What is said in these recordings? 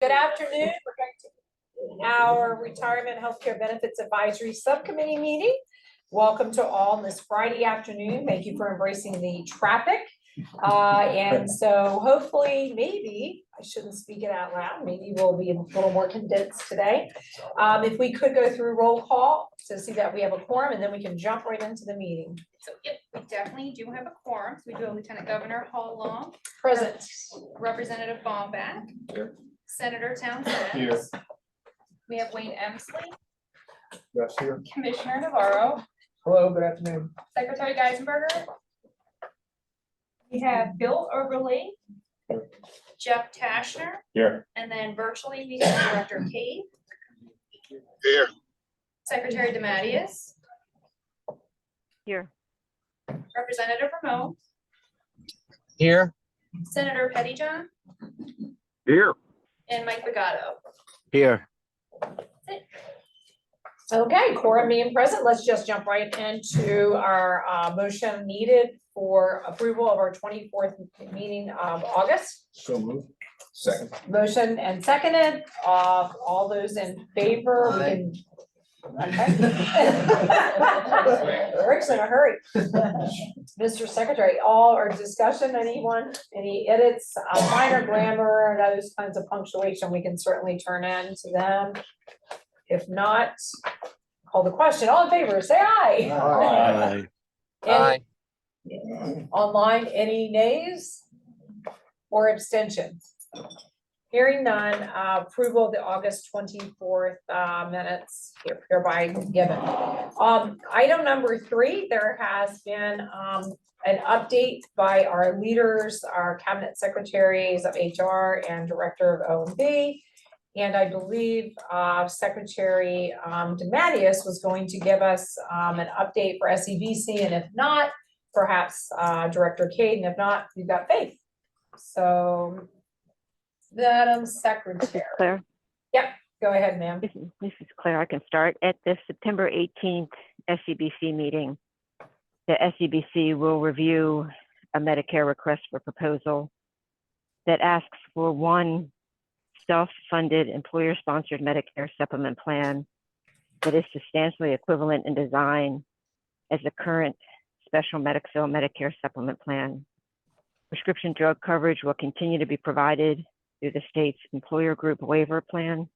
Good afternoon. We're going to our Retirement Healthcare Benefits Advisory Subcommittee meeting. Welcome to all this Friday afternoon. Thank you for embracing the traffic. And so hopefully, maybe, I shouldn't speak it out loud, maybe we'll be a little more condensed today. If we could go through roll call to see that we have a quorum, and then we can jump right into the meeting. So yep, we definitely do have a quorum. So we do have Lieutenant Governor Hall Long. Present. Representative Bomback. Here. Senator Townsend. Here. We have Wayne Emsley. Yes, here. Commissioner Navarro. Hello, good afternoon. Secretary Geisenberger. We have Bill Oberly. Here. Jeff Tashner. Here. And then virtually we have Director Cade. Here. Secretary DeMatteis. Here. Representative Ramon. Here. Senator Pettyjohn. Here. And Mike Bagato. Here. Okay, quorum being present, let's just jump right into our motion needed for approval of our 24th meeting of August. So moved. Second. Motion and seconded, all those in favor, we can. Okay. Rick's in a hurry. Mr. Secretary, all our discussion, anyone, any edits, minor grammar, those kinds of punctuation, we can certainly turn in to them. If not, call the question. All in favor, say aye. Aye. Any- Online, any nays or abstentions? Hearing none, approval of the August 24th minutes hereby given. Item number 3, there has been an update by our leaders, our cabinet secretaries of HR and director of O&B. And I believe Secretary DeMatteis was going to give us an update for SEBC, and if not, perhaps Director Cade, and if not, we've got Faith. So, Madam Secretary. Claire, Yep, go ahead, ma'am. this is Claire. I can start. At the September 18th SEBC meeting, the SEBC will review a Medicare request for proposal that asks for one self-funded employer-sponsored Medicare supplement plan that is substantially equivalent in design as the current special Medicare Medicare supplement plan. Prescription drug coverage will continue to be provided through the state's employer group waiver plan.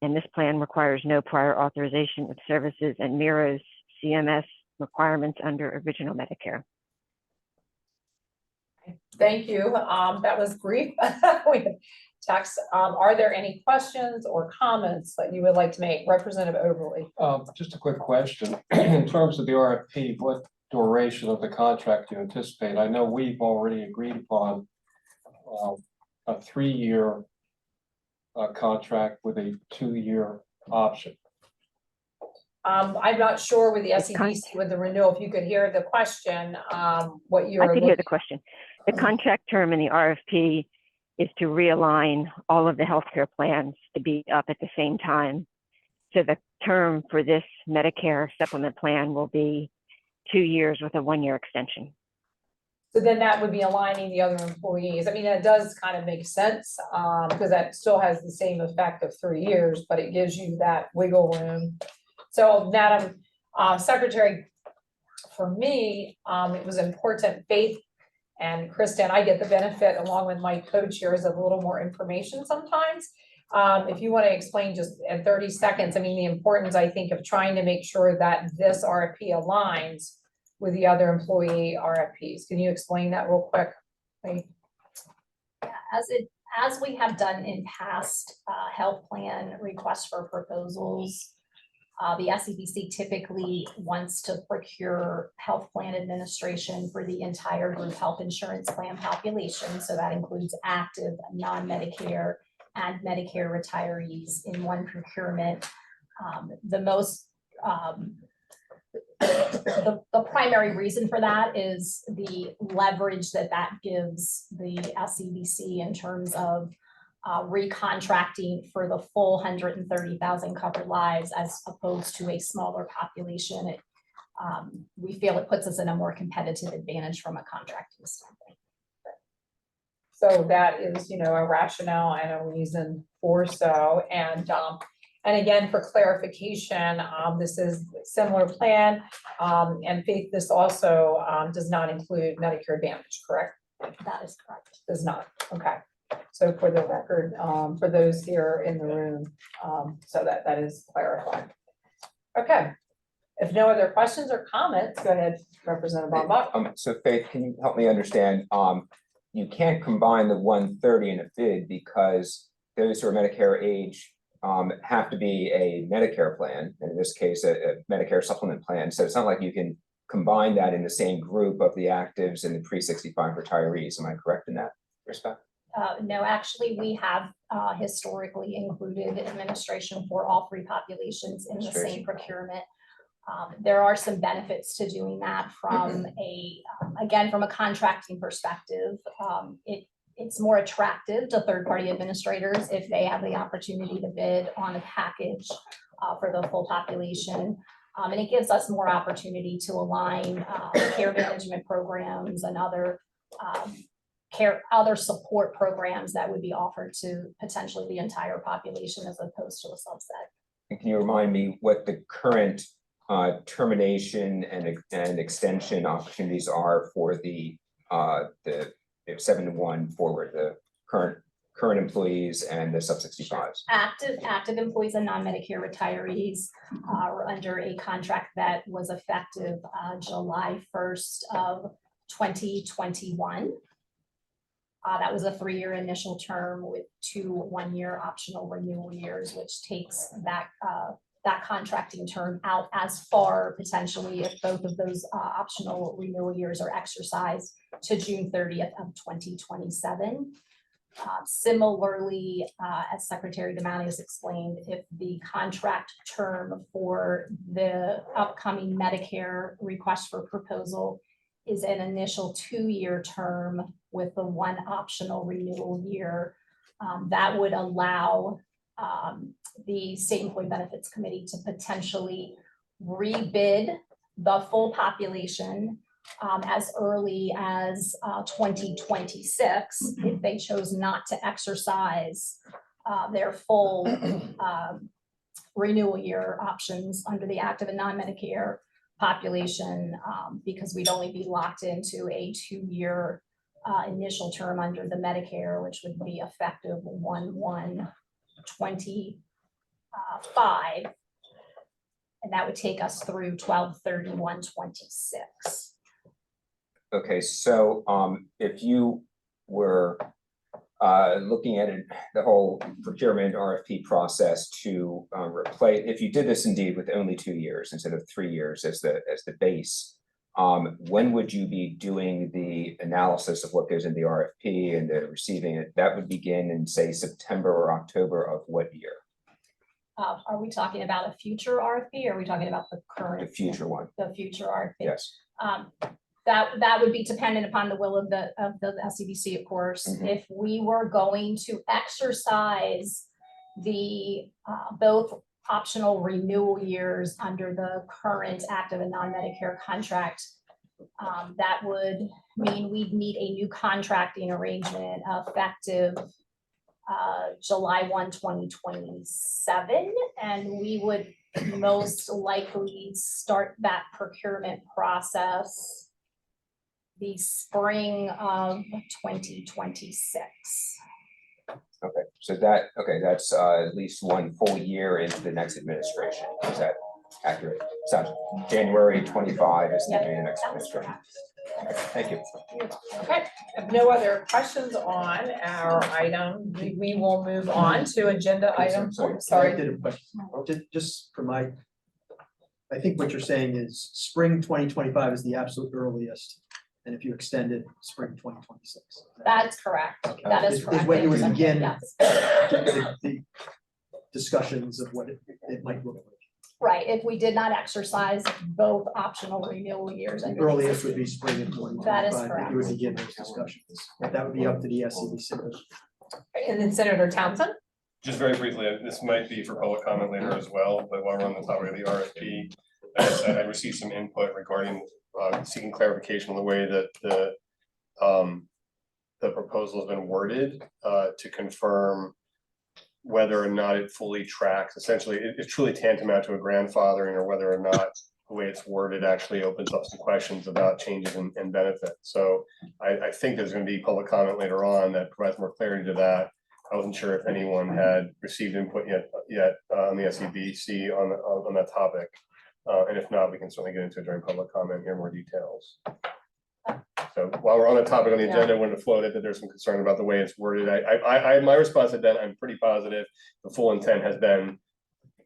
And this plan requires no prior authorization of services and mirrors CMS requirements under original Medicare. Thank you. That was brief. We have text. Are there any questions or comments that you would like to make? Representative Overly. Just a quick question. In terms of the RFP, what duration of the contract do you anticipate? I know we've already agreed upon a 3-year contract with a 2-year option. I'm not sure with the SEBC with the renewal, if you could hear the question, what you're. I could hear the question. The contract term in the RFP is to realign all of the healthcare plans to be up at the same time. So the term for this Medicare supplement plan will be 2 years with a 1-year extension. So then that would be aligning the other employees. I mean, that does kind of make sense, because that still has the same effect of 3 years, but it gives you that wiggle room. So Madam Secretary, for me, it was important, Faith and Kristen, I get the benefit along with my co-chairs of a little more information sometimes. If you want to explain just in 30 seconds, I mean, the importance, I think, of trying to make sure that this RFP aligns with the other employee RFPs. Can you explain that real quick? Faith? As we have done in past health plan requests for proposals, the SEBC typically wants to procure health plan administration for the entire group health insurance plan population. So that includes active, non-Medicare, and Medicare retirees in one procurement. The primary reason for that is the leverage that gives the SEBC in terms of recontracting for the full 130,000 covered lives as opposed to a smaller population. We feel it puts us in a more competitive advantage from a contracting standpoint. So that is, a rationale and a reason for so. And again, for clarification, this is similar plan. And Faith, this also, does not include Medicare Advantage, correct? That is correct. Does not, okay. So for the record, for those here in the room, so that is clarified. Okay, if no other questions or comments, go ahead, Representative Bombach. So Faith, can you help me understand, you can't combine the 130 and a FID because those who are Medicare age have to be a Medicare plan, and in this case, a Medicare supplement plan. So it's not like you can combine that in the same group of the actives and the pre-65 retirees. Am I correct in that respect? No, actually, we have historically included administration for all three populations in the same procurement. There are some benefits to doing that from again, from a contracting perspective. It's more attractive to third-party administrators if they have the opportunity to bid on a package for the full population. And it gives us more opportunity to align care management programs and other support programs that would be offered to potentially the entire population as opposed to a subset. And can you remind me what the current termination and extension opportunities are for the 7-1 forward, the current employees and the sub-65s? Active employees and non-Medicare retirees are under a contract that was effective July 1st of 2021. That was a 3-year initial term with 2 one-year optional renewal years, which takes that contracting term out as far potentially, if both of those optional renewal years are exercised, to June 30th of 2027. Similarly, as Secretary DeManti has explained, if the contract term for the upcoming Medicare request for proposal is an initial 2-year term with the 1 optional renewal year, that would allow the State Employee Benefits Committee to potentially rebid the full population as early as 2026 if they chose not to exercise their full renewal year options under the active and non-Medicare population, because we'd only be locked into a 2-year initial term under the Medicare, which would be effective 1/1/25, and that would take us through 12/31/26. Okay, so if you were looking at it, the whole procurement RFP process to replace, if you did this indeed with only 2 years instead of 3 years as the base, when would you be doing the analysis of what goes in the RFP and the receiving it? That would begin in, say, September or October of what year? Are we talking about a future RFP or are we talking about the current? The future one. The future RFP? Yes. That would be dependent upon the will of the SEBC, of course. If we were going to exercise the both optional renewal years under the current active and non-Medicare contract, that would mean we'd need a new contracting arrangement effective July 1, 2027, and we would most likely start that procurement process the spring of 2026. Okay, so that's at least 1 full year into the next administration. Is that accurate? Sounds January 25 is the next administration. Thank you. Okay, if no other questions on our item, we will move on to agenda item. I Sorry. did a question. Just for my, I think what you're saying is spring 2025 is the absolute earliest. And if you extend it, spring 2026. That's correct. That is correct. Is when you would begin Yes. the discussions of what it might look like. Right, if we did not exercise both optional renewal years. The under the earliest would existing- be spring of 2025. That is that correct. You would begin those discussions. But that would be up to the SEBC. And then Senator Townsend. Just very briefly, this might be for public comment later as well, but while we're on the topic of the RFP, I received some input regarding seeking clarification on the way that the the proposal has been worded to confirm whether or not it fully tracks. Essentially, it's truly tantamount to a grandfathering, or whether or not the way it's worded actually opens up some questions about changes in benefit. So I think there's going to be public comment later on that provides more clarity to that. I wasn't sure if anyone had received input yet on the SEBC on that topic. And if not, we can certainly get into it during public comment, hear more details. So while we're on the topic on the agenda, I wanted to float it that there's some concern about the way it's worded. My response had been, I'm pretty positive the full intent has been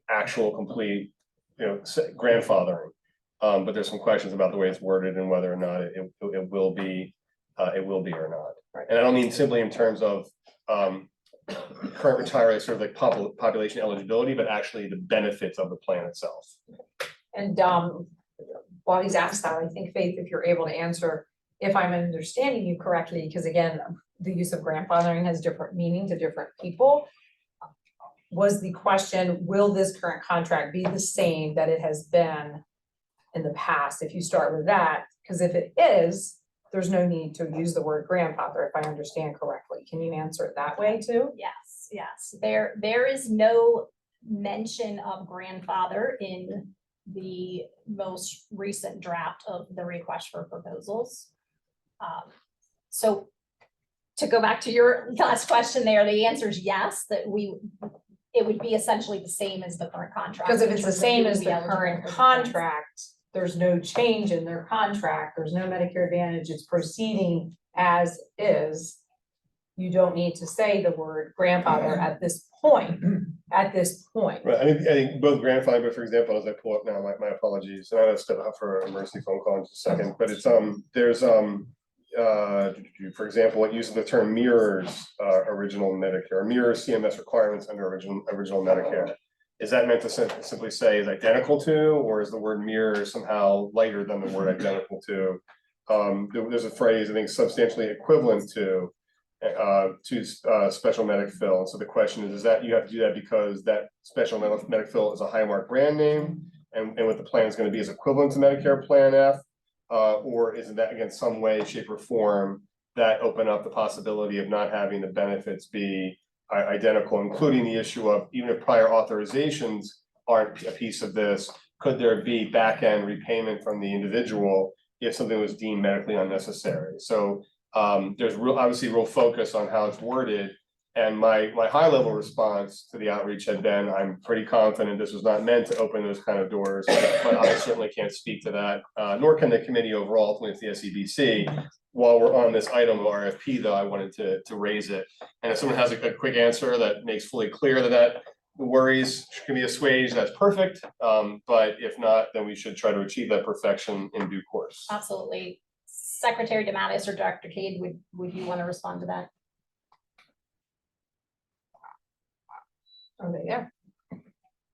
actual complete, grandfathering. But there's some questions about the way it's worded and whether or not it will be or not. Right. And I don't mean simply in terms of current retiree sort of like population eligibility, but actually the benefits of the plan itself. And while he's asked that, I think, Faith, if you're able to answer, if I'm understanding you correctly, because again, the use of grandfathering has different meaning to different people. Was the question, will this current contract be the same that it has been in the past? If you start with that, because if it is, there's no need to use the word grandfather, if I understand correctly. Can you answer it that way too? Yes. There is no mention of grandfather in the most recent draft of the request for proposals. So to go back to your last question there, the answer is yes, that it would be essentially the same as the current contract. Because if it's in the terms of same who as would the be eligible current for the plans. contract, there's no change in their contract, there's no Medicare Advantage, it's proceeding as is. You don't need to say the word grandfather at this point, Right, I think both grandfather, but for example, as I pull up now, my apologies, and I gotta step up for an emergency phone call in just a second, but it's, there's, for example, it uses the term mirrors, original Medicare, mirrors CMS requirements under original Medicare. Is that meant to simply say is identical to, or is the word mirror somehow lighter than the word identical to? There's a phrase, I think, substantially equivalent to special medic fill. And so the question is that you have to do that because that special medic fill is a Highmark brand name, and what the plan is going to be is equivalent to Medicare Plan F, or is that again some way, shape, or form that open up the possibility of not having the benefits be identical, including the issue of even if prior authorizations aren't a piece of this, could there be back-end repayment from the individual if something was deemed medically unnecessary? So there's obviously real focus on how it's worded, and my high-level response to the outreach had been, I'm pretty confident this was not meant to open those kind of doors, but I certainly can't speak to that, nor can the committee overall, ultimately it's the SEBC. While we're on this item of RFP, though, I wanted to raise it. And if someone has a quick answer that makes fully clear that the worries can be assuaged, that's perfect. But if not, then we should try to achieve that perfection in due course. Absolutely. Secretary DeMattis or Dr. Cade, would you want to respond to that? Are they there?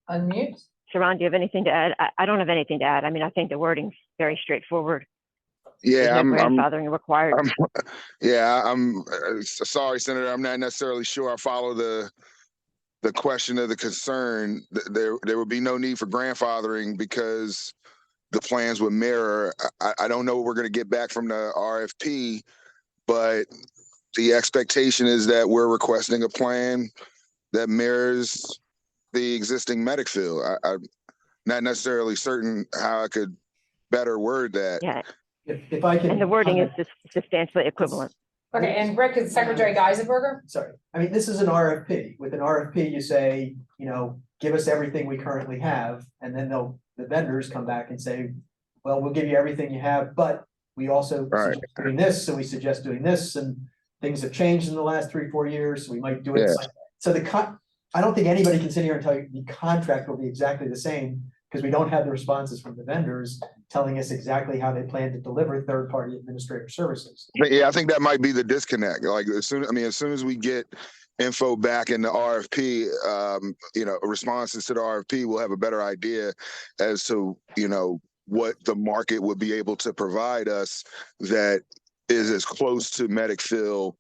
Unmute. Sharon, do you have anything to add? I don't have anything to add. I mean, I think the wording's very straightforward. Yeah, There's no grandfathering required. I'm sorry, Senator. I'm not necessarily sure I follow the question of the concern. There would be no need for grandfathering because the plans would mirror. I don't know what we're going to get back from the RFP, but the expectation is that we're requesting a plan that mirrors the existing medic field. I'm not necessarily certain how I could better word that. Yeah, If I can. and the wording is substantially equivalent. Okay, and Rick, is Secretary Geisenberger? Sorry, I mean, this is an RFP. With an RFP, you say, give us everything we currently have, and then the vendors come back and say, well, we'll give you everything you have, but we also Right. suggest doing this, so we suggest doing this, and things have changed in the last 3-4 years, so we might do it. Yeah. So I don't think anybody can sit here and tell you the contract will be exactly the same, because we don't have the responses from the vendors telling us exactly how they plan to deliver third-party administrative services. Yeah, I think that might be the disconnect. Like as soon as we get info back in the RFP, responses to the RFP, we'll have a better idea as to, what the market would be able to provide us that is as close to medic fill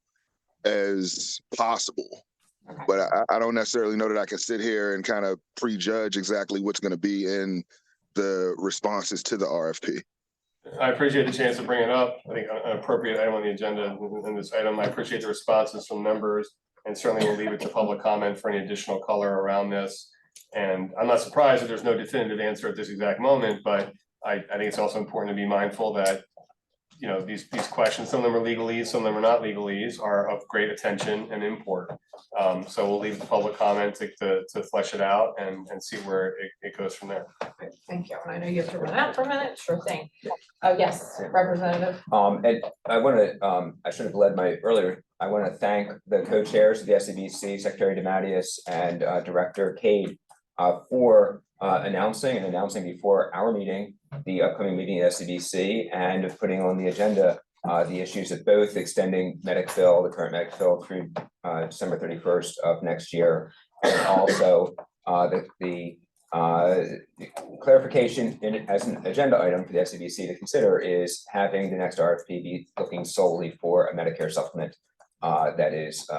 as possible. Okay. But I don't necessarily know that I can sit here and kind of prejudge exactly what's going to be in the responses to the RFP. I appreciate the chance to bring it up. I think an appropriate item on the agenda in this item. I appreciate the responses from members. And certainly we'll leave it to public comment for any additional color around this. And I'm not surprised that there's no definitive answer at this exact moment, but I think it's also important to be mindful that, you know, these questions, some of them are legalese, some of them are not legalese, are of great attention and import. So we'll leave the public comment to flesh it out and see where it goes from there. Okay, thank you. And I know you have to run out for a minute. Sure thing. Oh, yes, Representative. And I want to, I should have led my earlier, I want to thank the co-chairs of the SEBC, Secretary DeMatteis and Director Cade, for announcing before our meeting, the upcoming meeting at SEBC, and putting on the agenda the issues of both extending medic fill, the current medic fill through December 31st of next year, and also the clarification as an agenda item for the SEBC to consider is having the next RFP be looking solely for a Medicare supplement that is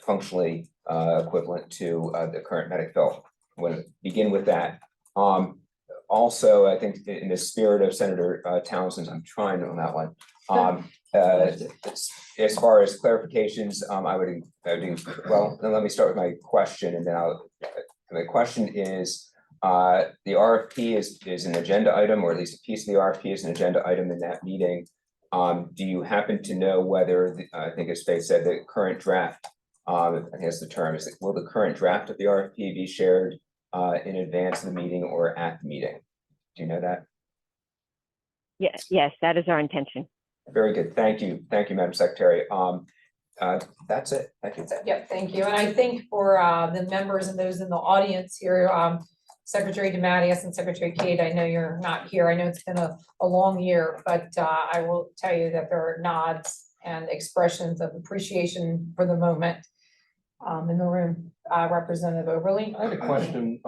functionally equivalent to the current medic fill. I want to begin with that. Also, I think in the spirit of Senator Townsend's, I'm trying on that one. As far as clarifications, I would well, then let me start with my question, and then my question is, the RFP is an agenda item, or at least a piece of the RFP is an agenda item in that meeting. Do you happen to know whether, I think as Faith said, the current draft, I think that's the term, is will the current draft of the RFP be shared in advance of the meeting or at the meeting? Do you know that? Yes, that is our intention. Very good. Thank you. Thank you, Madam Secretary. That's it. Thank you. Yep, thank you. And I think for the members and those in the audience here, Secretary DeMatteis and Secretary Cade, I know you're not here. I know it's been a long year, but I will tell you that there are nods and expressions of appreciation for the moment in the room. Representative Overly. I had a question.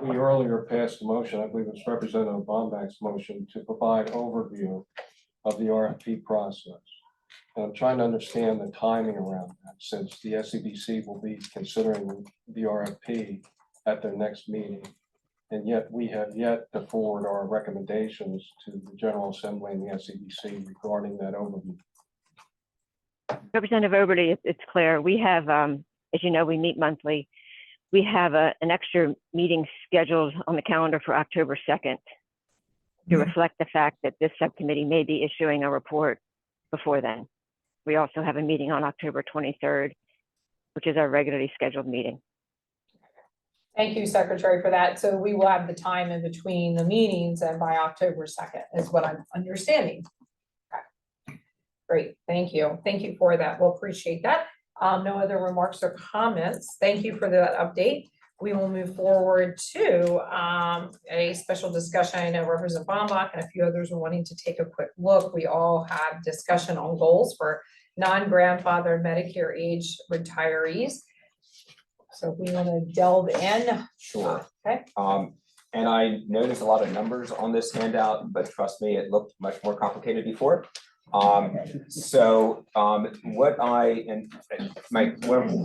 We earlier passed a motion, I believe it's Representative Bombach's motion, to provide overview of the RFP process. And I'm trying to understand the timing around that, since the SEBC will be considering the RFP at their next meeting. And yet we have yet to forward our recommendations to the General Assembly and the SEBC regarding that overview. Representative Oberly, it's clear. We have, as you know, we meet monthly. We have an extra meeting scheduled on the calendar for October 2nd to reflect the fact that this subcommittee may be issuing a report before then. We also have a meeting on October 23rd, which is our regularly scheduled meeting. Thank you, Secretary, for that. So we will have the time in between the meetings, and by October 2nd is what I'm understanding. Okay. Great, thank you. Thank you for that. We'll appreciate that. No other remarks or comments. Thank you for that update. We will move forward to a special discussion. I know Representative Bombach and a few others are wanting to take a quick look. We all have discussion on goals for non-grandfathered Medicare age retirees. So if we want to delve in. Sure. Okay. And I know there's a lot of numbers on this handout, but trust me, it looked much more complicated before. What I, and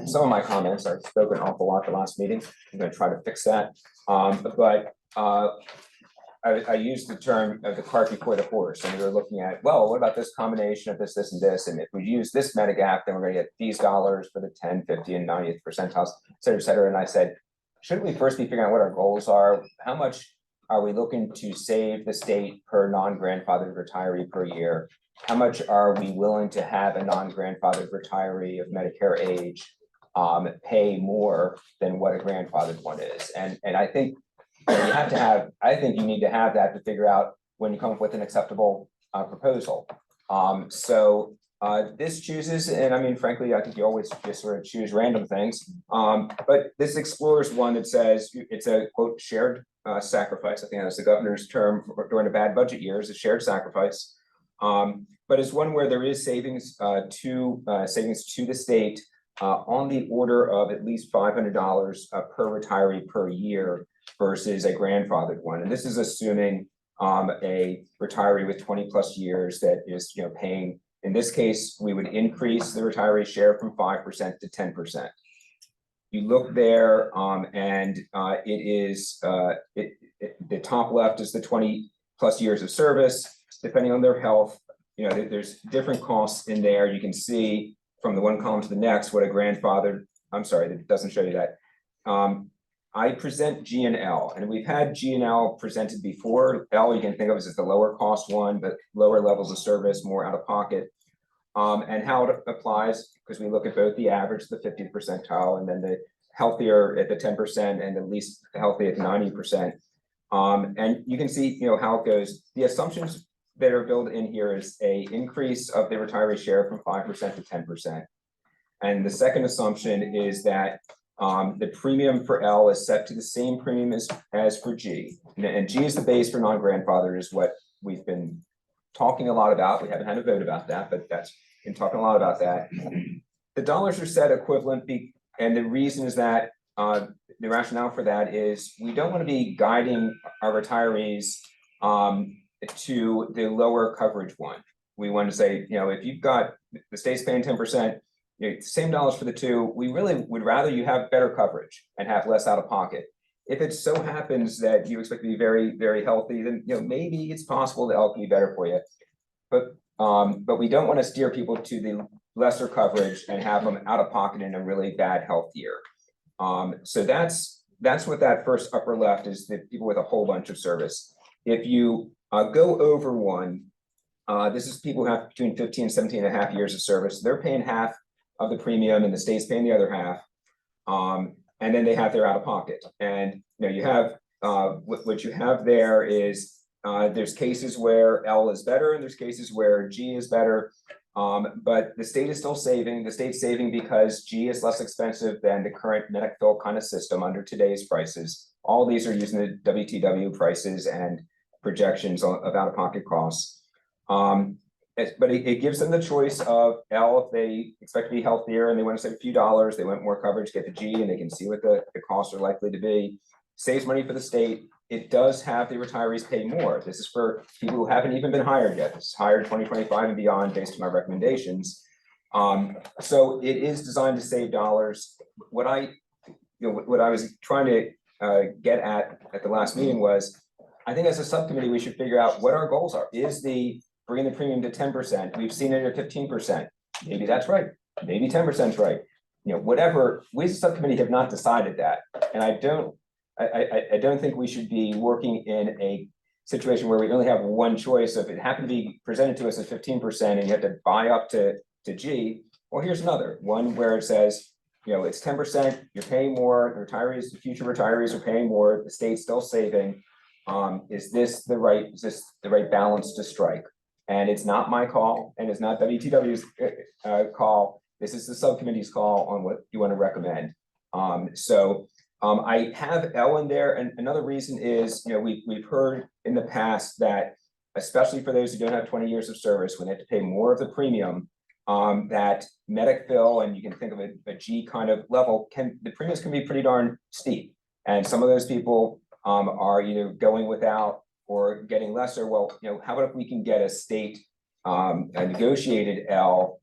some of my comments, I've spoken an awful lot the last meeting. I'm going to try to fix that. I used the term of the cart before the horse, and we were looking at, well, what about this combination of this, this, and this? And if we use this Medigap, then we're going to get these dollars for the 10, 50, and 90th percentiles, et cetera, et cetera. And I said, shouldn't we first be figuring out what our goals are? How much are we looking to save the state per non-grandfathered retiree per year? How much are we willing to have a non-grandfathered retiree of Medicare age pay more than what a grandfathered one is? And I think you have to have, I think you need to have that to figure out when you come up with an acceptable proposal. This chooses, and I mean, frankly, I think you always just sort of choose random things. But this explores one that says it's a quote shared sacrifice. I think that's the governor's term during the bad budget years, a shared sacrifice. But it's one where there is savings to the state on the order of at least $500 per retiree per year versus a grandfathered one. And this is assuming a retiree with 20 plus years that is, paying. In this case, we would increase the retiree share from 5% to 10%. You look there, and it is the top left is the 20 plus years of service, depending on their health. You know, there's different costs in there. You can see from the one column to the next what a grandfather, I'm sorry, that doesn't show you that. I present G and L, and we've had G and L presented before. L you can think of as the lower cost one, but lower levels of service, more out of pocket. And how it applies, because we look at both the average, the 50th percentile, and then the healthier at the 10% and the least healthy at 90%. And you can see, you know, how it goes. The assumptions that are built in here is a increase of the retiree share from 5% to 10%. And the second assumption is that the premium for L is set to the same premium as for G. And G is the base for non-grandfather, is what we've been talking a lot about. We haven't had a vote about that, but that's been talking a lot about that. The dollars are set equivalent, and the reason is that the rationale for that is we don't want to be guiding our retirees to the lower coverage one. We want to say, you know, if you've got the state's paying 10%, you know, same dollars for the two, we really would rather you have better coverage and have less out of pocket. If it so happens that you expect to be very, very healthy, then, you know, maybe it's possible the L can be better for you. But we don't want to steer people to the lesser coverage and have them out of pocket in a really bad health year. So that's what that first upper left is, the people with a whole bunch of service. If you go over one, this is people who have between 15 and 17 and a half years of service. They're paying half of the premium and the state's paying the other half. And then they have their out of pocket. And you know, you have what you have there is there's cases where L is better and there's cases where G is better. But the state is still saving. The state's saving because G is less expensive than the current Medicare kind of system under today's prices. All these are using the WTW prices and projections of out-of-pocket costs. But it gives them the choice of L if they expect to be healthier and they want to save a few dollars, they want more coverage, get the G, and they can see what the costs are likely to be. Saves money for the state. It does have the retirees pay more. This is for people who haven't even been hired yet. This is hired 2025 and beyond based on my recommendations. So it is designed to save dollars. What I was trying to get at the last meeting was, I think as a subcommittee, we should figure out what our goals are. Is the bringing the premium to 10%? We've seen it at 15%. Maybe that's right. Maybe 10% is right. You know, whatever. We as a subcommittee have not decided that, and I don't think we should be working in a situation where we only have one choice. If it happened to be presented to us at 15% and you have to buy up to G, well, here's another one where it says, you know, it's 10%, you're paying more, the retirees, the future retirees are paying more, the state's still saving. Is this the right balance to strike? And it's not my call, and it's not WTW's call. This is the subcommittee's call on what you want to recommend. I have L in there, and another reason is, you know, we've heard in the past that, especially for those who don't have 20 years of service, when they have to pay more of the premium, that Medicare, and you can think of a G kind of level, the premiums can be pretty darn steep. And some of those people are either going without or getting lesser. Well, you know, how about if we can get a state a negotiated L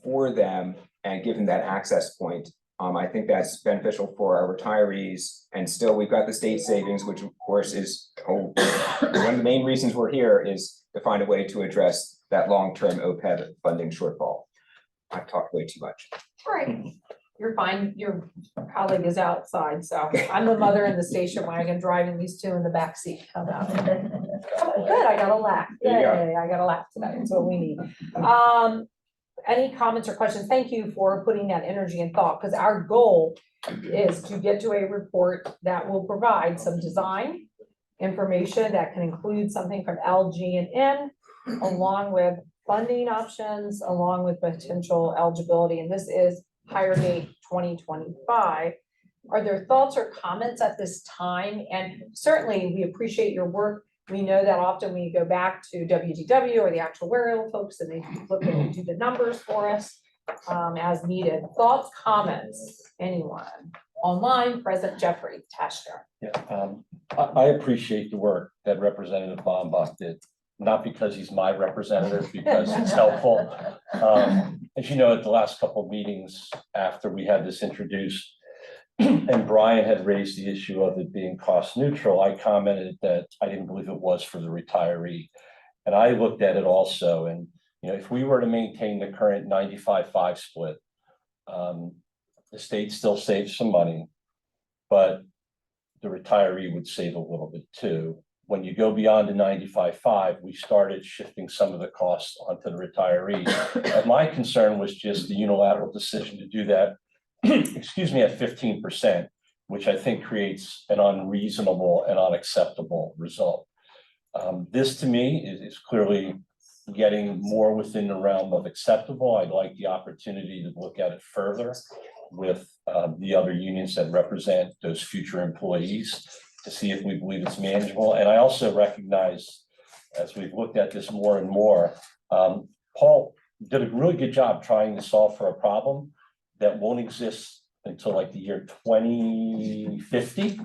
for them and give them that access point? I think that's beneficial for our retirees, and still we've got the state savings, which of course is one of the main reasons we're here, is to find a way to address that long-term OPEB funding shortfall. I've talked way too much. All right, you're fine. Your colleague is outside, so I'm the mother in the station wagon driving these two in the back seat. How about it? Good, I got a laugh. There you go. Yay, I got a laugh tonight. That's what we need. Any comments or questions? Thank you for putting that energy and thought, because our goal is to get to a report that will provide some design information that can include something from L, G, and N, along with funding options, along with potential eligibility. And this is higher date 2025. Are there thoughts or comments at this time? And certainly we appreciate your work. We know that often we go back to WTW or the actuarial folks, and they look and do the numbers for us as needed. Thoughts, comments, anyone? Online, President Jeffrey Tashner. Yeah, I appreciate the work that Representative Bombach did, not because he's my representative, because it's helpful. As you know, at the last couple of meetings after we had this introduced, and Brian had raised the issue of it being cost neutral, I commented that I didn't believe it was for the retiree. And I looked at it also, and, you know, if we were to maintain the current 95-5 split, the state still saves some money, but the retiree would save a little bit too. When you go beyond the 95-5, we started shifting some of the costs onto the retiree. And my concern was just the unilateral decision to do that, excuse me, at 15%, which I think creates an unreasonable and unacceptable result. This to me is clearly getting more within the realm of acceptable. I'd like the opportunity to look at it further with the other unions that represent those future employees to see if we believe it's manageable. And I also recognize, as we've looked at this more and more, Paul did a really good job trying to solve for a problem that won't exist until like the year 2050.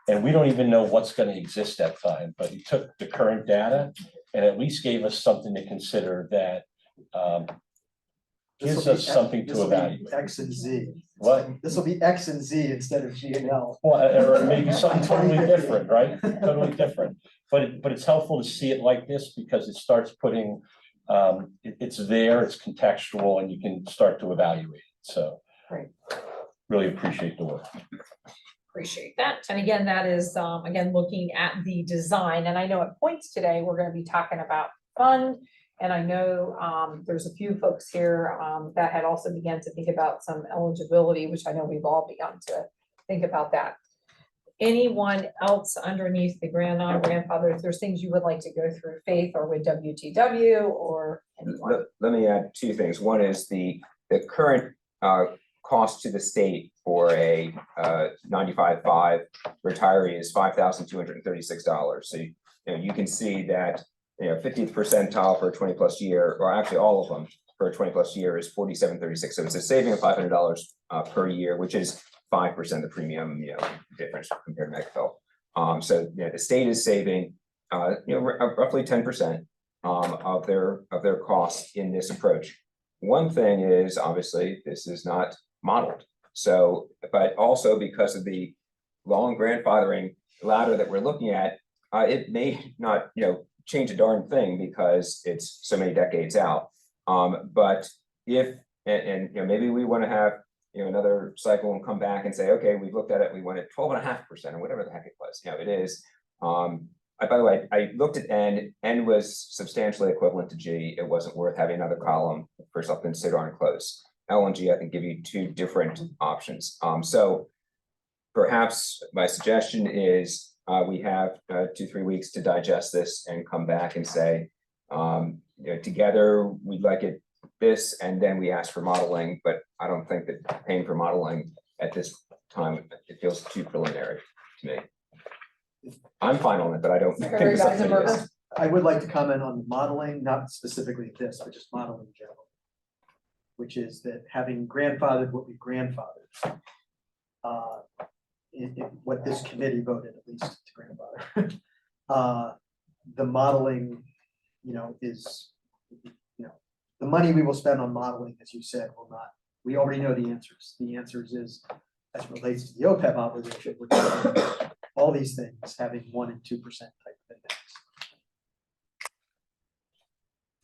And we don't even know what's going to exist that time, but he took the current data and at least gave us something to consider that gives us something to evaluate. X and Z. What? This will be X and Z instead of G and L. Well, or maybe something totally different, right? Totally different. But it's helpful to see it like this because it starts putting, it's there, it's contextual, and you can start to evaluate it. So. Great. Really appreciate the work. Appreciate that. And again, that is, again, looking at the design. And I know at points today, we're going to be talking about fund. And I know there's a few folks here that had also begun to think about some eligibility, which I know we've all begun to think about that. Anyone else underneath the grandfather, if there's things you would like to go through, Faith, or with WTW or anyone? Let me add two things. One is the current cost to the state for a 95-5 retiree is $5,236. So you can see that 50th percentile for a 20+ year, or actually all of them for a 20+ year is $47.36. So it's a saving of $500 per year, which is 5% of premium difference compared to Medicare. So the state is saving roughly 10% of their costs in this approach. One thing is obviously this is not modeled. So, but also because of the long grandfathering ladder that we're looking at, it may not change a darn thing because it's so many decades out. But if and maybe we want to have another cycle and come back and say, okay, we've looked at it, we wanted 12.5% or whatever the heck it was. It is. By the way, I looked at N was substantially equivalent to G. It wasn't worth having another column for something so darn close. L and G, I think, give you two different options. So perhaps my suggestion is we have 2-3 weeks to digest this and come back and say, together we'd like it this, and then we ask for modeling, but I don't think that paying for modeling at this time, it feels too preliminary to me. I'm fine on it, but I don't think it's something it is. I would like to comment on modeling, not specifically this, but just modeling in general. Which is that having grandfathered what we grandfathered, in what this committee voted at least to grandfather, the modeling, is, the money we will spend on modeling, as you said, will not, we already know the answers. The answers is, as it relates to the OPEB obligation, we're doing all these things having 1% and 2% type of index.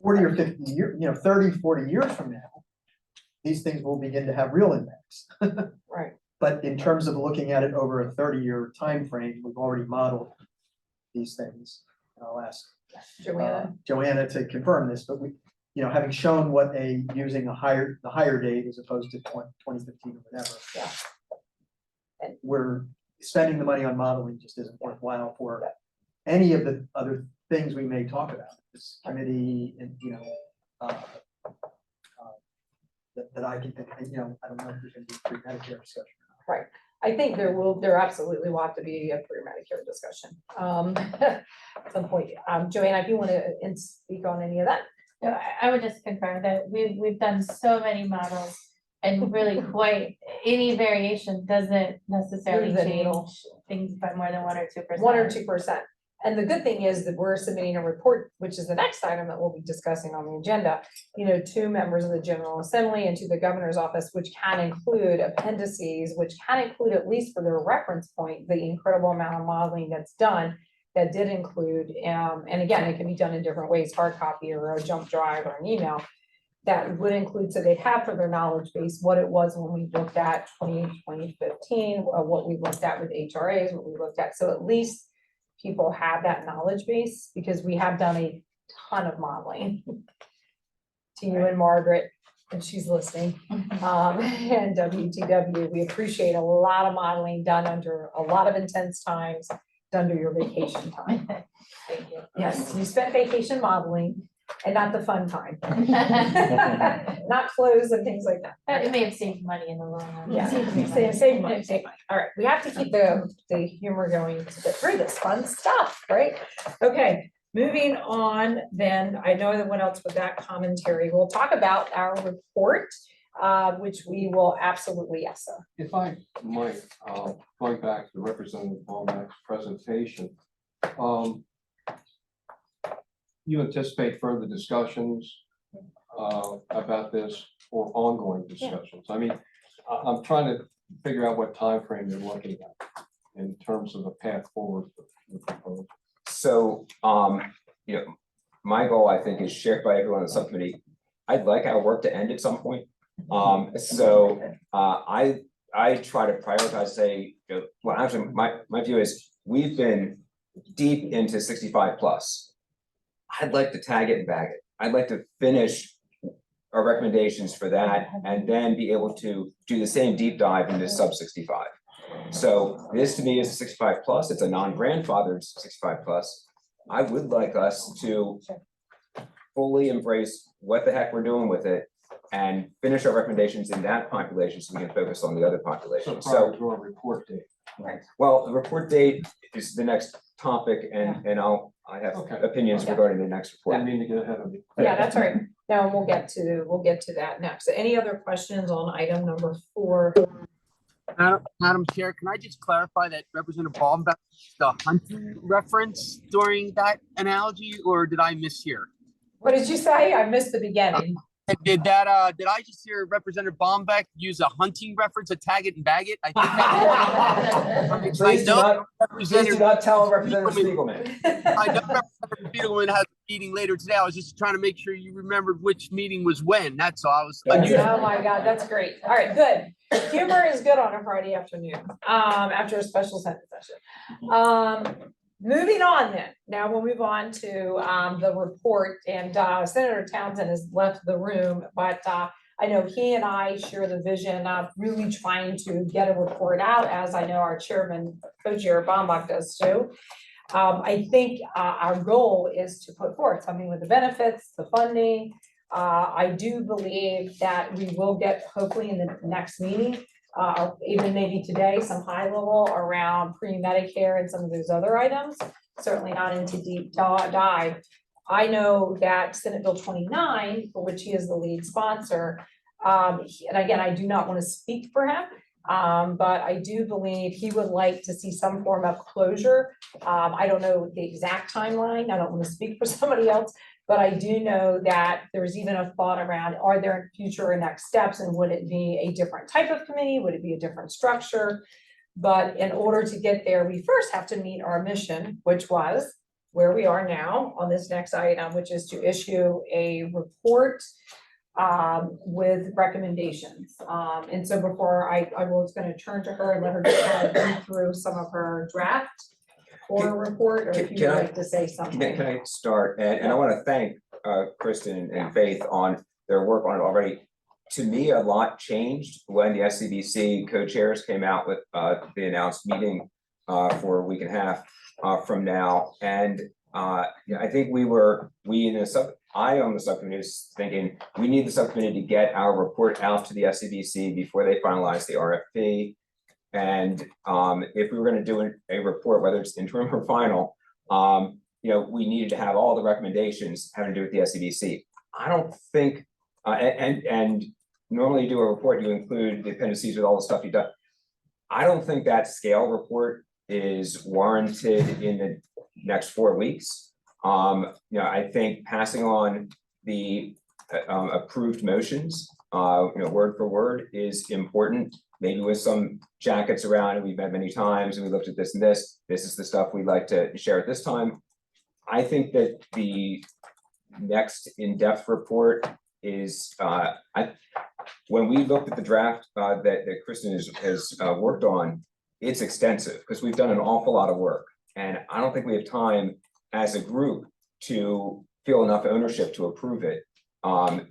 40 or 50 years, 30, 40 years from now, these things will begin to have real index. Right. But in terms of looking at it over a 30-year time frame, we've already modeled these things. And I'll ask Joanna to confirm this, but we, having shown what using the higher date as opposed to 2015 or whatever. Yeah. And we're spending the money on modeling just isn't worthwhile for any of the other things we may talk about. This committee and that I can think, I don't know if there's going to be a pre-Medicare discussion. Right. I think there absolutely will have to be a pre-Medicare discussion at some point. Joanna, if you want to speak on any of that. No, I would just confirm that we've done so many models and really quite any variation doesn't necessarily Move the change needle. things by more than 1 or 2%. 1 or 2%. And the good thing is that we're submitting a report, which is the next item that we'll be discussing on the agenda, to members of the General Assembly and to the governor's office, which can include appendices, which can include, at least for their reference point, the incredible amount of modeling that's done. That did include, and again, it can be done in different ways, hard copy or a jump drive or an email. That would include, so they have for their knowledge base, what it was when we looked at 2015, what we looked at with HRAs, what we looked at, so at least people have that knowledge base, because we have done a ton of modeling. To you and Margaret, and she's listening, and WTW, we appreciate a lot of modeling done under a lot of intense times, done during your vacation time. Thank you. Yes, you spent vacation modeling and not the fun time. Not clothes and things like that. It may have saved money in the long run. Yeah, save money, save money. All right, we have to keep the humor going to get through this fun stuff, right? Okay, moving on then, I know that what else with that commentary, we'll talk about our report, which we will absolutely, yes, sir. If I might, going back to Representative Womack's presentation, you anticipate further discussions about this or ongoing discussions? I mean, I'm trying to figure out what time frame you're looking at in terms of the path forward. So, my goal, I think, is shared by everyone on the subcommittee. I'd like our work to end at some point. I try to prioritize, say, well, actually, my view is we've been deep into 65 plus. I'd like to tag it and bag it. I'd like to finish our recommendations for that and then be able to do the same deep dive into sub 65. So this to me is a 65 plus. It's a non-grandfathered 65 plus. I would like us to fully embrace what the heck we're doing with it and finish our recommendations in that population so we can focus on the other population. So prior to our report date. Well, the report date is the next topic and I have Okay. opinions regarding the next I report. didn't mean to get ahead of you. Yeah, that's all right. No, we'll get to that next. Any other questions on item number 4? Madam Chair, can I just clarify that Representative Baumbeck, the hunting reference during that analogy, or did I mishear? What did you say? I missed the beginning. Did I just hear Representative Baumbeck use a hunting reference, a tag it and bag it? I think Please do not Representative tell Representative Spiegelman. I know Representative Spiegelman has a meeting later today. I was just trying to make sure you remembered which meeting was when. That's all. I was unusual. Oh my God, that's great. All right, good. Humor is good on a Friday afternoon, after a special Senate session. Moving on then, now we'll move on to the report, and Senator Townsend has left the room, but I know he and I share the vision of really trying to get a report out, as I know our chairman, co-chair Bombach does too. I think our goal is to put forth something with the benefits, the funding. I do believe that we will get, hopefully in the next meeting, even maybe today, some high level around pre-Medicare and some of those other items, certainly not into deep dive. I know that Senate Bill 29, for which he is the lead sponsor, and again, I do not want to speak for him, but I do believe he would like to see some form of closure. I don't know the exact timeline. I don't want to speak for somebody else, but I do know that there's even a thought around, are there future and next steps, and would it be a different type of committee? Would it be a different structure? But in order to get there, we first have to meet our mission, which was where we are now on this next item, which is to issue a report with recommendations. And so before I was going to turn to her and let her just kind of read through some of her draft or report, or if you'd like to say something. Can I start? And I want to thank Kristen and Faith on their work on it already. To me, a lot changed when the SEBC co-chairs came out with the announced meeting for a week and a half from now. And I think I on the subcommittee was thinking we need the subcommittee to get our report out to the SEBC before they finalize the RFP. And if we were going to do a report, whether it's interim or final, we needed to have all the recommendations having to do with the SEBC. I don't think, and normally you do a report, you include the appendices with all the stuff you've done. I don't think that scale report is warranted in next 4 weeks. I think passing on the approved motions, word for word is important. Maybe with some jackets around, and we've met many times, and we looked at this and this. This is the stuff we'd like to share at this time. I think that the next in-depth report is, when we looked at the draft that Kristen has worked on, it's extensive because we've done an awful lot of work. And I don't think we have time as a group to feel enough ownership to approve it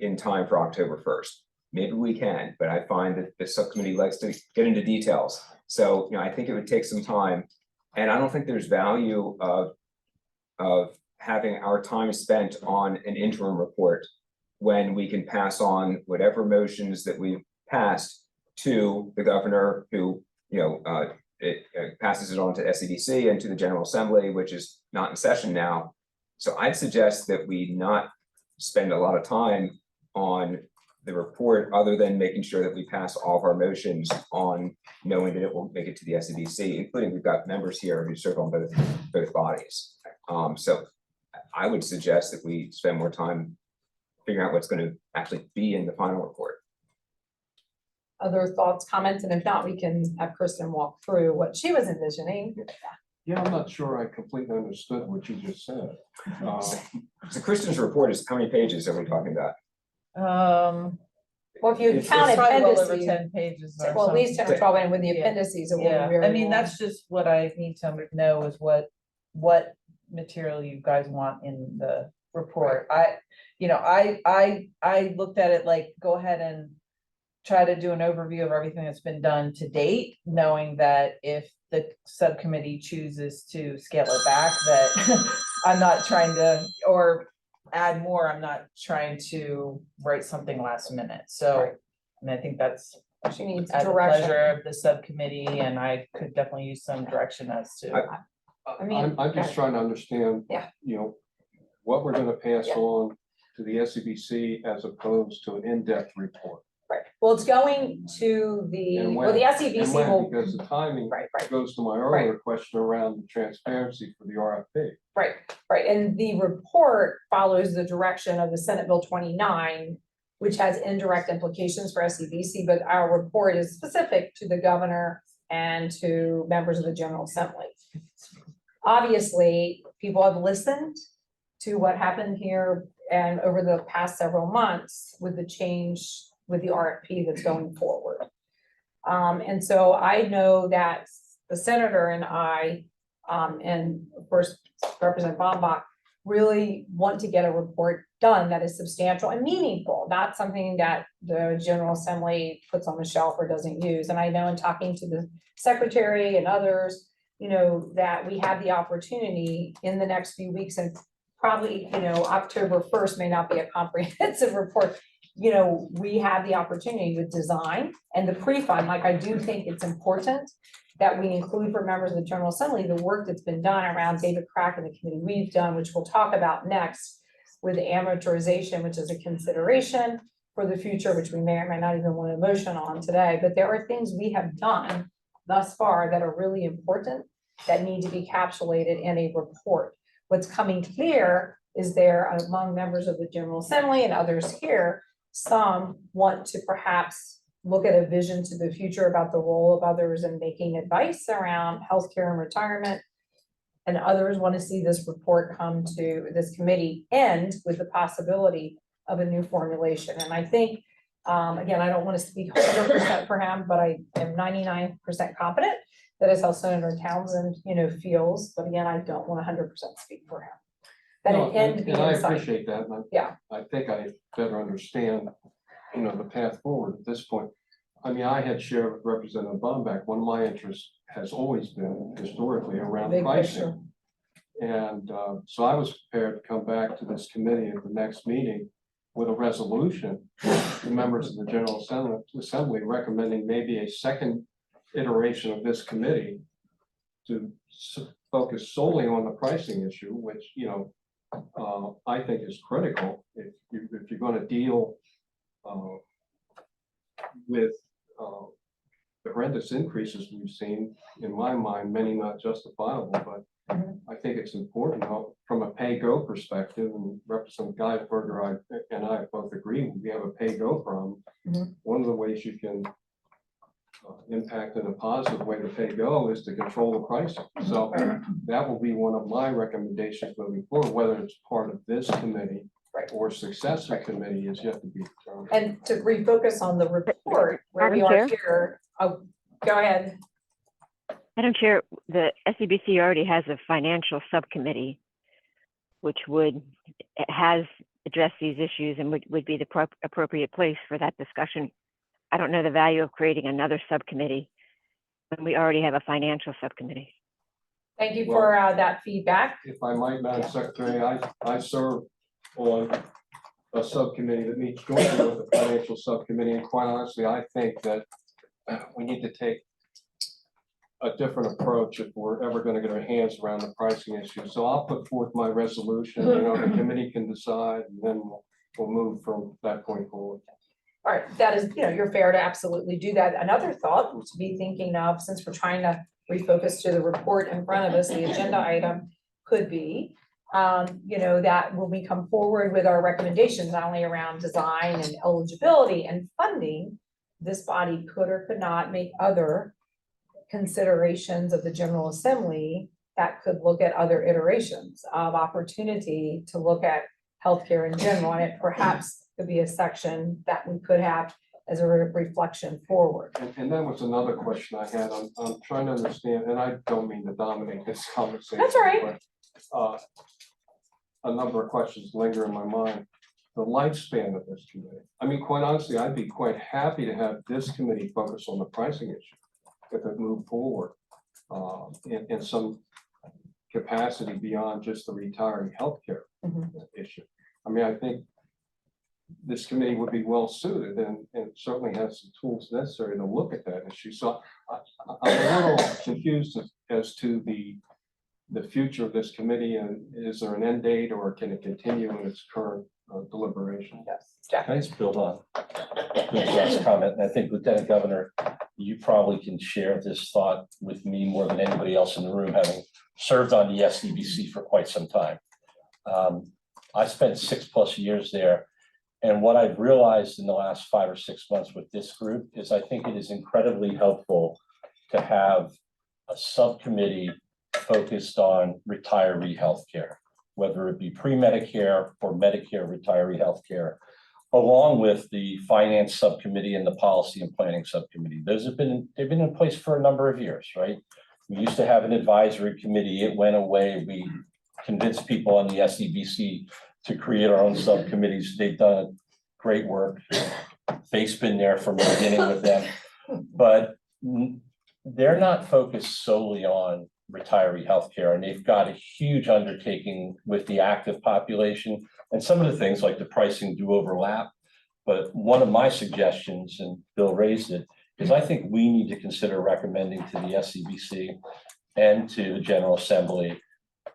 in time for October 1st. Maybe we can, but I find that the subcommittee likes to get into details. So, I think it would take some time. And I don't think there's value of having our time spent on an interim report when we can pass on whatever motions that we've passed to the governor, who, it passes it on to SEBC and to the General Assembly, which is not in session now. So I'd suggest that we not spend a lot of time on the report, other than making sure that we pass all of our motions on, knowing that it will make it to the SEBC, including we've got members here who serve on both bodies. So I would suggest that we spend more time figuring out what's going to actually be in the final report. Other thoughts, comments, and if not, we can have Kristen walk through what she was envisioning. Yeah, I'm not sure I completely understood what you just said. So Kristen's report is, how many pages are we talking about? Well, if you It's count Probably well over appendices, 10 pages or well, at least 10 or something. 12, and with the Yeah. appendices, it will Yeah, be very I mean, long. that's just what I need to know is what material you guys want in the report. I looked at it like, go ahead and try to do an overview of everything that's been done to date, knowing that if the subcommittee chooses to scale it back, that I'm not trying to, or add more, I'm not trying to write something last minute. So, Right. and I think that's She needs at the direction. pleasure of the subcommittee, and I could definitely use some direction as to. I mean, I'm just trying to understand. Yeah. What we're gonna pass Yeah. on to the SEBC as opposed to an in-depth report. Right, well, it's going to the, And well, the when? SEBC And when, will, because the timing right, goes to my earlier question around the transparency for the RFP. right, and the report follows the direction of the Senate Bill 29, which has indirect implications for SEBC, but our report is specific to the governor and to members of the General Assembly. Obviously, people have listened to what happened here and over the past several months with the change with the RFP that's going forward. And so I know that the senator and I, and of course, Representative Bombach, really want to get a report done that is substantial and meaningful, not something that the General Assembly puts on the shelf or doesn't use. And I know in talking to the secretary and others, that we have the opportunity in the next few weeks, and probably, October 1st may not be a comprehensive report. We have the opportunity with design and the pre-fund, like I do think it's important that we include for members of the General Assembly, the work that's been done around David Crack and the committee we've done, which we'll talk about next, with amortization, which is a consideration for the future, which we may or may not even want to motion on today. But there are things we have done thus far that are really important that need to be encapsulated in a report. What's coming clear is there among members of the General Assembly and others here, some want to perhaps look at a vision to the future about the role of others in making advice around healthcare and retirement. And others want to see this report come to this committee end with the possibility of a new formulation. And I think, again, I don't want to speak 100% for him, but I am 99% confident that is how Senator Townsend, feels. But again, I don't want to 100% speak for him. That No, it end be and I insight. appreciate that, and Yeah. I think I better understand, the path forward at this point. I mean, I had shared with Representative Bombach, one of my interests has always been historically around Big pricing. And so I was prepared to come back to this committee at the next meeting with a resolution to members of the General Assembly recommending maybe a second iteration of this committee to focus solely on the pricing issue, which, I think is critical if you're going to deal with horrendous increases we've seen, in my mind, many not justifiable, but I think it's important from a pay-go perspective, and Representative Geisberger and I both agree, we have a pay-go problem. One of the ways you can impact in a positive way to pay-go is to control the pricing. So that will be one of my recommendations moving forward, whether it's part of this committee or successor committee is yet to be determined. And to refocus on the report, where we Madam are here, oh, go ahead. Madam Chair, the SEBC already has a financial subcommittee, which has addressed these issues and would be the appropriate place for that discussion. I don't know the value of creating another subcommittee when we already have a financial subcommittee. Thank you for that feedback. If I might, Madam Secretary, I serve on a subcommittee that meets jointly with the financial subcommittee, and quite honestly, I think that we need to take a different approach if we're ever going to get our hands around the pricing issue. So I'll put forth my resolution, the committee can decide, and then we'll move from that point forward. All right, that is, you're fair to absolutely do that. Another thought to be thinking of, since we're trying to refocus to the report in front of us, the agenda item could be, that when we come forward with our recommendations, not only around design and eligibility and funding, this body could or could not make other considerations of the General Assembly that could look at other iterations of opportunity to look at healthcare in general, and it perhaps could be a section that we could have as a reflection forward. And that was another question I had. I'm trying to understand, and I don't mean to dominate this conversation. That's all right. But, a number of questions linger in my mind. The lifespan of this committee. I mean, quite honestly, I'd be quite happy to have this committee focus on the pricing issue if it moved forward in some capacity beyond just the retiree healthcare issue. I mean, I think this committee would be well suited and certainly has the tools necessary to look at that issue. So I'm a little confused as to the future of this committee, and is there an end date or can it continue in its current deliberation? Yes, Jack. Can I just build on Bill's last comment? And I think Lieutenant Governor, you probably can share this thought with me more than anybody else in the room, having served on the SEBC for quite some time. I spent 6+ years there. And what I've realized in the last 5 or 6 months with this group is I think it is incredibly helpful to have a subcommittee focused on retiree healthcare, whether it be pre-Medicare or Medicare retiree healthcare, along with the finance subcommittee and the policy and planning subcommittee. They've been in place for a number of years, right? We used to have an advisory committee. It went away. We convinced people on the SEBC to create our own subcommittees. They've done great work. Faith's been there from the beginning with them, but they're not focused solely on retiree healthcare, and they've got a huge undertaking with the active population, and some of the things like the pricing do overlap. But one of my suggestions, and Bill raised it, is I think we need to consider recommending to the SEBC and to the General Assembly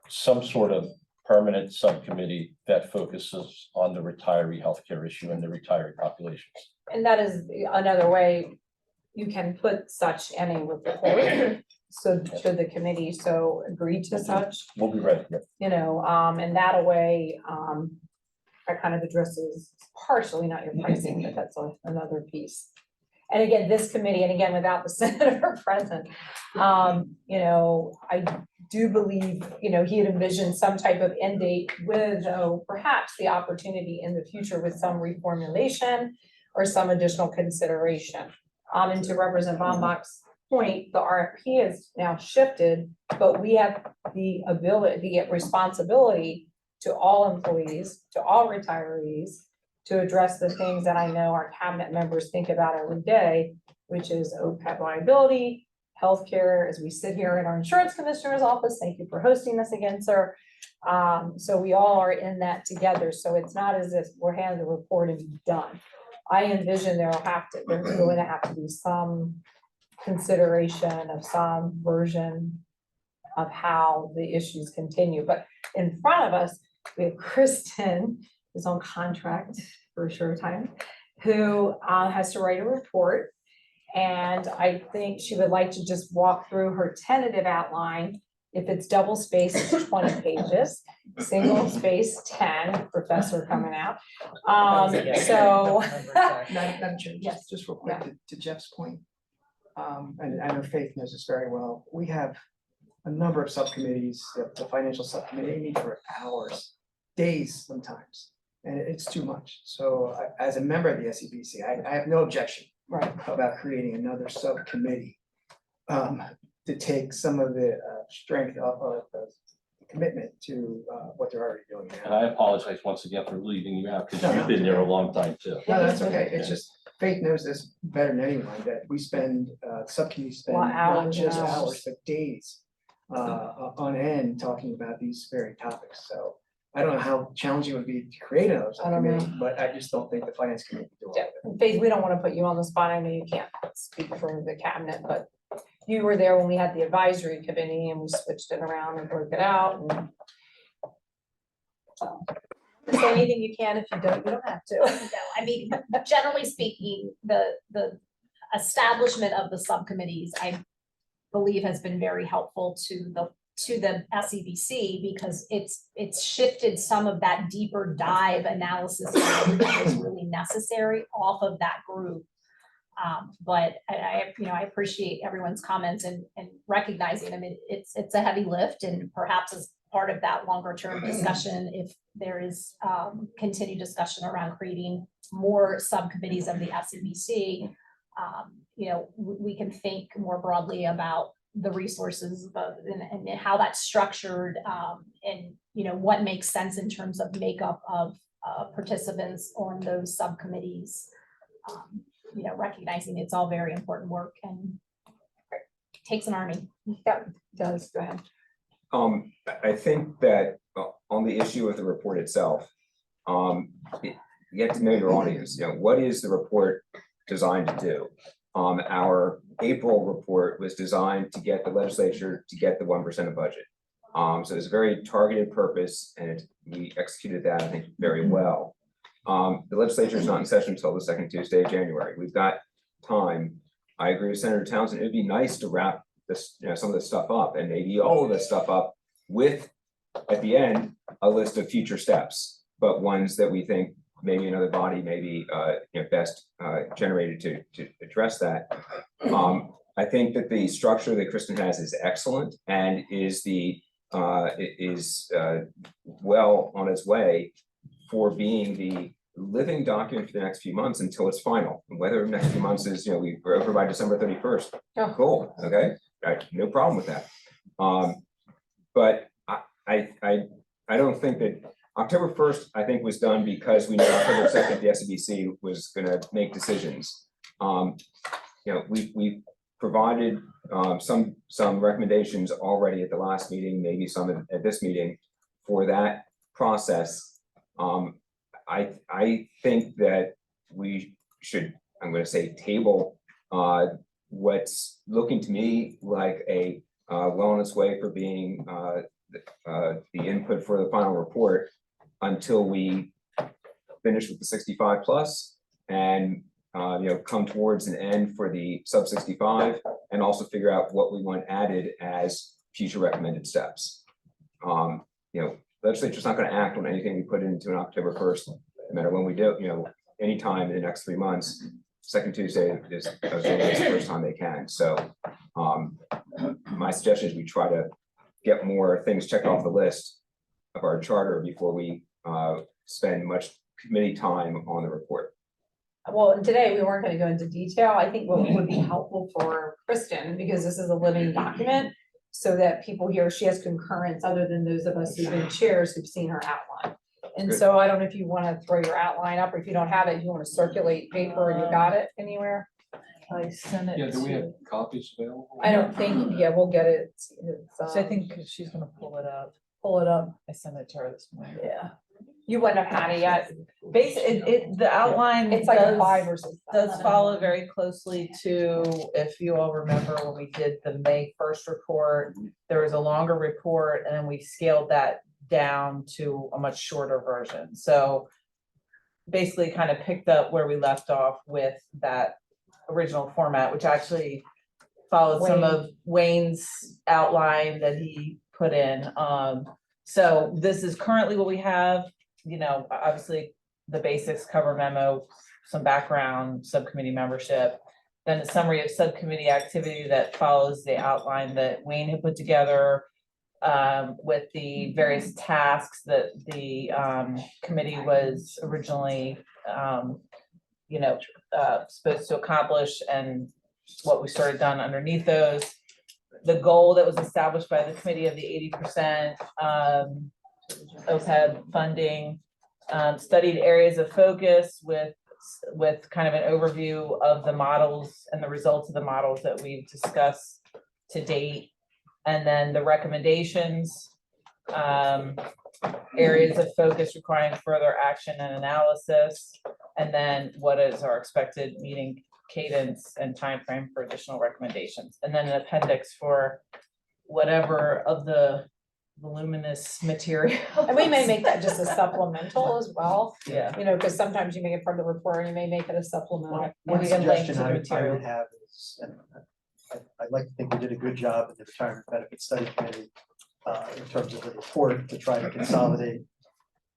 some sort of permanent subcommittee that focuses on the retiree healthcare issue and the retiree populations. And that is another way you can put such in a report. So should the committee so agree to such, We'll be ready. and that way, that kind of addresses partially, not your pricing, but that's another piece. And again, this committee, and again, without the senator present, I do believe, he had envisioned some type of end date with, perhaps the opportunity in the future with some reformulation or some additional consideration. And to Representative Bombach's point, the RFP has now shifted, but we have the ability, the responsibility to all employees, to all retirees, to address the things that I know our cabinet members think about every day, which is OPEB liability, healthcare, as we sit here in our insurance commissioner's office. Thank you for hosting us again, sir. So we all are in that together. So it's not as if we're handing the report and be done. I envision there's going to have to be some consideration of some version of how the issues continue. But in front of us, we have Kristen, who's on contract for a short time, who has to write a report. And I think she would like to just walk through her tentative outline. If it's double space, it's 20 pages, single space, 10, professor coming out. So. Madam Chair, Yes. just real quick to Jeff's point. And I know Faith knows this very well. We have a number of subcommittees, the financial subcommittee meet for hours, days sometimes, and it's too much. So as a member of the SEBC, I have no objection about creating another subcommittee to take some of the strength off of the commitment to what they're already doing And now. I apologize once again for leaving you out, because No, you've been there a long time too. No, that's okay. It's just, Faith knows this better than anyone, that we spend, subcommittees spend Well, not hours and just hours. hours, but days on end talking about these very topics. So I don't know how challenging it would be to create another I don't know. subcommittee, but I just don't think the finance committee can do all of it. Faith, we don't want to put you on the spot. I know you can't speak for the cabinet, but you were there when we had the advisory committee and we switched it around and broke it out and. So, say anything you can. If you don't have to. No, I mean, generally speaking, the establishment of the subcommittees, I believe, has been very helpful to the SEBC, because it's shifted some of that deeper dive analysis that is really necessary off of that group. But I appreciate everyone's comments and recognizing, I mean, it's a heavy lift, and perhaps as part of that longer term discussion, if there is continued discussion around creating more subcommittees of the SEBC, we can think more broadly about the resources and how that's structured, and what makes sense in terms of makeup of participants on those subcommittees. Recognizing it's all very important work and takes an army. That does, go ahead. I think that on the issue of the report itself, you have to know your audience. What is the report designed to do? Our April report was designed to get the legislature to get the 1% of budget. So it's a very targeted purpose, and we executed that, I think, very well. The legislature is not in session until the second Tuesday of January. We've got time. I agree with Senator Townsend. It'd be nice to wrap this, some of this stuff up, and maybe all of this stuff up with, at the end, a list of future steps, but ones that we think maybe another body may be best generated to address that. I think that the structure that Kristen has is excellent and is well on its way for being the living document for the next few months until it's final. And whether the next few months is, we're over by December 31st. Yeah. Cool, okay, no problem with that. But I don't think that October 1st, I think, was done because we knew October 2nd, the SEBC was gonna make decisions. We provided some recommendations already at the last meeting, maybe some at this meeting for that process. I think that we should, I'm gonna say, table what's looking to me like a well on its way for being the input for the final report until we finish with the 65 plus and come towards an end for the sub 65, and also figure out what we want added as future recommended steps. Legislature's not going to act on anything we put into an October 1st, no matter when we do, anytime in the next 3 months. Second Tuesday is the first time they can. So my suggestion is we try to get more things checked off the list of our charter before we spend much committee time on the report. Well, and today we weren't gonna go into detail. I think what would be helpful for Kristen, because this is a living document, so that people here, she has concurrence other than those of us who've been chairs who've seen her outline. And Good. so I don't know if you wanna throw your outline up, or if you don't have it, you wanna circulate paper, and you got it anywhere? I sent it Yeah, do we have to, copies available? I don't think, yeah, we'll get it. It's, so I think she's gonna pull it up. Pull it up, I sent it to her this morning. yeah. You wouldn't have had it yet. The outline It's like a does- 5 or 6. does follow very closely to, if you all remember when we did the May 1st report, there was a longer report, and then we scaled that down to a much shorter version. So basically kind of picked up where we left off with that original format, which actually followed some of Wayne's outline that he put in. So this is currently what we have, you know, obviously the basics, cover memo, some background, subcommittee membership, then a summary of subcommittee activity that follows the outline that Wayne had put together, with the various tasks that the committee was originally, you know, supposed to accomplish, and what we started done underneath those. The goal that was established by the committee of the 80% OPEB funding, studied areas of focus with kind of an overview of the models and the results of the models that we've discussed to date. And then the recommendations, areas of focus requiring further action and analysis. And then what is our expected meeting cadence and timeframe for additional recommendations. And then an appendix for whatever of the voluminous material. And we may make that just a supplemental as well, Yeah. you know, because sometimes you make it part of the report, and you may make it a supplemental. And One we can link to suggestion the I material. would have is, and I'd like to think we did a good job at the Retirement Benefit Study Committee in terms of the report to try to consolidate,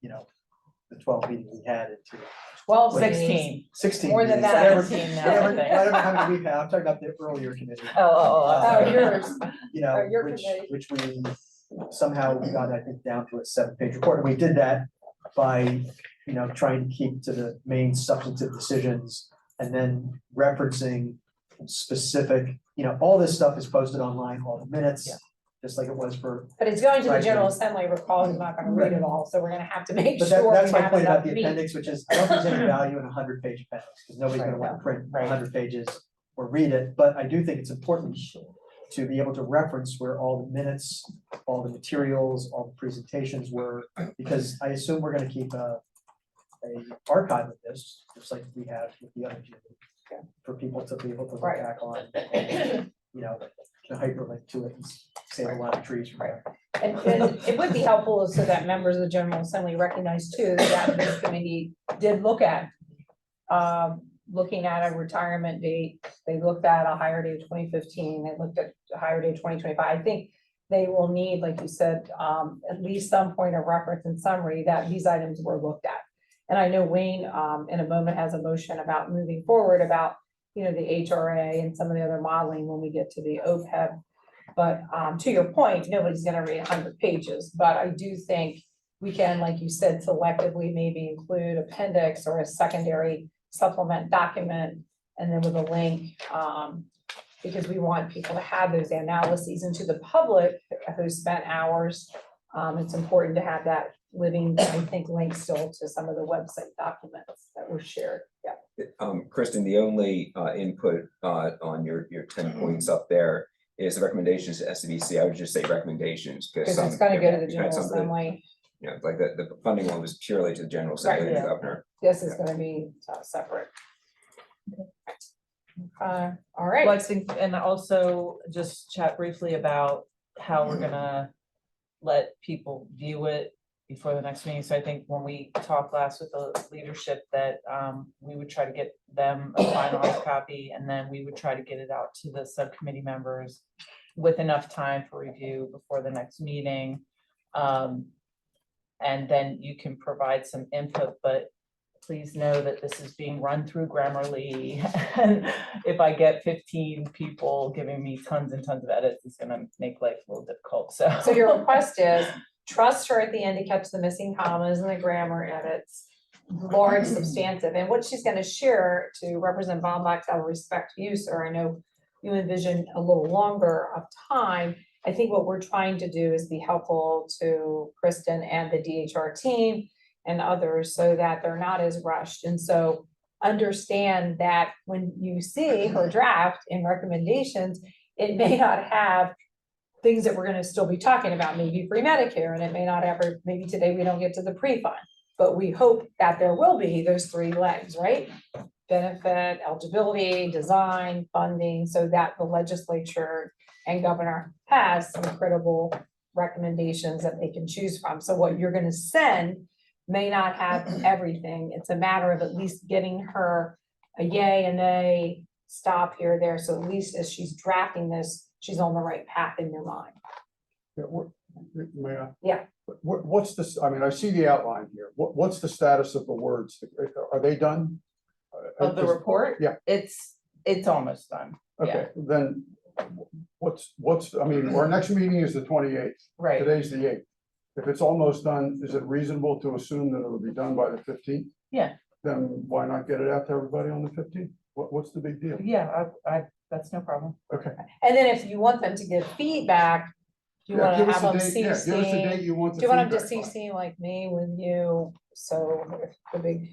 you know, the 12 meetings we had into 12, 16. 16. More than meetings, that. whatever- 17 now, I whatever- think. I don't know how many we've had, I'm talking about the earlier committee. Oh, yours. You know, your which committee. we somehow got, I think, down to a 7-page report. And we did that by, you know, trying to keep to the main substantive decisions and then referencing specific, you know, all this stuff is posted online, all the minutes, Yeah. just like it was for. But it's going to the Right. General Assembly, recall, he's not gonna read it all, so we're gonna have to make But sure. that's we my have point about enough the meat. appendix, which is, I don't think there's any value in a 100-page appendix, because nobody's gonna want to print Right. 100 pages or read it, but I do think it's important to be able to reference where all the minutes, all the materials, all the presentations were, because I assume we're gonna keep a archive of this, just like we have with the other two. For people to be able to look Right. back on, you know, to hyperlink to it and save a lot of trees from there. And it would be helpful so that members of the General Assembly recognize too, that this committee did look at, looking at a retirement date. They looked at a hire date of 2015, they looked at a hire date of 2025. I think they will need, like you said, at least some point of reference and summary that these items were looked at. And I know Wayne, in a moment, has a motion about moving forward about, you know, the HRA and some of the other modeling when we get to the OPEB. But to your point, nobody's gonna read 100 pages, but I do think we can, like you said, selectively maybe include appendix or a secondary supplement document, and then with a link, because we want people to have those analyses, and to the public who spent hours, it's important to have that living, I think, link still to some of the website documents that were shared, yeah. Kristen, the only input on your 10 points up there is the recommendations to SEBC. I would just say recommendations, because Because it's gonna go to the General Assembly, You know, like the funding one was purely to the General Assembly and the yeah. governor. this is gonna be separate. All Well, right, I think, and also just chat briefly about how we're gonna let people view it before the next meeting. So I think when we talked last with the leadership that we would try to get them a finalized copy, and then we would try to get it out to the subcommittee members with enough time for review before the next meeting. And then you can provide some input, but please know that this is being run through Grammarly. And if I get 15 people giving me tons and tons of edits, it's gonna make life a little difficult, so. so your request is trust her at the end to catch the missing commas and the grammar edits, large substantive, and what she's gonna share to Representative Bombach, I will respect you, sir, I know you envision a little longer of time. I think what we're trying to do is be helpful to Kristen and the DHR team and others so that they're not as rushed. And so understand that when you see her draft and recommendations, it may not have things that we're gonna still be talking about, maybe free Medicare, and it may not ever, maybe today we don't get to the pre-fund. But we hope that there will be those 3 legs, right? Benefit, eligibility, design, funding, so that the legislature and governor has some credible recommendations that they can choose from. So what you're gonna send may not have everything. It's a matter of at least getting her a yay, a nay, stop here or there, so at least as she's drafting this, she's on the right path in your mind. May I? Yeah. What's this, I mean, I see the outline here. What's the status of the words? Are they done? Of the report? Yeah. It's almost done. Okay, then I mean, our next meeting is the 28th. Right. Today's the 8th. If it's almost done, is it reasonable to assume that it'll be done by the 15th? Yeah. Then why not get it out to everybody on the 15th? What's the big deal? Yeah, that's no problem. Okay. And then if you want them to give feedback, do you Yeah, wanna give us have the them date- yeah, give us the date CC? you want the Do you want them to feedback by. CC like me with you, so if the big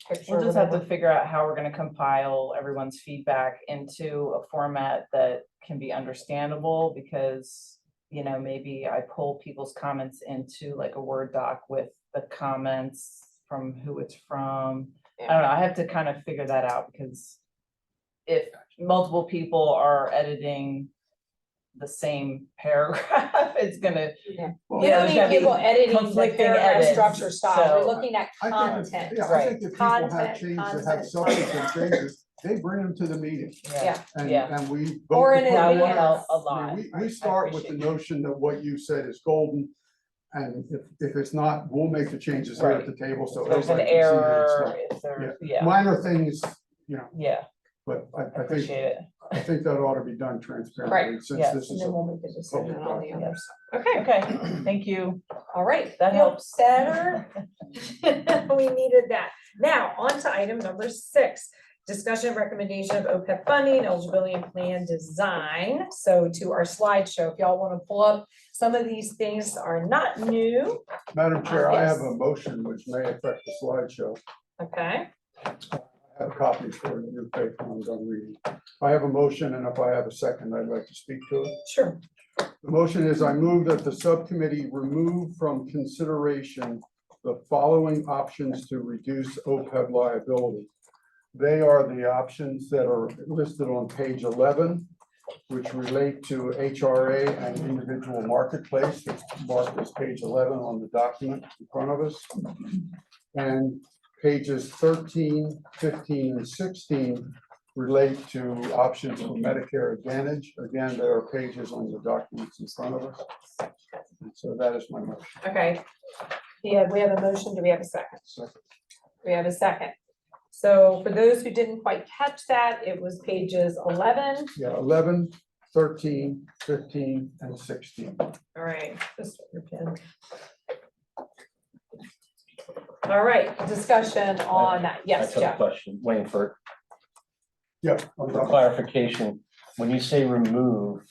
picture. We'll just have to whatever. figure out how we're gonna compile everyone's feedback into a format that can be understandable, because, you know, maybe I pull people's comments into like a Word doc with the comments from who it's from. I don't know, I have to kind of figure that out, because if multiple people are editing the same paragraph, it's gonna. Yeah. you We know, don't there's need gonna be people editing the conflicting paragraph edits, structure style, so- we're looking at I think content. if, I Right. think if people have Content, changes that have content, substantive changes, they bring them to the meeting. Yeah. And we. vote Or to in put That them will on. advance. help a I lot. mean, I we start with the appreciate it. notion that what you said is golden. And if it's not, we'll make the changes here at the table, so. If there's an everybody can see that it's error, not- if there, yeah. yeah, Minor things, you know, yeah, but I I think, appreciate it. I think that ought to be done transparently, since yes. this And is. then a we'll make a decision public on the document. other side. Okay, Okay, thank you. all right. That Feel helps. Better. We needed that. Now, on to item number 6, discussion of recommendation of OPEB funding, eligibility and plan design. So to our slideshow, if y'all want to pull up, some of these things are not new. Madam Chair, I have Yes. a motion which may affect the slideshow. Okay, I have copies for your paper I'm done reading. I have a motion, and if I have a second, I'd like to speak to it. sure. The motion is I move that the subcommittee remove from consideration the following options to reduce OPEB liability. They are the options that are listed on page 11, which relate to HRA and individual marketplace. It's marked as page 11 on the document in front of us. And pages 13, 15, and 16 relate to options for Medicare Advantage. Again, there are pages on the documents in front of us. And so that is my motion. Okay. Yeah, we have a motion. Do we have a second? Second. We have a second. So for those who didn't quite catch that, it was pages 11. Yeah, 11, 13, 15, and 16. All right. Just your pen. All right, discussion on that. I Yes, just have a Jeff. question, Wayne, for Yeah. clarification, when you say remove,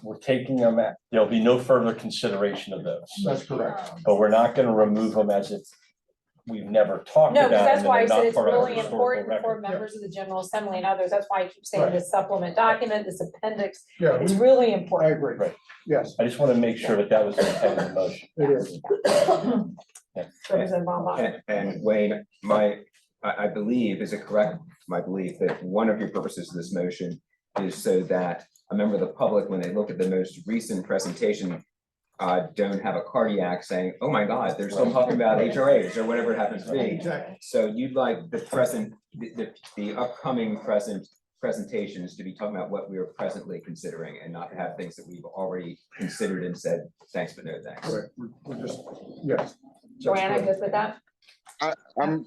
we're taking them at, there'll be no further consideration of those, That's correct. but we're not gonna remove them as if we've never talked No, about because them. that's and why I they're said not it's part of our really historical important for record. members of the General Assembly and others. That's why I keep saying Right. this supplement document, this appendix. Yeah, It's really I important. agree. Right. Yes, I just want to make sure that that was the intent of the motion. it is. Representative Bombach. And Wayne, I believe, is it correct, my belief, that one of your purposes of this motion is so that a member of the public, when they look at the most recent presentation, don't have a cardiac saying, oh my God, they're still talking about HRAs or whatever it happens to be. Exactly. So you'd like the upcoming presentations to be talking about what we are presently considering and not have things that we've already considered and said, thanks, but no thanks. Right, we're just, yes. Joanna, good with that? I'm,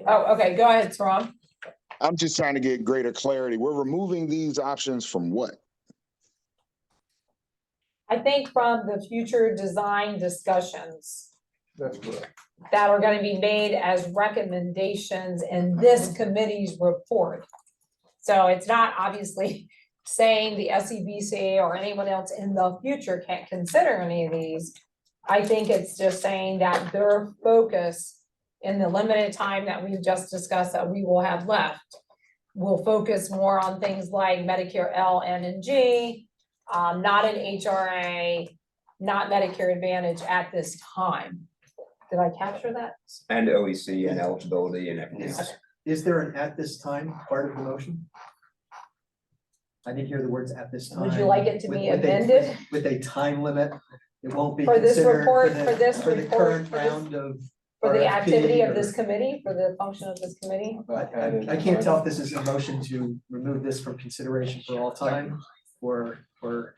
Oh, okay, go ahead, Saram. I'm just trying to get greater clarity. We're removing these options from what? I think from the future design discussions That's correct. that are gonna be made as recommendations in this committee's report. So it's not obviously saying the SEBC or anyone else in the future can't consider any of these. I think it's just saying that their focus in the limited time that we've just discussed that we will have left will focus more on things like Medicare L, N, and G, not an HRA, not Medicare Advantage at this time. Did I capture that? And OEC and eligibility and everything else. Is there an at this time part of the motion? I didn't hear the words at this time. Would you like it to be With a- amended? With a time limit, it won't be For this considered report, the- for this For the report, current for this- round of For the RFP activity of or- this committee, for the function of this committee? I can't tell if this is a motion to remove this from consideration for all time or for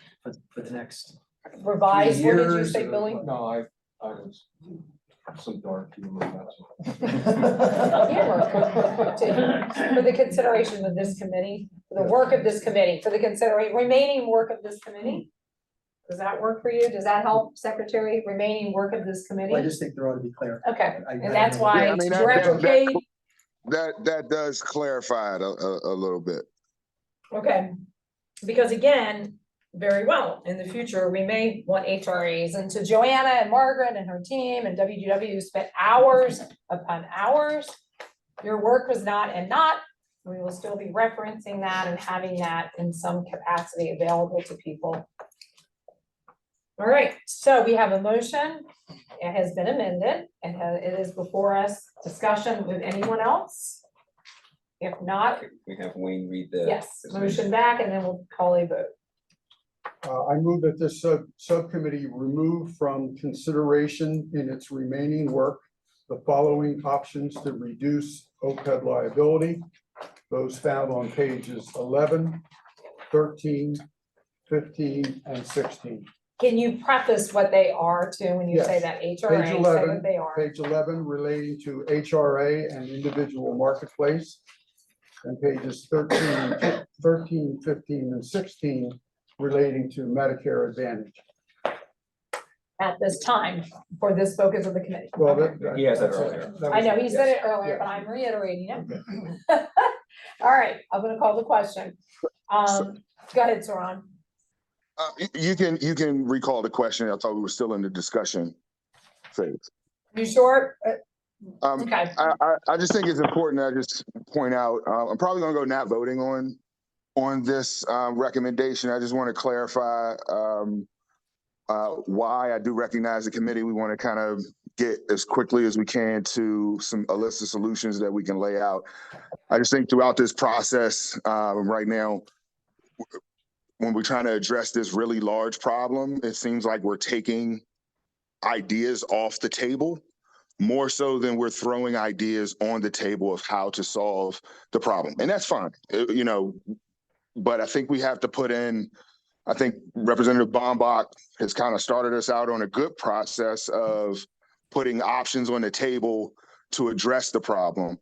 the next. Revise, what did you years say, or Billy? No, I was some dark humor, that's all. For the consideration of this committee, for the work of this committee, for the remaining work of this committee? Does that work for you? Does that help, Secretary, remaining work of this committee? I just think there ought to be clarity. Okay, I and don't that's know. why Yeah, I mean, Director Kate, that does clarify it a little bit. okay. Because again, very well, in the future, we may want HRAs, and to Joanna and Margaret and her team and WGW who spent hours upon hours. Your work was not, we will still be referencing that and having that in some capacity available to people. All right, so we have a motion. It has been amended and it is before us. Discussion with anyone else? If not, We have Wayne read the. yes, motion back and then we'll call a vote. I move that this subcommittee remove from consideration in its remaining work the following options to reduce OPEB liability. Those found on pages 11, 13, 15, and 16. Can you preface what they are too, when you say Yes. that HRA, Page say 11, what they are? page 11 relating to HRA and individual marketplace. And pages 13, 15, and 16 relating to Medicare Advantage. At this time, for this focus of the committee. Well, He has that earlier. I know, he said it earlier, but I'm reiterating it. All right, I'm gonna call the question. Go ahead, Saran. You can recall the question. I thought we were still in the discussion phase. You sure? Okay, I just think it's important that I just point out, I'm probably gonna go not voting on this recommendation. I just want to clarify why I do recognize the committee. We want to kind of get as quickly as we can to a list of solutions that we can lay out. I just think throughout this process right now, when we're trying to address this really large problem, it seems like we're taking ideas off the table more so than we're throwing ideas on the table of how to solve the problem. And that's fine, but I think we have to put in, I think Representative Bombach has kind of started us out on a good process of putting options on the table to address the problem.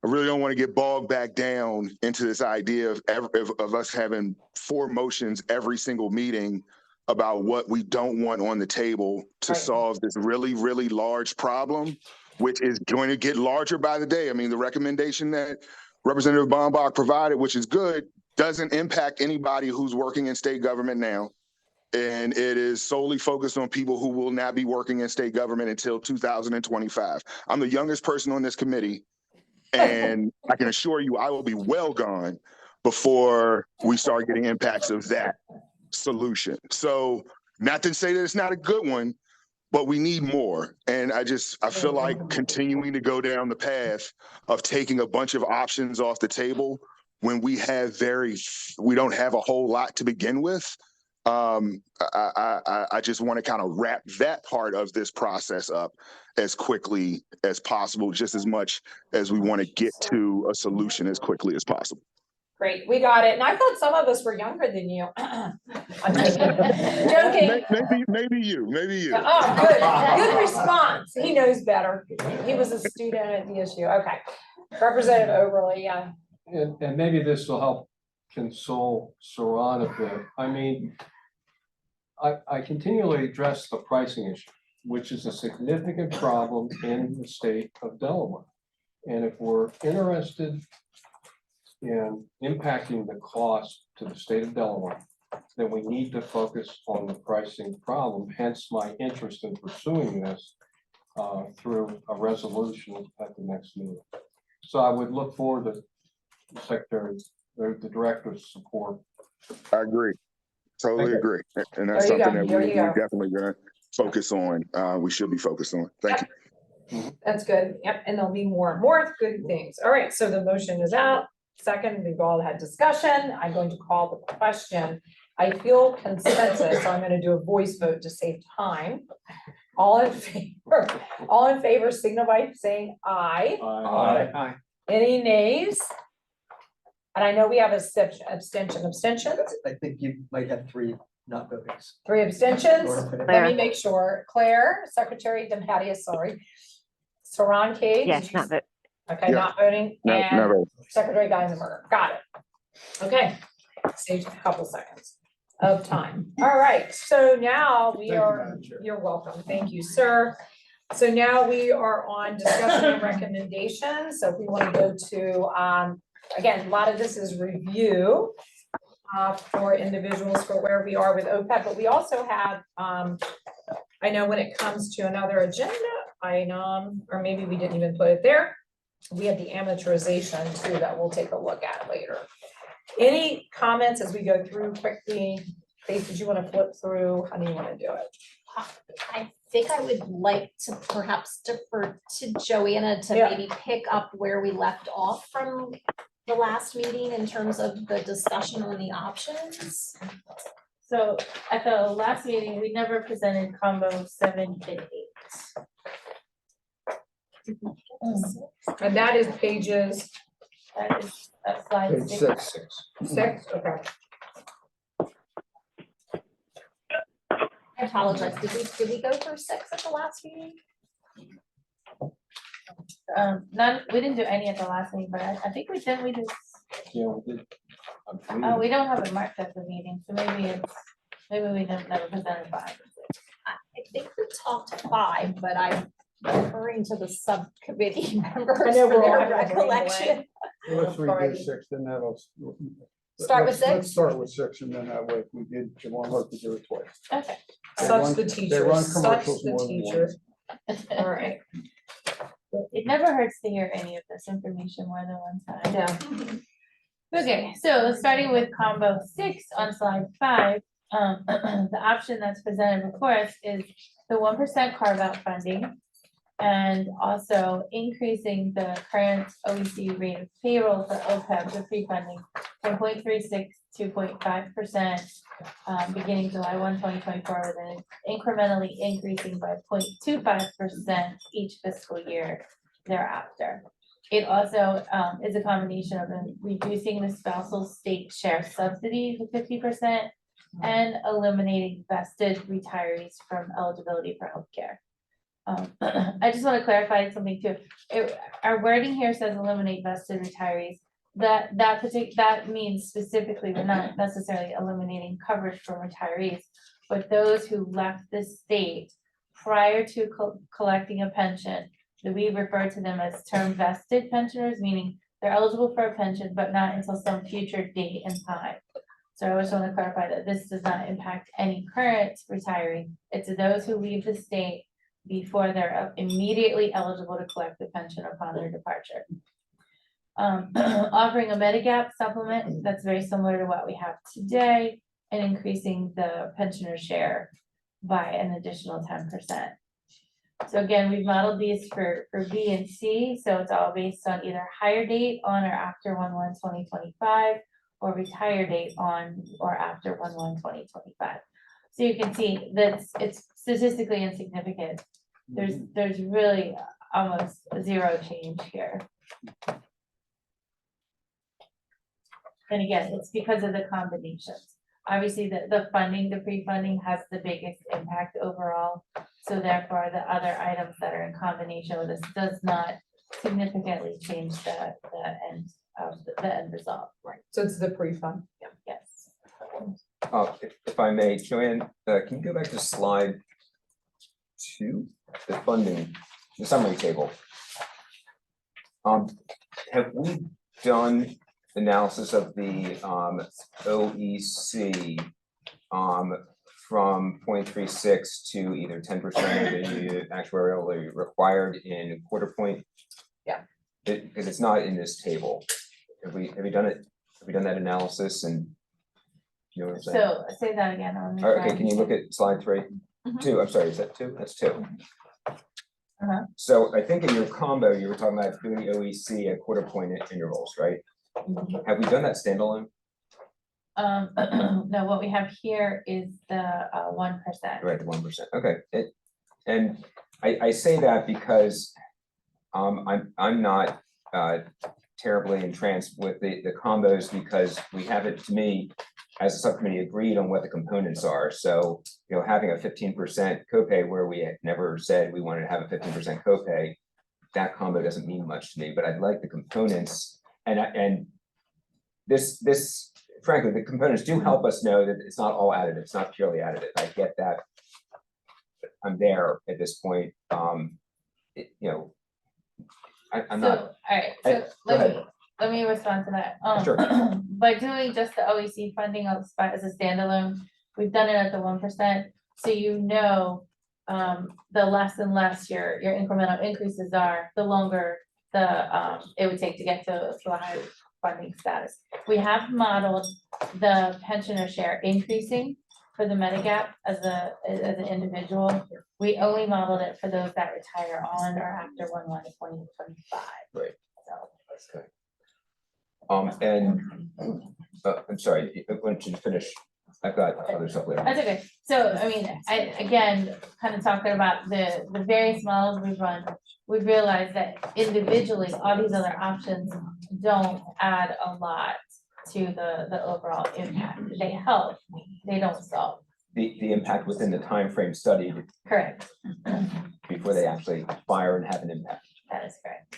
I really don't want to get bogged back down into this idea of us having 4 motions every single meeting about what we don't want on the table to solve this really, really large problem, which is going to get larger by the day. I mean, the recommendation that Representative Bombach provided, which is good, doesn't impact anybody who's working in state government now. And it is solely focused on people who will not be working in state government until 2025. I'm the youngest person on this committee. And I can assure you, I will be well gone before we start getting impacts of that solution. So not to say that it's not a good one, but we need more. And I feel like continuing to go down the path of taking a bunch of options off the table when we don't have a whole lot to begin with. I just want to kind of wrap that part of this process up as quickly as possible, just as much as we want to get to a solution as quickly as possible. great, we got it. And I thought some of us were younger than you. I'm joking. Maybe you. Oh, good response. He knows better. He was a student at DSU. Okay. Representative Oberle, yeah. And maybe this will help console Saran a bit. I mean, I continually address the pricing issue, which is a significant problem in the state of Delaware. And if we're interested in impacting the cost to the state of Delaware, then we need to focus on the pricing problem, hence my interest in pursuing this through a resolution at the next meeting. So I would look forward to the Secretary, or the Director's support. I agree. Totally agree. And that's There you something go. that There you we're go. definitely going to focus on. We should be focused on. Thank you. That's good. Yep, and there'll be more good things. All right, so the motion is out. Second, we've all had discussion. I'm going to call the question. I feel consensus, so I'm going to do a voice vote to save time. All in favor, signal by saying aye. Aye. Any nays? And I know we have a abstentions, I think you might have three not voting. 3 abstentions. Or- Let me Claire. make sure. Claire, Secretary Dematia, sorry. Saran Cage. Yes, not that, Okay, Yeah. not voting, No, and no, Secretary Geisenberger, got it. Okay, saved a couple seconds of time. All right, so now we Thank you, are, Madam Chair. you're welcome, thank you, sir. So now we are on discussion and recommendations, so if we want to go to, again, a lot of this is review for individuals for where we are with OPEB, but we also have, I know when it comes to another agenda item, or maybe we didn't even put it there, we have the amortization too that we'll take a look at later. Any comments as we go through quickly? Faith, did you want to flip through? How do you want to do it? I think I would like to perhaps defer to Joanna to Yeah. maybe pick up where we left off from the last meeting in terms of the discussion on the options. So at the last meeting, we never presented combo 7 and 8. And that is pages That's slide Page 6. 6, okay. I apologize, did we go through 6 at the last meeting? We didn't do any at the last meeting, but I think we did, Yeah, we did. oh, we don't have it marked at the meeting, so maybe we never presented 5. I think we talked 5, but I'm referring to the subcommittee members I know for we're all their having a brain recollection. Let's Alrighty. redo 6, then that'll. Start with Let's 6? start with 6, and then that way, if we did, you won't have to do it twice. Okay. They Such run- the They run teachers, such commercials the more than teachers. once. All right, It never hurts to hear any of this information more than one time. yeah. Okay, so starting with combo 6 on slide 5, the option that's presented before us is the 1% carve out funding. And also increasing the current OEC rate of payroll for OPEB, the pre-funding, from 0.36 to 0.5%, beginning July 1, 2024, with an incrementally increasing by 0.25% each fiscal year thereafter. It also is a combination of reducing the spousal state share subsidy to 50% and eliminating vested retirees from eligibility for healthcare. I just want to clarify something too. Our wording here says eliminate vested retirees. That means specifically, we're not necessarily eliminating coverage for retirees, but those who left the state prior to collecting a pension, that we refer to them as term vested pensioners, meaning they're eligible for a pension, but not until some future date and time. So I just want to clarify that this does not impact any current retiree. It's those who leave the state before they're immediately eligible to collect the pension upon their departure. Offering a Medigap supplement that's very similar to what we have today and increasing the pensioner share by an additional 10%. So again, we've modeled these for B and C, so it's all based on either hire date on or after 1/1/2025 or retire date on or after 1/1/2025. So you can see that it's statistically insignificant. There's really almost zero change here. And again, it's because of the combinations. Obviously, the funding, the pre-funding has the biggest impact overall. So therefore, the other items that are in combination with this does not significantly change the end result. Right, so it's the pre-fund, yeah. Yes. If I may, Joanne, can you go back to slide 2, the funding, the summary table? Have we done analysis of the OEC from 0.36 to either 10% of the actuarially required in quarter point? Yeah. Because it's not in this table. Have we done it? Have we done that analysis and? You know what I'm saying? So say that again. Okay, can you look at slide 3? 2, I'm sorry, is that 2? That's 2. So I think in your combo, you were talking about doing OEC at quarter point intervals, right? Have we done that standalone? No, what we have here is the 1%. Right, the 1%, okay. And I say that because I'm not terribly entranced with the combos because we haven't, to me, as a subcommittee, agreed on what the components are. So, you know, having a 15% copay where we had never said we wanted to have a 15% copay, that combo doesn't mean much to me, but I'd like the components and this, frankly, the components do help us know that it's not all additive, it's not purely additive. I get that. I'm there at this point. You know, I'm So, not. all right, I- so go ahead. let me respond to that. Sure. By doing just the OEC funding as a standalone, we've done it at the 1%. So you know, the less and less your incremental increases are, the longer it would take to get to a high funding status. We have modeled the pensioner share increasing for the Medigap as an individual. We only modeled it for those that retire on or after 1/1/2025. Right. So. That's good. And I'm sorry, why don't you finish? I've got other stuff later. That's okay. So, I mean, again, kind of talking about the various models we've run, we've realized that individually, all these other options don't add a lot to the overall impact. They help, they don't solve. The impact within the time frame studied Correct. before they actually fire and have an impact. That is correct.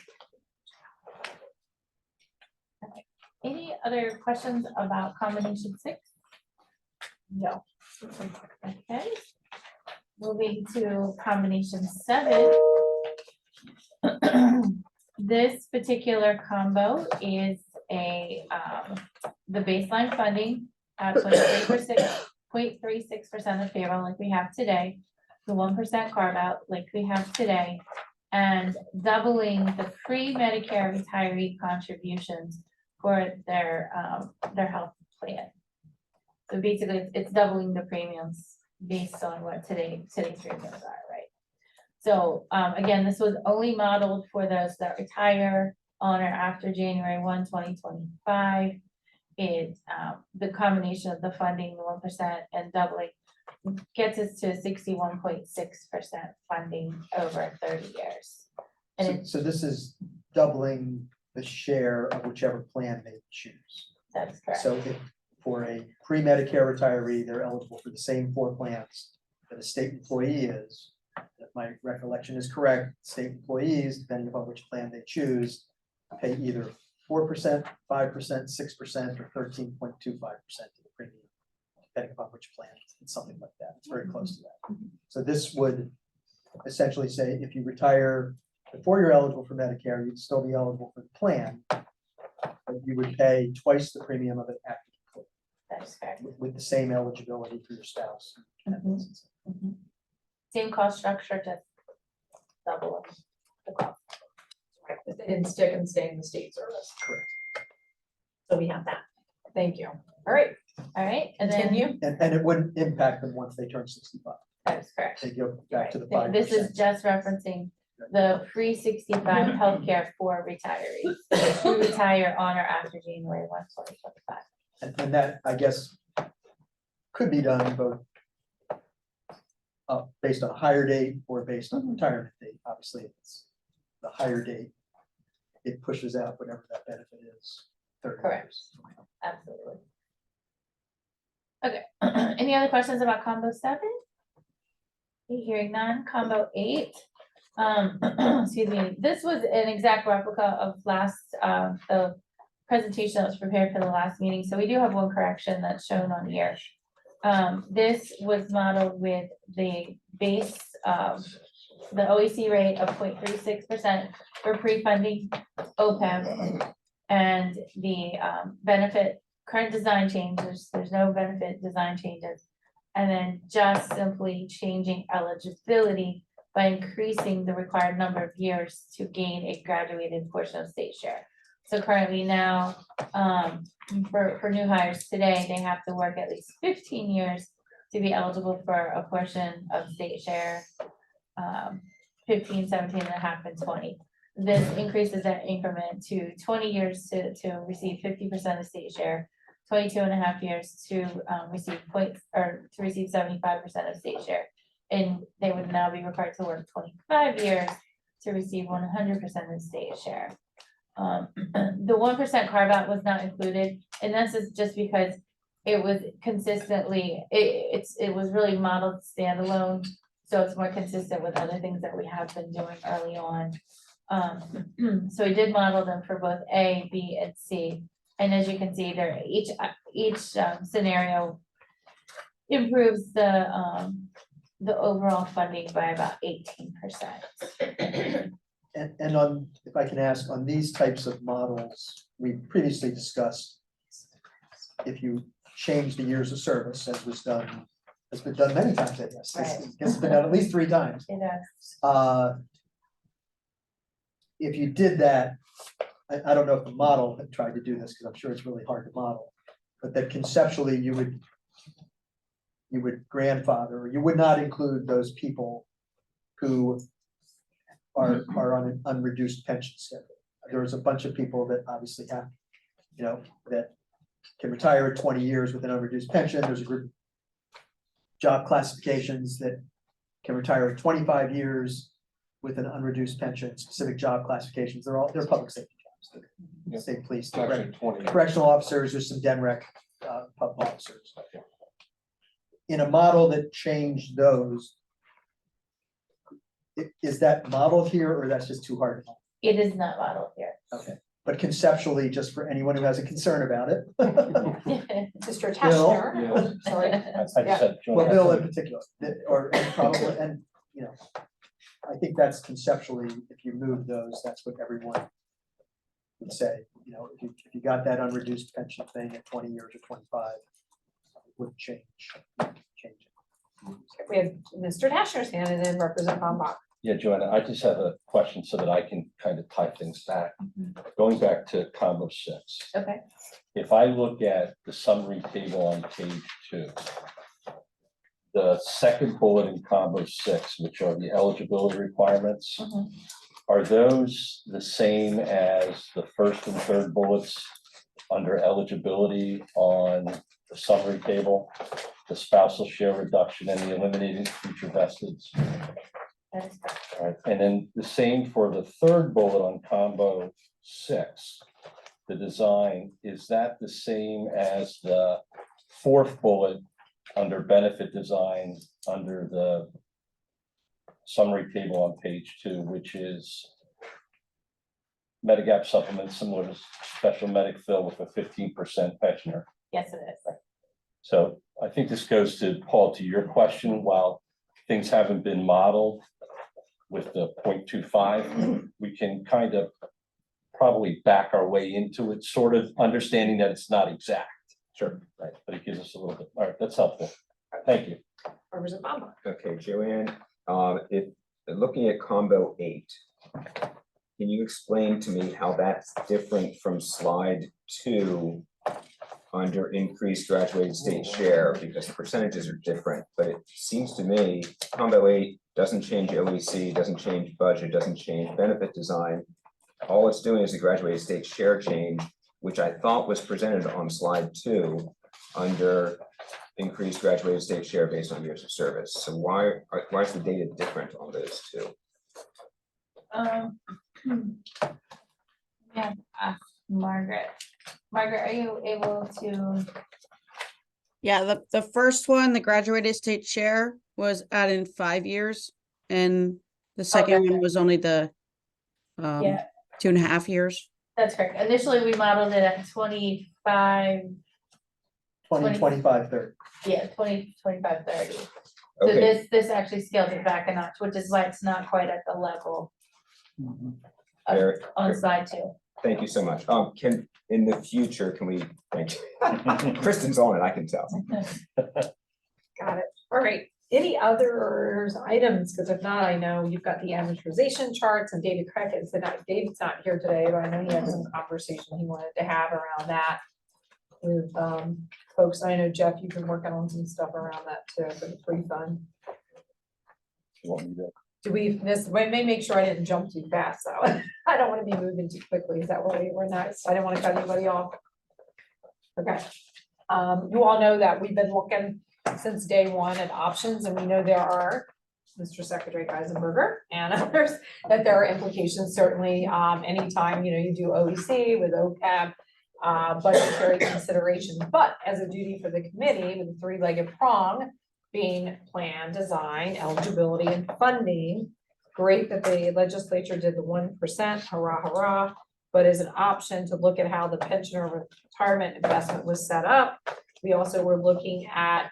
Okay. Any other questions about combination 6? No. Okay. Moving to combination 7. This particular combo is the baseline funding at 0.36% of payroll like we have today, the 1% carve out like we have today, and doubling the pre-Medicare retiree contributions for their health plan. So basically, it's doubling the premiums based on what today's premiums are, right? So again, this was only modeled for those that retire on or after January 1, 2025. The combination of the funding, the 1% and doubling gets us to 61.6% funding over 30 years. And So this is doubling the share of whichever plan they choose. that's correct. So if for a pre-Medicare retiree, they're eligible for the same 4 plans that a state employee is. If my recollection is correct, state employees, depending upon which plan they choose, pay either 4%, 5%, 6%, or 13.25% of the premium, depending upon which plan. It's something like that. It's very close to that. So this would essentially say if you retire before you're eligible for Medicare, you'd still be eligible for the plan, but you would pay twice the premium of an active employee. That's correct. With the same eligibility for your spouse. Same cost structure, just double the cost. They didn't stick and stay in the state service. Correct. So we have that. Thank you. All right, All right, and then continue. And it wouldn't impact them once they turn 65. that's correct. They go back to the Right. 5%. This is just referencing the pre-65 healthcare for retarees who retire on or after January 1, 2025. And that, I guess, could be done both based on a higher date or based on retirement date. Obviously, if it's the higher date, it pushes out whatever that benefit is. 30 Correct. years. Absolutely. Okay, any other questions about combo 7? Hearing none, combo 8. Excuse me, this was an exact replica of the presentation that was prepared for the last meeting, so we do have one correction that's shown on here. This was modeled with the base the OEC rate of 0.36% for pre-funding OPEB and the benefit current design changes. There's no benefit design changes. And then just simply changing eligibility by increasing the required number of years to gain a graduated portion of state share. So currently now, for new hires today, they have to work at least 15 years to be eligible for a portion of state share, 15, 17 and a half, and 20. This increases that increment to 20 years to receive 50% of state share, 22 and a half years to receive 75% of state share, And they would now be required to work 25 years to receive 100% of the state share. The 1% carve out was not included, and this is just because it was consistently, it was really modeled standalone. So it's more consistent with other things that we have been doing early on. So we did model them for both A, B, and C. And as you can see, they're each scenario improves the overall funding by about 18%. And on, if I can ask, on these types of models, we previously discussed if you change the years of service, as was done, has been done many times, I guess. Right. It's been done at least 3 times. It does. If you did that, I don't know if the model had tried to do this, because I'm sure it's really hard to model, but that conceptually you would grandfather, or you would not include those people who are on an unreduced pension schedule. There's a bunch of people that obviously have, that can retire at 20 years with an unreduced pension. There's a group of job classifications that can retire at 25 years with an unreduced pension, specific job classifications. They're public safety jobs. Yeah. State police, Actually, 20. correctional officers, there's some DENREC pub officers. In a model that changed those, is that modeled here, or that's just too hard to model? It is not modeled here. Okay, but conceptually, just for anyone who has a concern about it. Mr. Bill? Tashner, Yes. sorry. I just said, Well, Bill in particular, and probably, and, I think that's conceptually, if you move those, that's what everyone would say, if you got that unreduced pension thing at 20 years or 25, it would change it. We have Mr. Tashner's hand and then Representative Bombach. Yeah, Joanna, I just have a question so that I can kind of tie things back. Going back to combo 6. Okay. If I look at the summary table on page 2, the second bullet in combo 6, which are the eligibility requirements, are those the same as the first and third bullets under eligibility on the summary table? The spousal share reduction and the eliminated future vesteds? That is correct. All right, and then the same for the third bullet on combo 6, the design, is that the same as the fourth bullet under benefit design, under the summary table on page 2, which is Medigap supplement similar to special medic fill with a 15% pensioner? Yes, it is. So I think this goes to, Paul, to your question, while things haven't been modeled with the 0.25, we can kind of probably back our way into it, sort of understanding that it's not exact. Sure. Right, but it gives us a little bit, all right, that's helpful. Thank you. Representative Bombach. Okay, Joanne, if looking at combo 8, can you explain to me how that's different from slide 2 under increased graduated state share, because the percentages are different, but it seems to me combo 8 doesn't change OEC, doesn't change budget, doesn't change benefit design. All it's doing is a graduated state share change, which I thought was presented on slide 2 under increased graduated state share based on years of service. So why is the data different on those two? Yeah, Margaret. Margaret, are you able to? Yeah, the first one, the graduated state share, was added in 5 years, and the second one was only the Yeah, 2.5 years. that's correct. Initially, we modeled it at 25, 20, 25, 30. yeah, 20, 25, 30. So Okay, this actually scales it back a notch, which is why it's not quite at the level of- Very- on slide 2. thank you so much. Can, in the future, can we, thank you. Kristen's on it, I can tell. Got it. All right. Any other items? Because if not, I know you've got the amortization charts and David Craig David's not here today, but I know he had some conversation he wanted to have around that with folks. I know Jeff, you've been working on some stuff around that too for the free fund. You want me to- Do we, this, we may make sure I didn't jump too fast, so I don't want to be moving too quickly. Is that what we're not, I didn't want to cut anybody off. Okay. You all know that we've been looking since day one at options, and we know there are Mr. Secretary Eisenberger and others, that there are implications certainly, anytime, you do OEC with OPEB, budgetary considerations, but as a duty for the committee with a three-legged prong being plan, design, eligibility, and funding. Great that the legislature did the 1%, hurrah, hurrah, but as an option to look at how the pension or retirement investment was set up. We also were looking at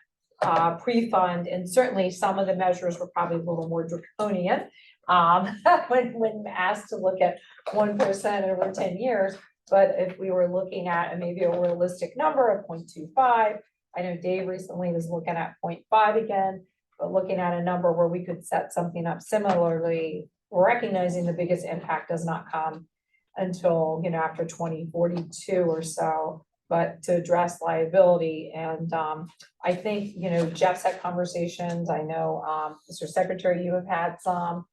pre-fund, and certainly some of the measures were probably a little more draconian when asked to look at 1% over 10 years. But if we were looking at maybe a realistic number of 0.25, I know Dave recently was looking at 0.5 again, but looking at a number where we could set something up similarly, recognizing the biggest impact does not come until, after 2042 or so, but to address liability. And I think, Jeff's had conversations. I know, Mr. Secretary, you have had some.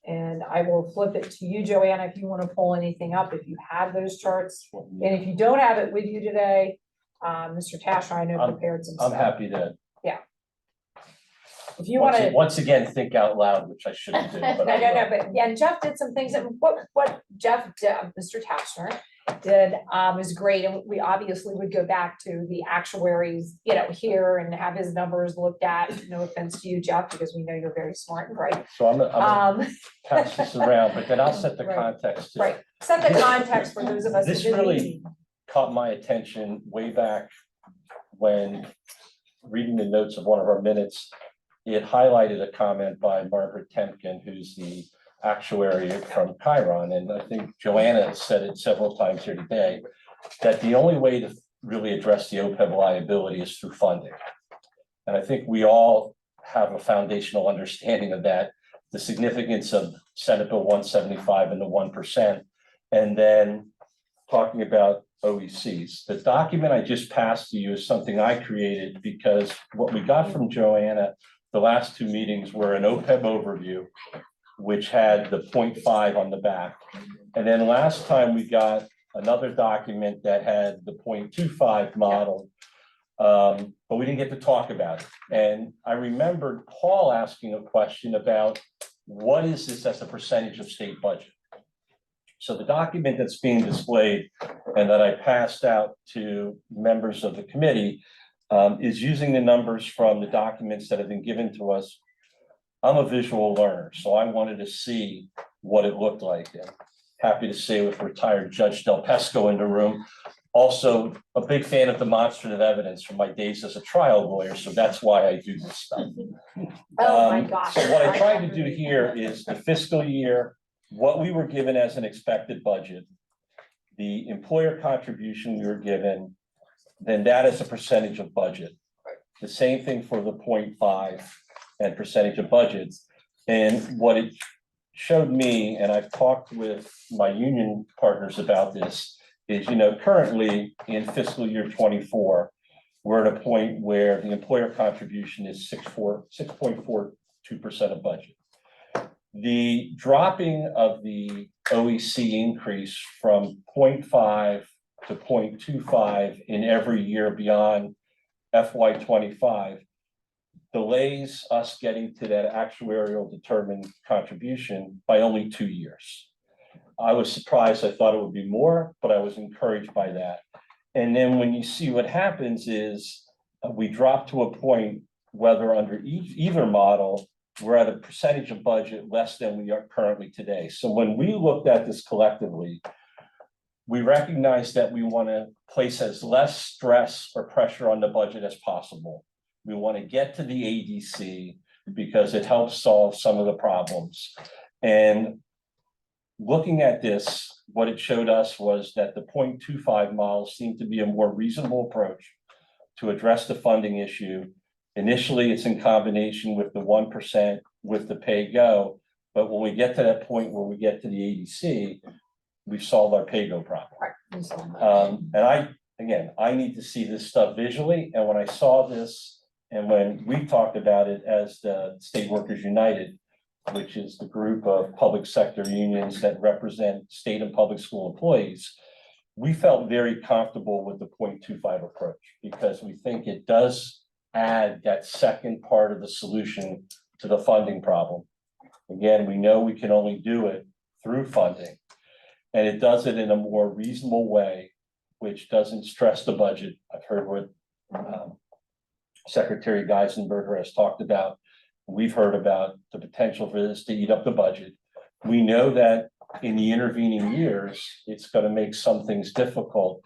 And I will flip it to you, Joanna, if you want to pull anything up, if you have those charts. And if you don't have it with you today, Mr. Tasher, I know prepared some I'm stuff. happy to. Yeah. If you want to. Once again, think out loud, which I shouldn't do, but I will. But yeah, and Jeff did some things, and what Jeff did, Mr. Tasher did, is great, and we obviously would go back to the actuaries, here and have his numbers looked at. No offense to you, Jeff, because we know you're very smart and bright. So I'm gonna pass this around, but then I'll set the Right. context too. Right, set the context for those of us. who This didn't really meet. caught my attention way back when reading the notes of one of our minutes. It highlighted a comment by Margaret Temkin, who's the actuary from Chiron, and I think Joanna said it several times here today, that the only way to really address the OPEB liability is through funding. And I think we all have a foundational understanding of that, the significance of Senate Bill 175 and the 1%, and then talking about OECs. The document I just passed to you is something I created because what we got from Joanna the last two meetings were an OPEB overview, which had the 0.5 on the back. And then last time we got another document that had the 0.25 model, but we didn't get to talk about it. And I remembered Paul asking a question about what is this as a percentage of state budget? So the document that's being displayed and that I passed out to members of the committee is using the numbers from the documents that have been given to us. I'm a visual learner, so I wanted to see what it looked like. And happy to say with retired Judge Del Pesco in the room, also a big fan of demonstrative evidence from my days as a trial lawyer, so that's why I do this stuff. Oh my gosh. So what I tried to do here is the fiscal year, what we were given as an expected budget, the employer contribution we were given, then that is a percentage of budget. The same thing for the 0.5 and percentage of budgets. And what it showed me, and I've talked with my union partners about this, is, currently in fiscal year 24, we're at a point where the employer contribution is 6.42% of budget. The dropping of the OEC increase from 0.5 to 0.25 in every year beyond FY25 delays us getting to that actuarial determined contribution by only 2 years. I was surprised. I thought it would be more, but I was encouraged by that. And then when you see what happens is we drop to a point, whether under either model, we're at a percentage of budget less than we are currently today. So when we looked at this collectively, we recognize that we want to place as less stress or pressure on the budget as possible. We want to get to the ADC because it helps solve some of the problems. And looking at this, what it showed us was that the 0.25 model seemed to be a more reasonable approach to address the funding issue. Initially, it's in combination with the 1% with the pay-go, but when we get to that point where we get to the ADC, we've solved our pay-go problem. And I need to see this stuff visually, and when I saw this, and when we talked about it as the State Workers United, which is the group of public sector unions that represent state and public school employees, we felt very comfortable with the 0.25 approach because we think it does add that second part of the solution to the funding problem. Again, we know we can only do it through funding. And it does it in a more reasonable way, which doesn't stress the budget. I've heard what Secretary Geisenberger has talked about. We've heard about the potential for this to eat up the budget. We know that in the intervening years, it's going to make some things difficult,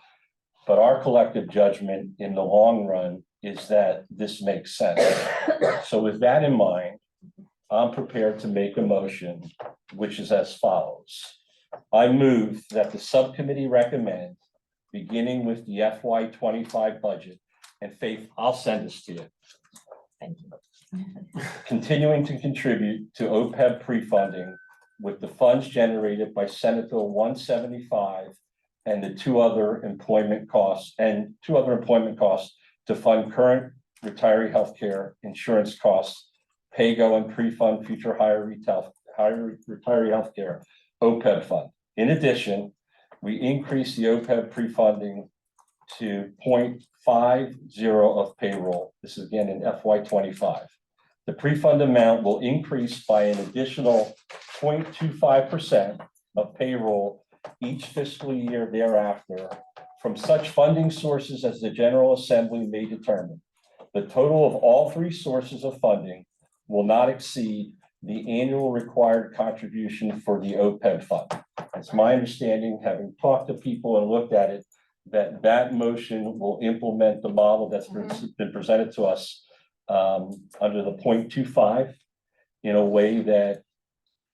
but our collective judgment in the long run is that this makes sense. So with that in mind, I'm prepared to make a motion, which is as follows. I move that the subcommittee recommend, beginning with the FY 25 budget, and Faith, I'll send this to you. Thank you. Continuing to contribute to OPEB pre-funding with the funds generated by Senate Bill 175 and the two other employment costs to fund current retiree healthcare insurance costs, pay-go and pre-fund future higher retiree healthcare OPEB fund. In addition, we increase the OPEB pre-funding to 0.50 of payroll. This is again in FY 25. The pre-fund amount will increase by an additional 0.25% of payroll each fiscal year thereafter from such funding sources as the General Assembly may determine. The total of all three sources of funding will not exceed the annual required contribution for the OPEB fund. It's my understanding, having talked to people and looked at it, that that motion will implement the model that's been presented to us under the 0.25 in a way that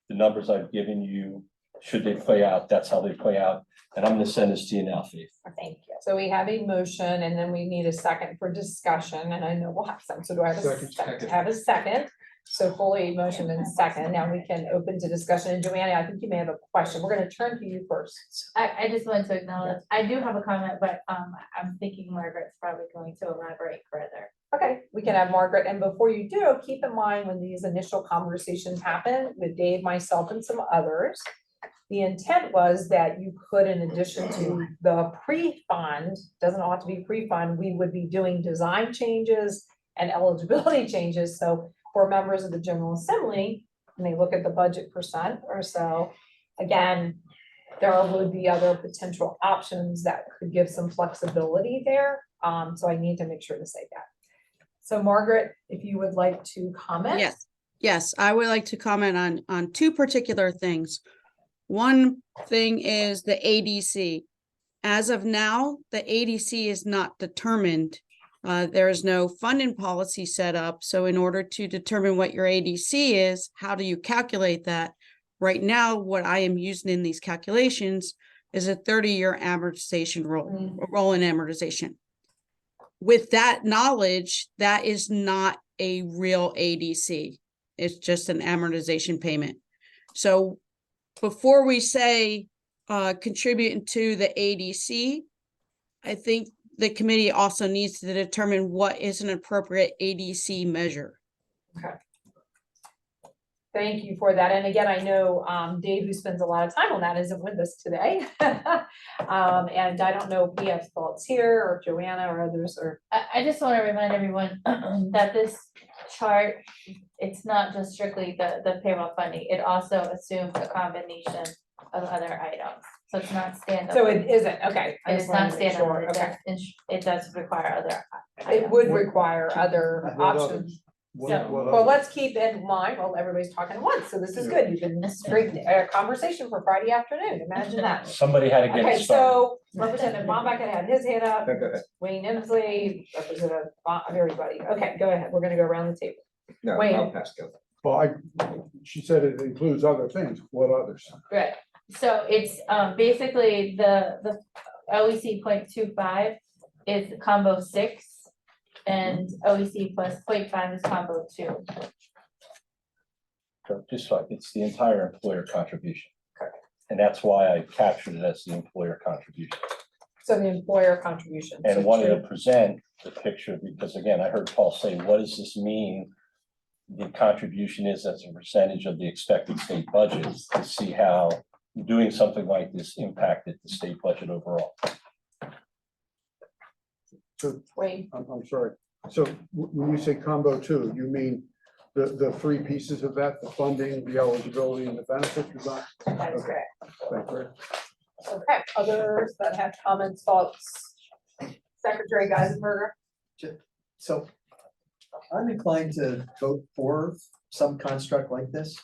the numbers I've given you, should they play out, that's how they play out. And I'm going to send this to you now, Faith. Thank you. So we have a motion and then we need a second for discussion, and I know we'll have some. So do I have a second? Have a second. So fully motion and second. Now we can open to discussion. And Joanna, I think you may have a question. We're going to turn to you first. I just want to acknowledge, I do have a comment, but I'm thinking Margaret's probably going to elaborate further. Okay, we can have Margaret. And before you do, keep in mind when these initial conversations happen with Dave, myself, and some others, the intent was that you could, in addition to the pre-fund, doesn't have to be pre-fund, we would be doing design changes and eligibility changes. So for members of the General Assembly, when they look at the budget percent or so, again, there would be other potential options that could give some flexibility there. So I need to make sure to say that. So Margaret, if you would like to comment. Yes, I would like to comment on two particular things. One thing is the ADC. As of now, the ADC is not determined. There is no funding policy set up. So in order to determine what your ADC is, how do you calculate that? Right now, what I am using in these calculations is a 30-year amortization roll-in amortization. With that knowledge, that is not a real ADC. It's just an amortization payment. So before we say contributing to the ADC, I think the committee also needs to determine what is an appropriate ADC measure. Okay. Thank you for that. And again, I know Dave, who spends a lot of time on that, isn't with us today. And I don't know if he has thoughts here, or Joanna or others, or. I just want to remind everyone that this chart, it's not just strictly the payroll funding. It also assumes a combination of other items. So it's not standalone. So it isn't, okay. I It just is wanted not to make sure, standalone. okay. It does require other. It items. would require other What others? options. What Well, others? let's keep in mind, well, everybody's talking at once, so this is good. You've been straight, conversation for Friday afternoon. Imagine that. Somebody had to get Okay, it started. so Representative Bombeck had his hand up, No, go ahead. Wayne Inslee, Representative everybody. Okay, go ahead. We're gonna go around the table. No, Wayne. I'll pass go. Well, she said it includes other things. What others? Right, so it's basically the OEC 0.25 is combo 6. And OEC plus 0.5 is combo 2. Just like it's the entire employer contribution. And that's why I captured it as the employer contribution. So the employer contribution. And wanted to present the picture because again, I heard Paul say, what does this mean? The contribution is as a percentage of the expected state budget to see how doing something like this impacted the state budget overall. So, Wayne. I'm sorry. So when you say combo 2, you mean the three pieces of that, the funding, the eligibility, and the benefit design. That is Okay. great. Thank you. Okay, others that have comments, thoughts? Secretary Geisenberger? So I'm inclined to vote for some construct like this.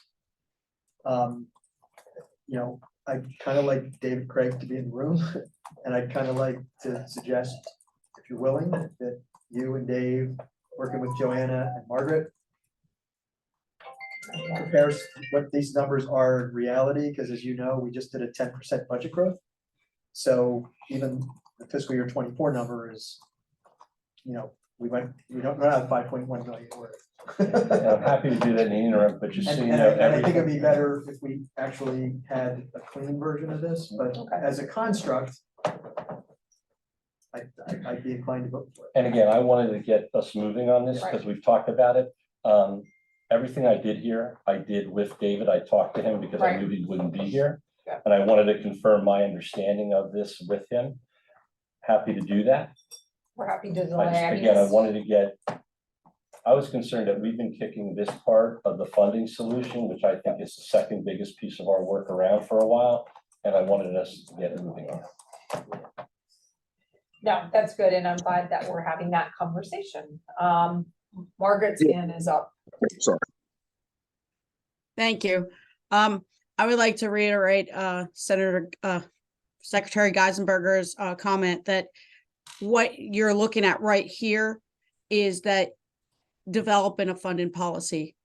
You know, I'd kind of like David Craig to be in the room, and I'd kind of like to suggest, if you're willing, that you and Dave, working with Joanna and Margaret, compares what these numbers are in reality, because as you know, we just did a 10% budget growth. So even the fiscal year 24 number is, you know, we don't have 5.1 million. I'm happy to do that in the interim, but just so you And know, I think it'd everything, be better if we actually had a clean version of this, but as a construct, I'd be inclined to vote for it. and again, I wanted to get us moving on this because we've talked about it. Everything I did here, I did with David. I talked to him because I knew he wouldn't be here. Yeah. And I wanted to confirm my understanding of this with him. Happy to do that. We're happy to I delay. just, again, I wanted to get, I was concerned that we've been kicking this part of the funding solution, which I think is the second biggest piece of our work around for a while, and I wanted us to get moving on it. No, that's good, and I'm glad that we're having that conversation. Margaret's hand is up. Sorry. Thank you. I would like to reiterate, Secretary Geisenberger's, comment that what you're looking at right here is that developing a funding policy.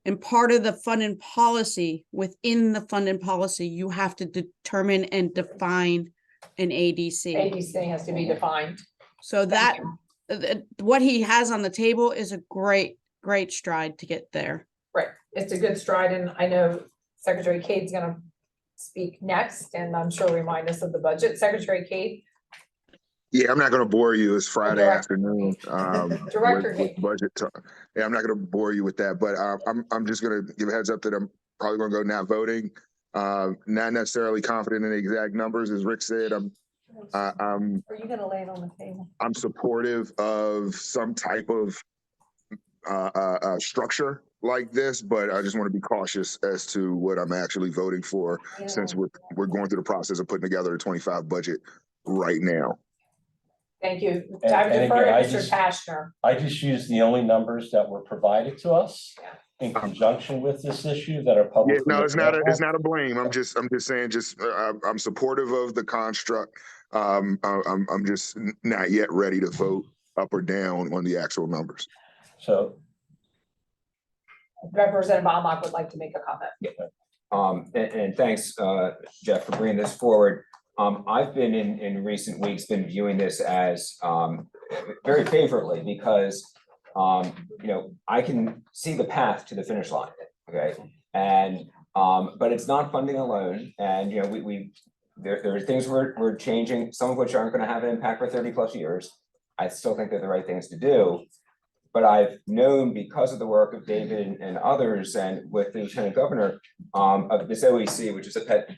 And part of the funding policy, within the funding policy, you have to determine and define an ADC. ADC has to be defined. So that, what he has on the table is a great stride to get there. Right, it's a good stride, and I know Secretary Cade's gonna speak next, and I'm sure remind us of the budget. Secretary Cade? Yeah, I'm not gonna bore you. It's Friday Director. afternoon. Director With Cade. budget talk. Yeah, I'm not gonna bore you with that, but I'm just gonna give a heads up that I'm probably gonna go not voting. Not necessarily confident in the exact numbers, as Rick said. Are you gonna lay it on the table? I'm supportive of some type of structure like this, but I just want to be cautious as to what I'm actually voting for, since we're going through the process of putting together a 25 budget right now. Thank you. And- I and defer to again, I Mr. just- Kashner. I just used the only numbers that were provided to us in conjunction with this issue that are Yeah, publicly no, it's available. not a blame. I'm just saying, I'm supportive of the construct. I'm just not yet ready to vote up or down on the actual numbers. So, Representative Almach would like to make a comment. And thanks, Jeff, for bringing this forward. I've been in recent weeks been viewing this as very favorably because you know, I can see the path to the finish line, okay? And but it's not funding alone, and you know, there are things we're changing, some of which aren't going to have an impact for 30+ years. I still think they're the right things to do. But I've known, because of the work of David and others, and with the Lieutenant Governor, of this OEC, which is a pet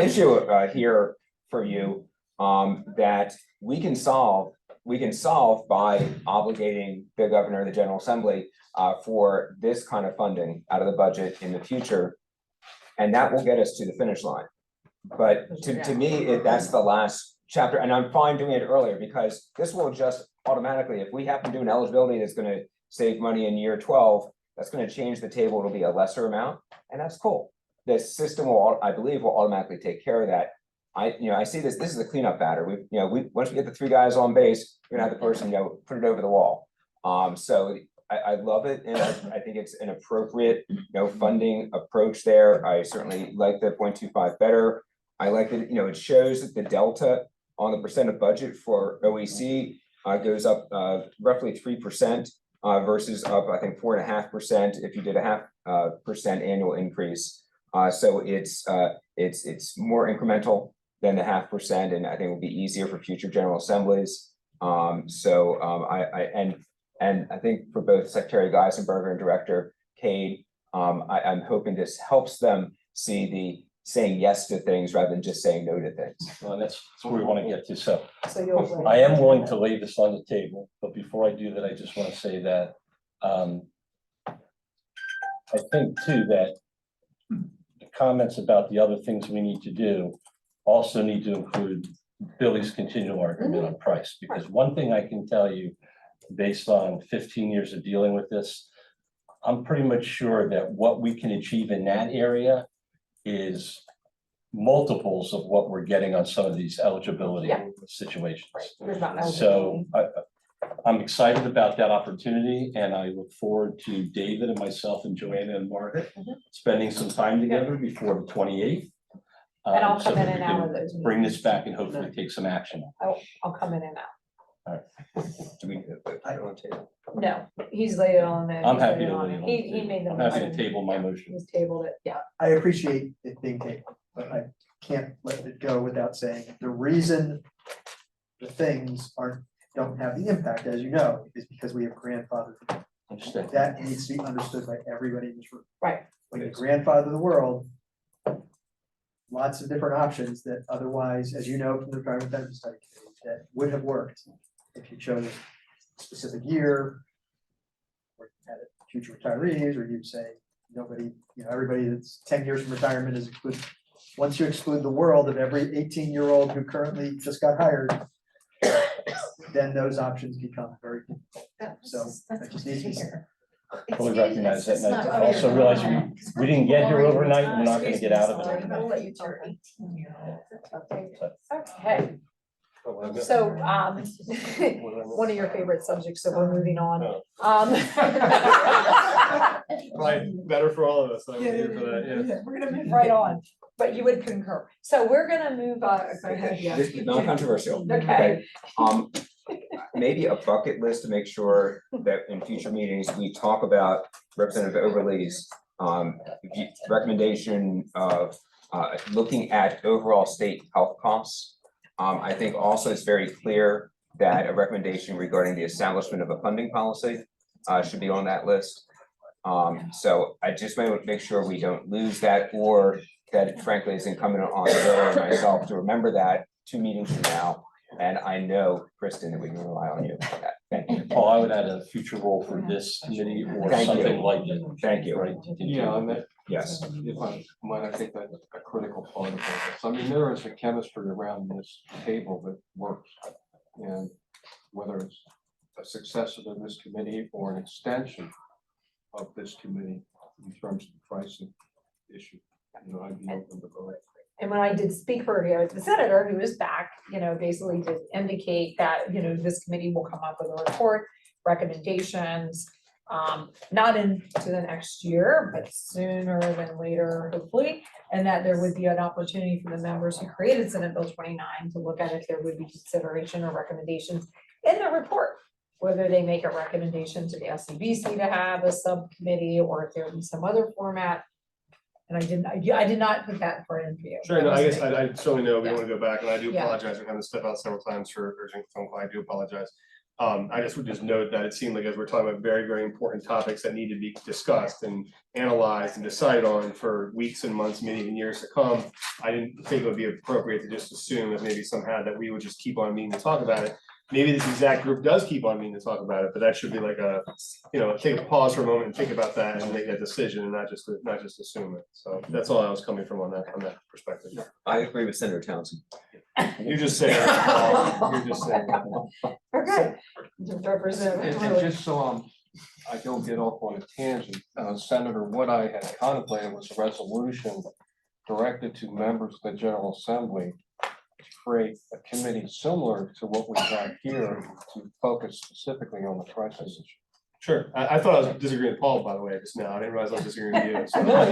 issue here for you, that we can solve by obligating the Governor, the General Assembly, for this kind of funding out of the budget in the future. And that will get us to the finish line. But to me, that's the last chapter, and I'm fine doing it earlier, because this will just automatically, if we happen to do an eligibility that's gonna save money in year 12, that's gonna change the table, it'll be a lesser amount, and that's cool. The system will, I believe, will automatically take care of that. I see this is a cleanup batter. Once we get the 3 guys on base, we're gonna have the person, put it over the wall. So I love it, and I think it's an appropriate, funding approach there. I certainly like the 0.25 better. I like that, it shows that the delta on the percent of budget for OEC goes up roughly 3% versus up, I think, 4.5% if you did a 0.5% annual increase. So it's more incremental than the 0.5%, and I think it will be easier for future general assemblies. And I think for both Secretary Geisenberger and Director Cade, I'm hoping this helps them see the saying yes to things rather than just saying no to things. well, that's where we want to get to. So you'll. I am willing to lay this on the table, but before I do that, I just want to say that I think too that the comments about the other things we need to do also need to include Billy's continual argument on price, because one thing I can tell you, based on 15 years of dealing with this, I'm pretty much sure that what we can achieve in that area is multiples of what we're getting on some of these eligibility Yeah. situations. There's not So I'm excited about that opportunity, and I look forward to David and myself and Joanna and Margaret spending some time together before the 28th. And I'll so come in that we and out can of those bring this meetings. back and hopefully take some action. I'll come in and out. Do we, I don't table. No, he's laid it on there. I'm He's laid happy it to on lay it. it on He the made the I'm happy to motion. table my motion. He's tabled it, yeah. I appreciate it being tabled, but I can't let it go without saying, the reason the things don't have the impact, as you know, is because we have grandfathered. Understood. That needs to be understood by everybody in this room. Right. When you grandfather the world, lots of different options that otherwise, as you know from the private benefit study, that would have worked if you chose a specific year, or you had future retirees, or you'd say, nobody, everybody that's 10 years from retirement is excluded. Once you exclude the world of every 18-year-old who currently just got hired, then those options become very difficult. So that just needs to be said. Fully recognize that, and I also realize we didn't get here overnight, and we're not gonna get out of it. I'll let you turn 18-year-old. Okay, so, one of your favorite subjects, so we're moving on. Probably better for all of us. I'm here for that, yeah. We're gonna move right on, but you would concur. So we're gonna move, go ahead, yeah. This is non-controversial. Okay. Maybe a bucket list to make sure that in future meetings, we talk about Representative Overly's recommendation of looking at overall state health costs. I think also it's very clear that a recommendation regarding the establishment of a funding policy should be on that list. So I just want to make sure we don't lose that, or that frankly is incumbent on Bill and myself to remember that 2 meetings from now. And I know, Kristen, that we can rely on you for that. Thank you. Paul, I would add a future role for this committee or Thank you. something like it. Thank you. Right? Yeah, and that, Yes. if I might, I think that's a critical part of this. I mean, there is a chemistry around this table that works. And whether it's a successor to this committee or an extension of this committee in terms of the pricing issue, I'd be open to both. And when I did speak for the senator who is back, basically to indicate that, this committee will come up with a report, recommendations, not into the next year, but sooner than later, hopefully. And that there would be an opportunity for the members who created Senate Bill 29 to look at if there would be consideration or recommendations in the report, whether they make a recommendation to the SEBC to have a subcommittee, or if there would be some other format. And I did not put that part in for you. Sure, no, I guess I certainly know we Yeah. want to go back, and I do Yeah. apologize for having to step out several times for urgent phone call. I do apologize. I just would just note that it seemed like as we're talking about very, very important topics that need to be discussed and analyzed and decided on for weeks and months, maybe even years to come, I didn't think it would be appropriate to just assume that maybe somehow that we would just keep on meeting to talk about it. Maybe this exact group does keep on meaning to talk about it, but that should be like a, take a pause for a moment and think about that and make that decision and not just assume it. So that's all I was coming from on that perspective. I agree with Senator Townsend. You just saying, you're just saying. Okay. And just so I don't get off on a tangent, Senator, what I had contemplated was a resolution directed to members of the General Assembly to create a committee similar to what we have here to focus specifically on the crisis issue. Sure, I thought I was disagreeing with Paul, by the way, just now. I didn't realize I was disagreeing with you. So. No, you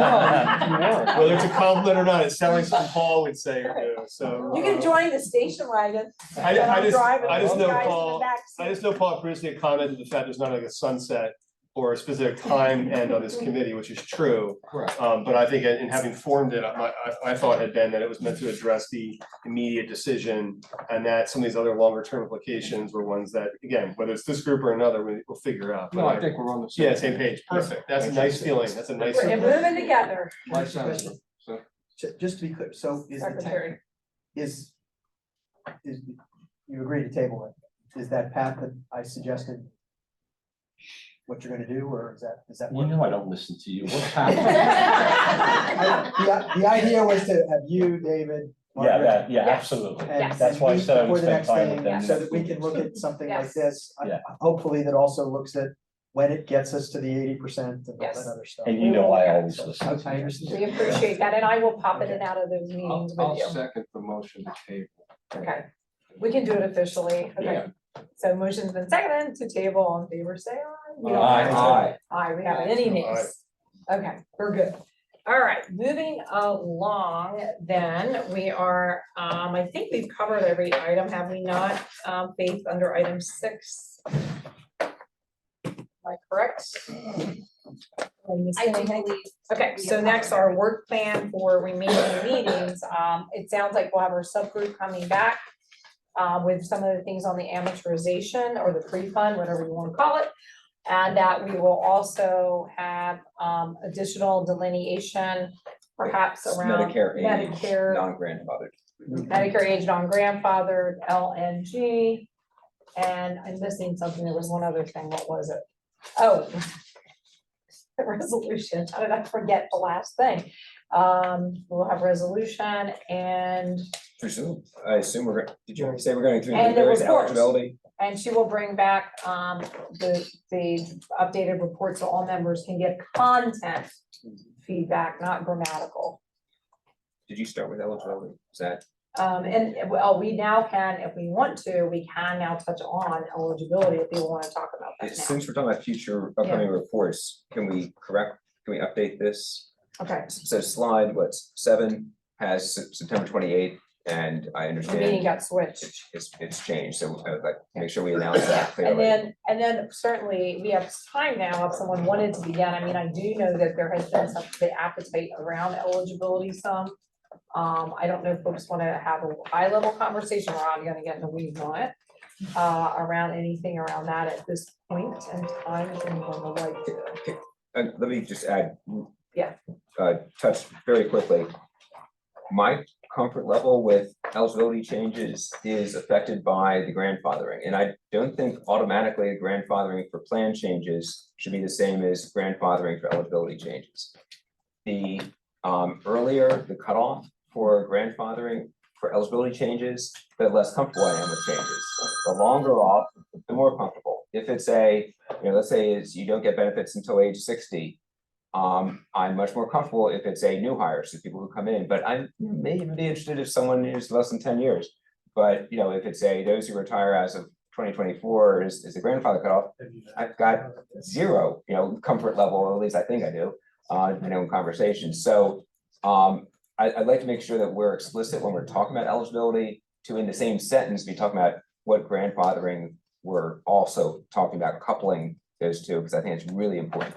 weren't. Whether it's a compliment or not, it sounds like something Paul would say or do, so. You can join the station wagon. I just know Guys in the Paul, back seat. I just know Paul previously commented the fact there's not like a sunset or a specific time end on this committee, which is true. Correct. But I think in having formed it, I thought had been that it was meant to address the immediate decision, and that some of these other longer term implications were ones that, again, whether it's this group or another, we'll figure out. No, I think we're on the same. Yeah, same page, perfect, that's a nice feeling, that's a nice. We're moving together. My senator, so. Just to be clear, so is the Secretary. is you agree to table it? Is that path that I suggested what you're gonna do, or is that? You know I don't listen to you. What's happening? The idea was to have you, David. Margaret, Yeah, Yes. absolutely. and- That's and why I meet said I would before the spend next time with thing, them. so next that we week. can look at something like Yes. this. Yeah. Hopefully that also looks at when it gets us to the 80% and all Yes. that other stuff. And you know I always So, listen. I understand. We appreciate that, and I will pop in and out of those I'll meetings I'll with you. second the motion to table. Okay, we can do it officially. Okay, Yeah. so motion's been seconded to table. All in favor, say aye. We don't Aye. have- Aye. Aye, we have any nays? Okay, we're good. All right, moving along, then, we are, I think we've covered every item, have we not? Faith, under item 6. Am I correct? Am I missing I do anything? believe. Okay, we so have next, covered our work plan for remaining meetings, it sounds like we'll have our subgroup coming back with some of the things on the amortization or the pre-fund, whatever you want to call it. And that we will also have additional delineation, perhaps around Medicare age, Medicare, non-grandfathered. Medicare age non-grandfathered, LNG. And I'm missing something, there was one other thing, what was it? Oh, the resolution, how did I forget the last thing? We'll have resolution and I assume did you say we're going through the And the various reports. eligibility? And she will bring back the updated report, so all members can get content feedback, not grammatical. Did you start with eligibility? Is that? And well, we now can, if we want to, we can now touch on eligibility if people want to talk about that now. Since we're talking about future upcoming reports, can we update this? Okay, So slide, 7 has September 28th, and I the meeting understand got switched. it's changed, so I would like to make sure we announce that And clearly. then certainly we have time now if someone wanted to begin. I mean, I do know that there has been some, the appetite around eligibility some. I don't know if folks want to have a high level conversation, or I'm gonna get in the weeds on it. Around anything around that at this point in time, if anyone would like to. Let me just add. Yeah. Touch very quickly. My comfort level with eligibility changes is affected by the grandfathering, and I don't think automatically the grandfathering for plan changes should be the same as grandfathering for eligibility changes. The earlier the cutoff for grandfathering for eligibility changes, the less comfortable I am with changes. The longer off, the more comfortable. If it's let's say you don't get benefits until age 60. I'm much more comfortable if it's a new hire, so people who come in, but I may even be interested if someone is less than 10 years. But if it's those who retire as of 2024 is the grandfather cutoff, I've got zero, comfort level, or at least I think I do, in own conversations. So I'd like to make sure that we're explicit when we're talking about eligibility to, in the same sentence, be talking about what grandfathering we're also talking about, coupling those two, because I think it's really important.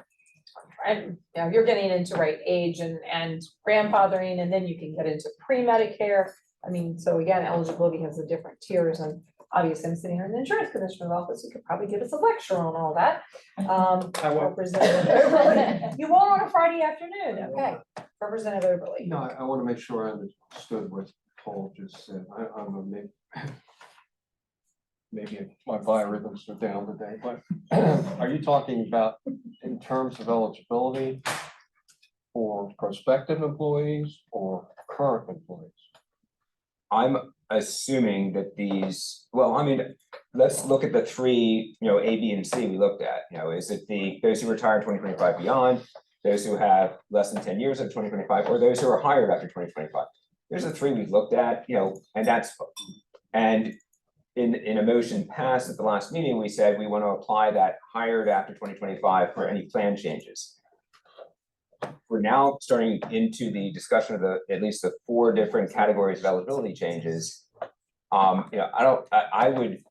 And you're getting into age and grandfathering, and then you can get into pre-Medicare. I mean, so again, eligibility has the different tiers, and obviously I'm sitting here in the insurance commissioner's office, you could probably give us a lecture on all that. I won't. Representative Oberly. You won't on a Friday afternoon, okay, Representative Oberly. No, I want to make sure I understood what Paul just said. I'm a maybe my biorhythms are down today, but are you talking about in terms of eligibility for prospective employees or current employees? I'm assuming that let's look at the three, A, B, and C we looked at. Is it those who retire in 2025 beyond, those who have less than 10 years of 2025, or those who are hired after 2025? There's the three we've looked at, and in a motion passed at the last meeting, we said we want to apply that hired after 2025 for any plan changes. We're now starting into the discussion of at least the 4 different categories of eligibility changes. I would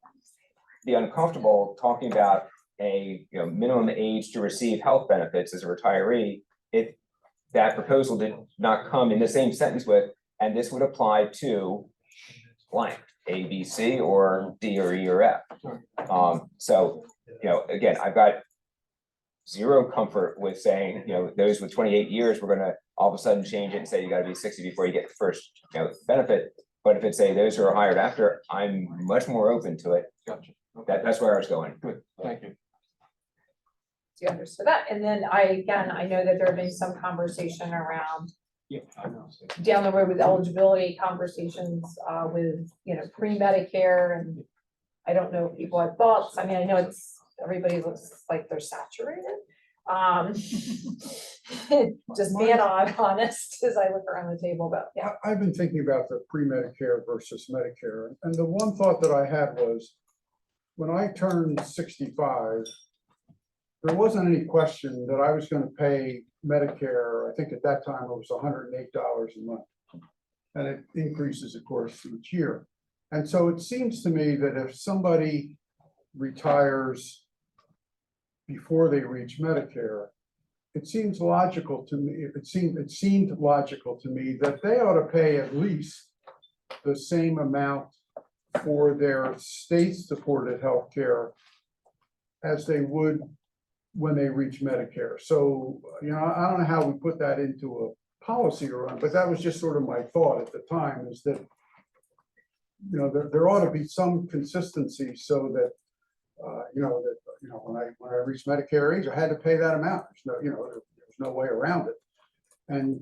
be uncomfortable talking about a minimum age to receive health benefits as a retiree if that proposal did not come in the same sentence with, and this would apply to blank, A, B, C, or D, or E, or F. So again, I've got zero comfort with saying, those with 28 years, we're gonna all of a sudden change it and say you gotta be 60 before you get the first, benefit. But if it's those who are hired after, I'm much more open to it. Gotcha. That's where I was going. Good, thank you. you understood that. And then I know that there have been some conversation around Yeah, I know. down the road with eligibility conversations, with, pre-Medicare, and I don't know if people have thoughts. I mean, I know everybody looks like they're saturated. Just being honest as I look around the table, but yeah. I've been thinking about the pre-Medicare versus Medicare, and the one thought that I had was, when I turned 65, there wasn't any question that I was going to pay Medicare. I think at that time it was $108 a month. And it increases, of course, each year. And so it seems to me that if somebody retires before they reach Medicare, it seems logical to me, it seemed logical to me that they ought to pay at least the same amount for their state-supported health care as they would when they reach Medicare. So, I don't know how we put that into a policy around, but that was just sort of my thought at the time, is that, there ought to be some consistency so that, when I reached Medicare age, I had to pay that amount. There's no way around it. And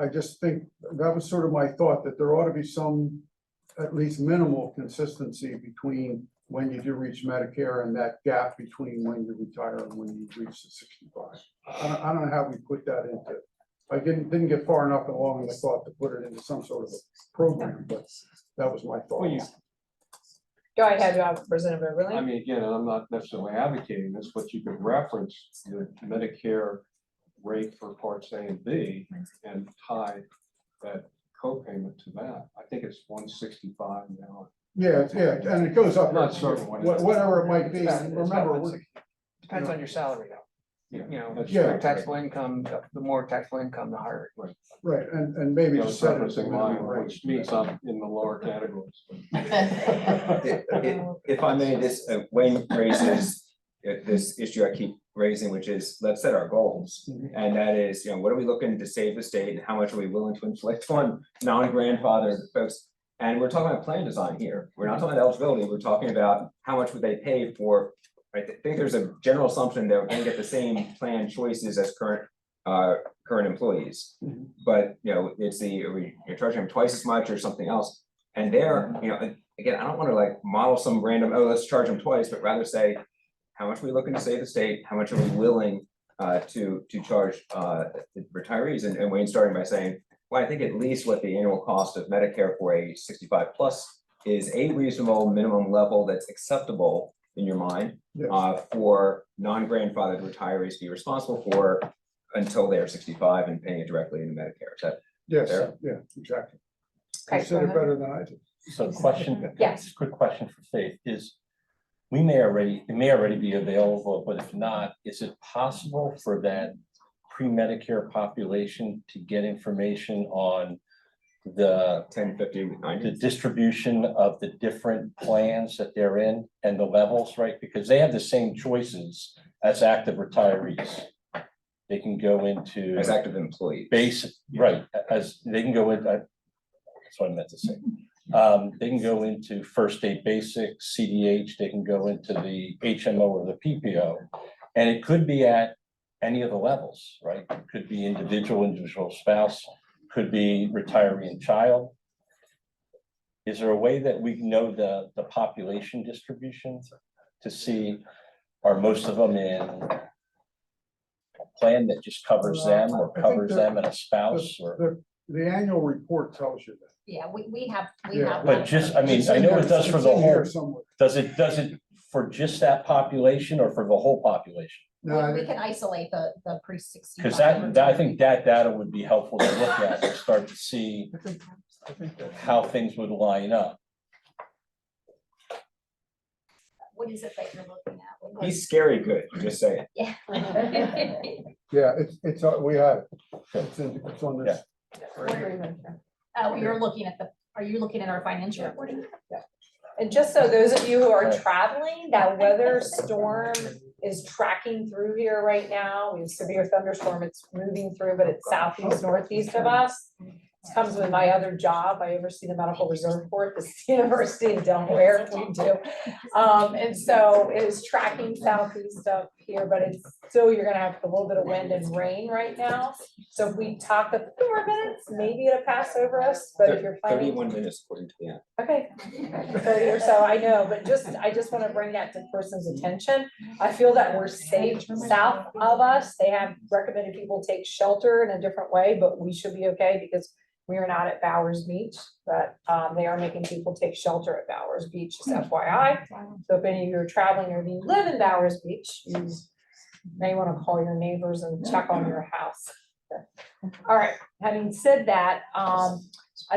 I just think that was sort of my thought, that there ought to be some, at least minimal consistency between when you do reach Medicare and that gap between when you retire and when you reach the 65. I don't know how we put that into, I didn't get far enough along in the thought to put it into some sort of a program, but that was my thought. Go ahead, Representative Beverly. I mean, again, I'm not necessarily advocating this, but you could reference the Medicare rate for parts A and B and tie that co-payment to that. I think it's $165 now. Yeah, and it goes up. I'm not certain what it is. Whatever it might be. Remember, Depends on your salary though. Yeah, that's Yeah. true. Taxable income, the more taxable income, the higher. right, and maybe You know, just set it as a referencing minimum mine, rate. which means I'm in the lower categories. If I may, this Wayne raises this issue I keep raising, which is, let's set our goals. And that is, what are we looking to save the state and how much are we willing to inflict on non-grandfathered folks? And we're talking about plan design here. We're not talking about eligibility. We're talking about how much would they pay for. I think there's a general assumption that we're going to get the same plan choices as current employees. But it's you're charging them twice as much or something else. And there, again, I don't want to like model some random, let's charge them twice, but rather say, how much are we looking to save the state? How much are we willing to charge the retirees? And Wayne starting by saying, well, I think at least what the annual cost of Medicare for a 65 plus is a reasonable minimum level that's acceptable in your mind for non-grandfathered retirees to be responsible for until they're 65 and paying it directly into Medicare. Is that Yes, fair? yeah, exactly. Okay, You said it better than I did. So question. Yes. Quick question for Faith is, it may already be available, but if not, is it possible for that pre-Medicare population to get information on the 10, 50, 90? the distribution of the different plans that they're in and the levels, right? Because they have the same choices as active retirees. They can go into As active employees. basic, right, as they can go into, that's what I meant to say. They can go into first aid basic, CDH, they can go into the HMO or the PPO. And it could be at any of the levels, right? It could be individual spouse, could be retiree and child. Is there a way that we know the population distribution to see, are most of them in a plan that just covers them or I think covers they're- them and a spouse or? The annual report tells you that. Yeah, we have. Yeah, But just, I mean, It's I in know there- it does for it's the in here whole, somewhere. does it for just that population or for the whole population? No, I We think- can isolate the pre-65. Because I think that data would be helpful to look at to start to see I think that- how things would line up. What is it that you're looking at? What He's scary good, just saying. Yeah. Yeah, it's, we have, it's on this. You're looking at are you looking at our financial reporting? And just so those of you who are Right. traveling, that weather storm is tracking through here right now. We have severe thunderstorm. It's moving through, but it's southeast, northeast of us. This comes with my other job. I oversee the medical reserve board, at the University of Delaware, we do. And so it is tracking southeast of here, but it's still, you're gonna have a little bit of wind and rain right now. So if we talk a few more minutes, maybe it'll pass over us, but if you're planning. 31 minutes according to the app. Okay, 30 or so, I know, but I just want to bring that to person's attention. I feel that we're safe south of us. They have recommended people take shelter in a different way, but we should be okay because we are not at Bowers Beach, but they are making people take shelter at Bowers Beach, just FYI. So if any of you are traveling or you live in Bowers Beach, you may want to call your neighbors and check on your house. All right, having said that, I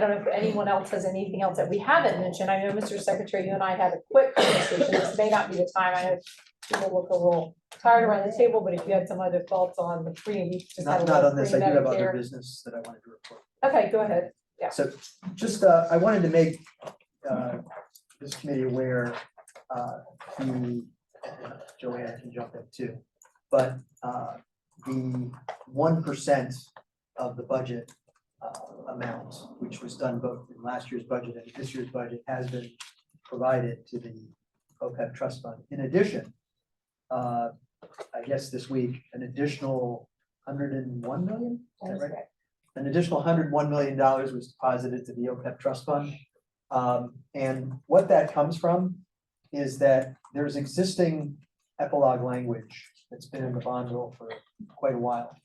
don't know if anyone else has anything else that we haven't mentioned. I know, Mr. Secretary, you and I had a quick conversation. This may not be the time. I know people look a little tired around the table, but if you had some other thoughts on the free, we just had a Not little on this, free I do have other Medicare. business that I wanted to report. Okay, go ahead. Yeah. So just, I wanted to make this committee aware, Joanne can jump in too, but the 1% of the budget amount, which was done both in last year's budget and this year's budget, has been provided to the OPEB trust fund. In addition, I guess this week, an additional 101 million, is that right? An additional $101 million was deposited to the OPEB trust fund. And what that comes from is that there's existing epilogue language that's been in the bond bill for quite a while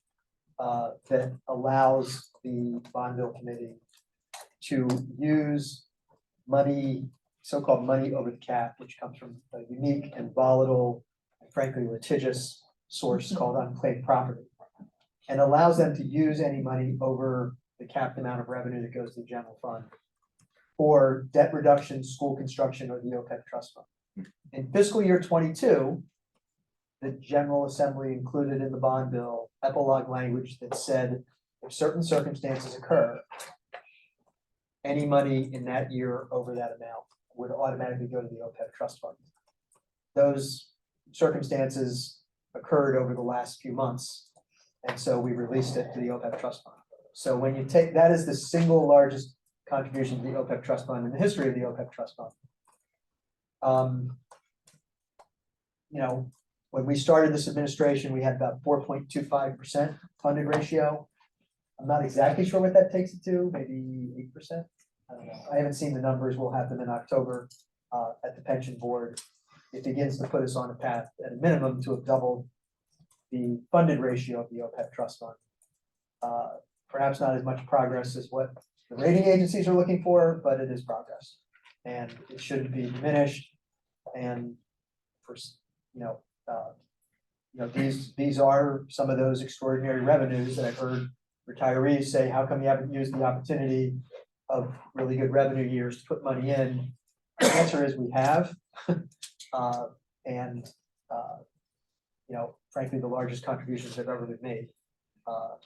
that allows the bond bill committee to use money, so-called money over the cap, which comes from a unique and volatile, and frankly litigious source called unclaimed property, and allows them to use any money over the capped amount of revenue that goes to the general fund for debt reduction, school construction, or the OPEB trust fund. In fiscal year 22, the General Assembly included in the bond bill epilogue language that said if certain circumstances occur, any money in that year over that amount would automatically go to the OPEB trust fund. Those circumstances occurred over the last few months, and so we released it to the OPEB trust fund. So when you take, that is the single largest contribution to the OPEB trust fund in the history of the OPEB trust fund. You know, when we started this administration, we had about 4.25% funded ratio. I'm not exactly sure what that takes it to, maybe 8%. I don't know. I haven't seen the numbers. We'll have them in October at the pension board. It begins to put us on a path at a minimum to have doubled the funded ratio of the OPEB trust fund. Perhaps not as much progress as what the rating agencies are looking for, but it is progress. And it shouldn't be diminished. And for, these are some of those extraordinary revenues that I've heard retirees say, how come you haven't used the opportunity of really good revenue years to put money in? The answer is we have. Frankly, the largest contributions have ever been made. I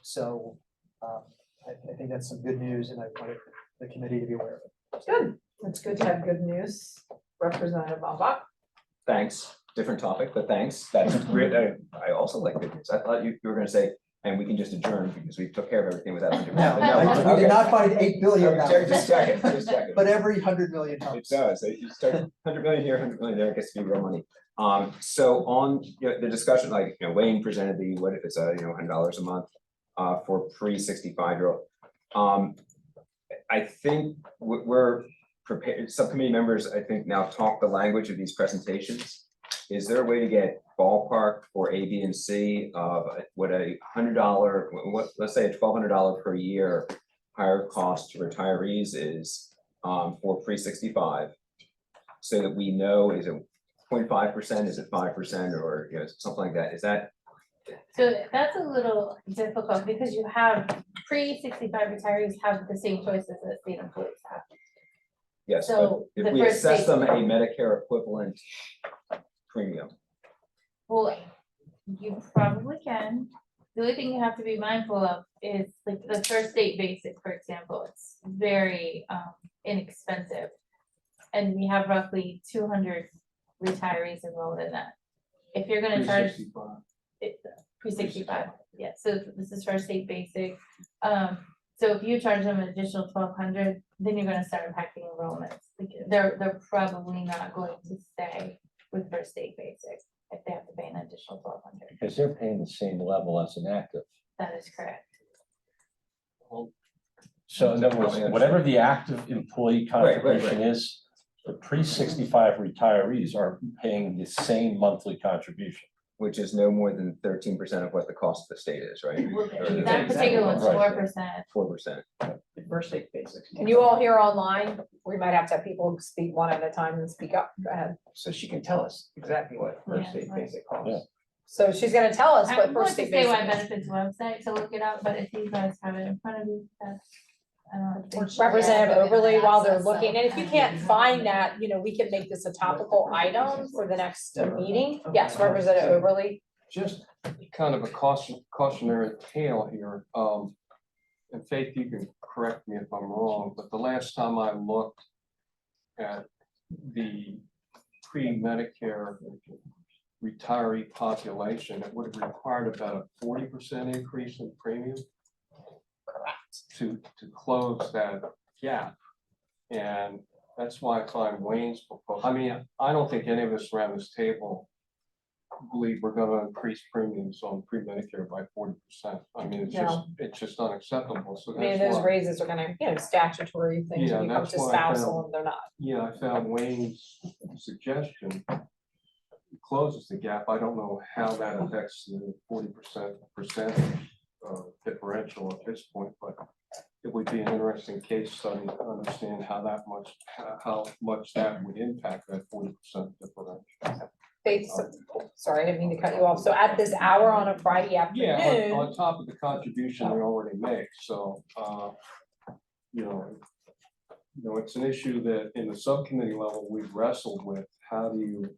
think that's some good news, and I wanted the committee to be aware of it. Good. It's good to have good news. Representative Bombach. Thanks, different topic, but thanks. That's great. I also like good news. I thought you were gonna say, and we can just adjourn because we took care of everything without. We did not find $8 billion. Just checking. But every 100 million It helps. does. You start 100 million here, 100 million there, it gets to be real money. So on the discussion, like, Wayne presented the, what if it's a, $100 a month for pre-65-year-old. I think we're prepared, subcommittee members, I think now talk the language of these presentations. Is there a way to get ballpark for A, B, and C of what a $100, let's say a $1,200 per year higher cost to retirees is for pre-65? So that we know, is it 0.5%, is it 5%, or something like that? Is that? So that's a little difficult because you have pre-65 retirees have the same choices that state employees have. Yes, but So if the we first assess them a state- Medicare equivalent premium. Well, you probably can. The only thing you have to be mindful of is like the first state basic, for example, it's very inexpensive. And we have roughly 200 retirees enrolled in that. If you're gonna charge pre-65, yeah, so this is first state basic. So if you charge them an additional 1,200, then you're gonna start impacting enrollments. Like, they're probably not going to stay with first state basic. if they have to pay an additional 1,200. Because they're paying the same level as an active. That is correct. So in other words, whatever the active employee right. contribution is, the pre-65 retirees are paying the same monthly contribution. Which is no more than 13% of what the cost of the state is, right? That particular one's Right. 4%. 4%. The first state basics. Can you all hear online? We might have to have people speak one at a time and speak up. Go ahead. So she can tell us exactly what first Yeah, state right. basic costs. Yeah. So she's gonna tell us I what would first like to state say why basic is. benefits website to look it up, but if you guys have it in front of you, that's, I don't know. Representative Yeah, Overley while they're access, so- looking, and if you can't find that, you know, we can make this a topical item for the next meeting. Yes, Representative Overley. Just kind of a cautionary tale here. And Faith, you can correct me if I'm wrong, but the last time I looked at the pre-Medicare retiree population, it would have required about a 40% increase in premium to close that gap. And that's why I find Wayne's proposal, I mean, I don't think any of us around this table believe we're gonna increase premiums on pre-Medicare by 40%. I mean, it's just unacceptable, so I mean, that's those why. raises are gonna, you know, statutory things, when you come that's to why I spousal found- and they're not. Yeah, I found Wayne's suggestion closes the gap. I don't know how that affects the 40% differential at this point, but it would be an interesting case study to understand how much that would impact that 40% differential. Faith, sorry, I didn't mean to cut you off. So at this hour on a Friday Yeah, afternoon, on top of the contribution they already make, so, you know, it's an issue that in the subcommittee level, we've wrestled with. How do you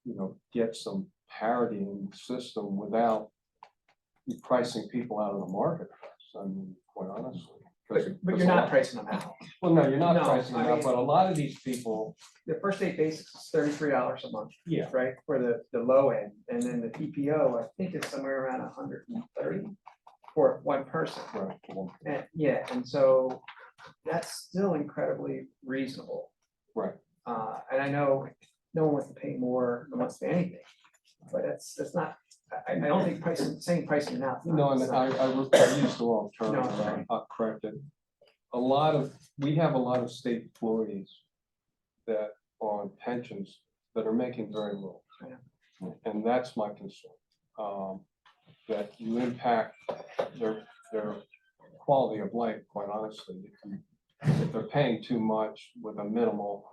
know, get some parity in the system without pricing people out of the market? I mean, quite honestly. But you're not pricing them out. Well, no, you're not No, pricing them I out, mean- but a lot of these people, The first state basics is $33 a month, yeah, right, for the low end, and then the PPO, I think it's somewhere around 130 for one person. right. And yeah, and so that's still incredibly reasonable. Right. And I know no one wants to pay more, no one wants to pay anything, but that's not, I don't think saying pricing now. No, and I used the wrong term, No, and sorry. I'll correct it. We have a lot of state employees that are on pensions that are making very little. And that's my concern, that you impact their quality of life, quite honestly. If they're paying too much with a minimal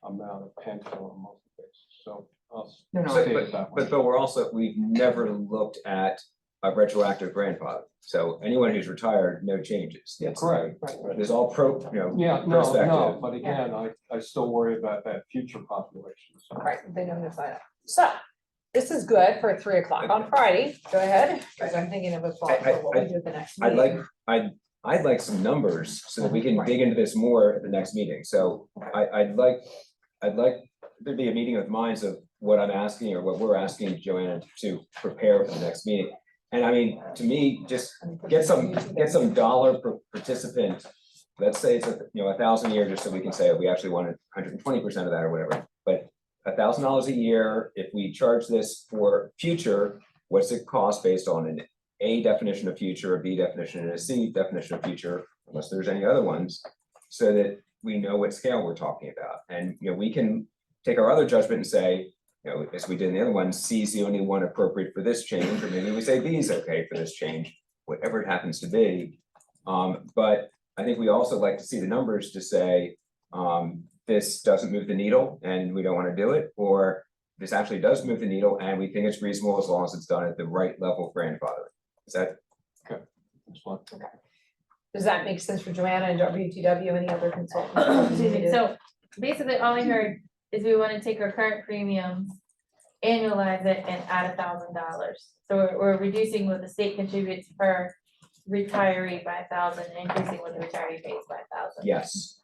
amount of pension on a monthly basis, so I'll state it that way. But we've never looked at a retroactive grandfather. So anyone who's retired, no changes. Yes. Correct. There's all Yeah, no, prospective. but again, I still worry about that future population. So. right, they know this item. So this is good for 3 o'clock on Friday. Go ahead, because I'm thinking of a thought for what we do at the next meeting. I'd like some numbers so that we can dig into this more at the next meeting. So I'd like there'd be a meeting of minds of what I'm asking or what we're asking Joanna to prepare for the next meeting. And I mean, to me, just get some dollar per participant. Let's say it's $1,000 a year, just so we can say we actually wanted 120% of that or whatever. But $1,000 a year, if we charge this for future, what's it cost based on an A definition of future, a B definition, and a C definition of future, unless there's any other ones, so that we know what scale we're talking about. And we can take our other judgment and say, as we did in the other one, C is the only one appropriate for this change, or maybe we say B is okay for this change, whatever it happens to be. But I think we also like to see the numbers to say, this doesn't move the needle and we don't want to do it, or this actually does move the needle and we think it's reasonable as long as it's done at the right level of grandfather. Is that? Okay. That's fine. Okay. Does that make sense for Joanna and WTW, any other consultants? Excuse me, so basically all I heard is we want to take our current premiums, annualize it and add $1,000. So we're reducing what the state contributes per retiree by 1,000, and increasing what the retiree pays by 1,000. Yes,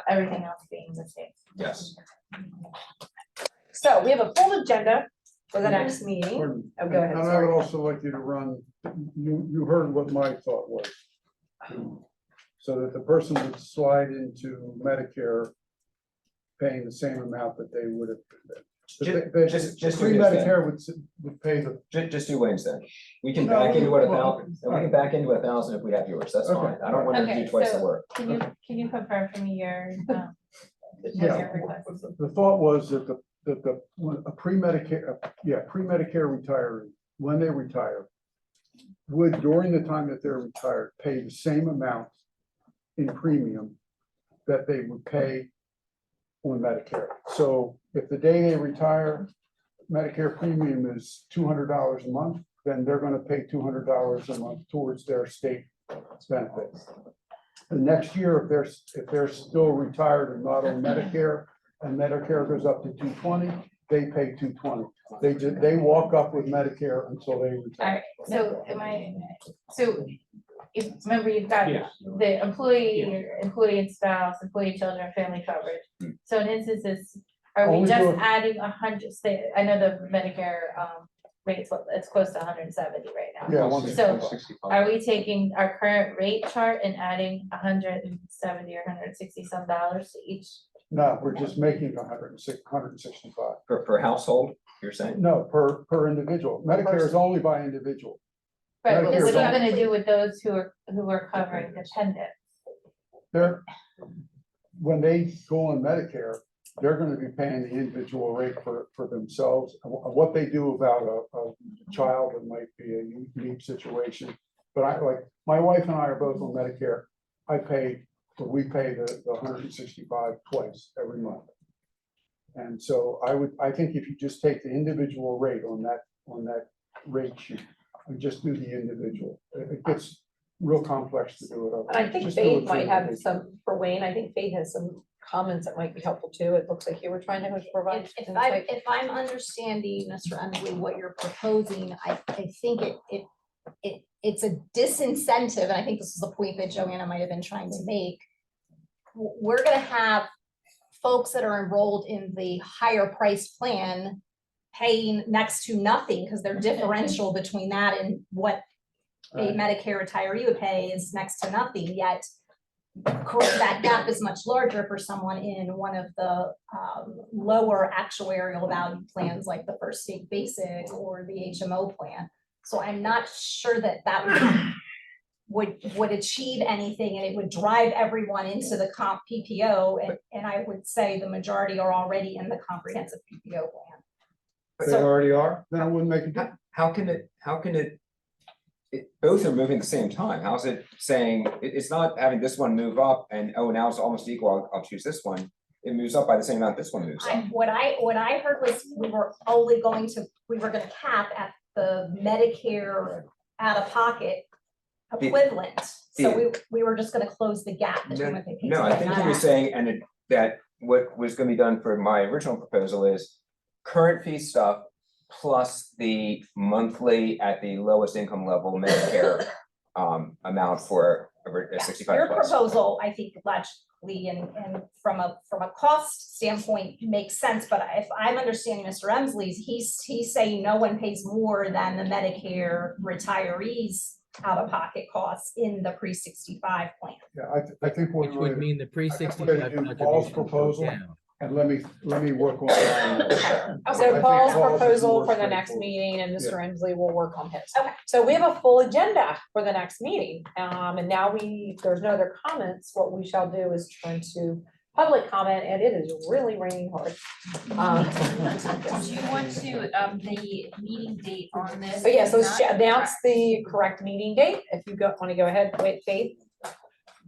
Everything else being the same. yes. So we have a full agenda for the next meeting. Pardon. Oh, go ahead, And I sorry. would also like you to run, you heard what my thought was. So that the person would slide into Medicare paying the same amount that they would have Just free do this then. Medicare would pay the, Just do wins then. We can No, back into it well, 1,000, we can back into 1,000 if we have yours, that's Okay. fine. I don't want to Okay, do twice the so work. can you confirm for me your, what yeah. your request? The thought was that when a pre-Medicare retiree, when they retire, would during the time that they're retired, pay the same amount in premium that they would pay on Medicare. So if the day they retire, Medicare premium is $200 a month, then they're gonna pay $200 a month towards their state benefits. The next year, if they're still retired and not on Medicare, and Medicare goes up to 220, they pay 220. They walk up with Medicare until they retire. Alright, so so if, remember you've got the employee, employee and spouse, employee, children, family coverage. So in instances, are we Only just do it- adding 100, say, I know the Medicare, rates, it's close to 170 right now. Yeah, So are we taking our current rate chart and adding 170 or 160 some dollars to each? No, we're just making 165. Per household, you're saying? No, per individual. Medicare is only by individual. Right, but Medicare what is are you only- gonna do with those who are covering dependents? When they go on Medicare, they're gonna be paying the individual rate for themselves. What they do about a child, it might be a unique situation. But my wife and I are both on Medicare. We pay the 165 twice every month. And so I think if you just take the individual rate on that rate sheet and just do the individual, it gets real complex to do it. And I think Just do Faith it for might have individual. some, for Wayne, I think Faith has some comments that might be helpful too. It looks like you were trying to provide. If I'm understanding, Mr. Emsley, what you're proposing, I think it's a disincentive, and I think this is the point that Joanna might have been trying to make. We're gonna have folks that are enrolled in the higher price plan paying next to nothing, because their differential between that and what a Medicare retiree would pay is next to nothing, yet that gap is much larger for someone in one of the lower actuarial value plans, like the First State Basic or the HMO plan. So I'm not sure that would achieve anything, and it would drive everyone into the comp PPO, and I would say the majority are already in the comprehensive PPO plan. They already are, then it wouldn't make a difference. How can it, both are moving at the same time. How's it saying, it's not having this one move up and, oh, now it's almost equal, I'll choose this one. It moves up by the same amount this one moves up. What I heard was we were gonna cap at the Medicare out-of-pocket equivalent. So we were just gonna close the gap between what they paid. No, I think he was saying, that what was gonna be done for my original proposal is current fee stuff plus the monthly at the lowest income level Medicare amount for a 65 Your plus. proposal, I think logically and from a cost standpoint makes sense, but if I'm understanding Mr. Emsley's, he's saying no one pays more than the Medicare retirees out-of-pocket costs in the pre-65 plan. Yeah, I think what Which would mean the we're pre-65 gonna do Paul's contribution. proposal, and let me work on that. I So think Paul's Paul's is proposal more for the next straightforward. meeting and Mr. Emsley will work on his. Okay. So we have a full agenda for the next meeting. And now there's no other comments. What we shall do is turn to public comment, and it is really raining hard. Do you want to, the meeting date on this? But yes, let's Not announce correct. the correct meeting date. If you want to go ahead, wait, Faith.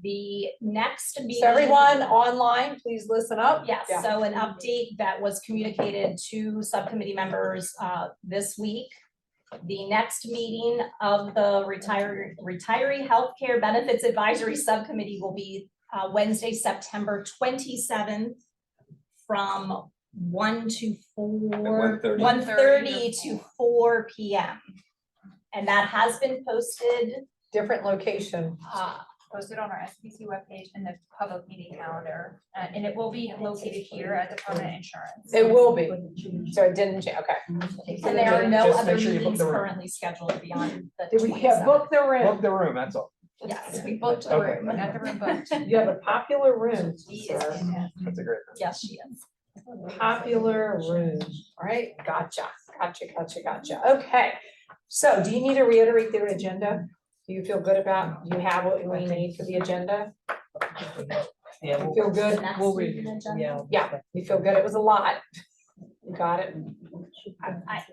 The next meeting. So everyone online, please listen up. Yes, Yeah. so an update that was communicated to subcommittee members this week. The next meeting of the Retiree Healthcare Benefits Advisory Subcommittee will be Wednesday, September 27th from 1 to 4, 1:30. 1:30 to 4 p.m. And that has been posted. Different location. Posted on our SEBC webpage and the public meeting calendar, and it will be located here at the permanent insurance. It will be. So it didn't change, okay. And there are no Just other make sure you book meetings the room. currently scheduled beyond the Did we 27th. book the room? Book the room, that's all. Yes, we booked the Okay. room. Got the room booked. You have a popular room, She is sir. fantastic. That's a great. Yes, she is. Popular room, all right, gotcha. Okay, so do you need to reiterate their agenda? Do you feel good about, do you have what we need for the agenda? Yeah, You feel good? we'll read, yeah. Yeah, you feel good? It was a lot. You got it?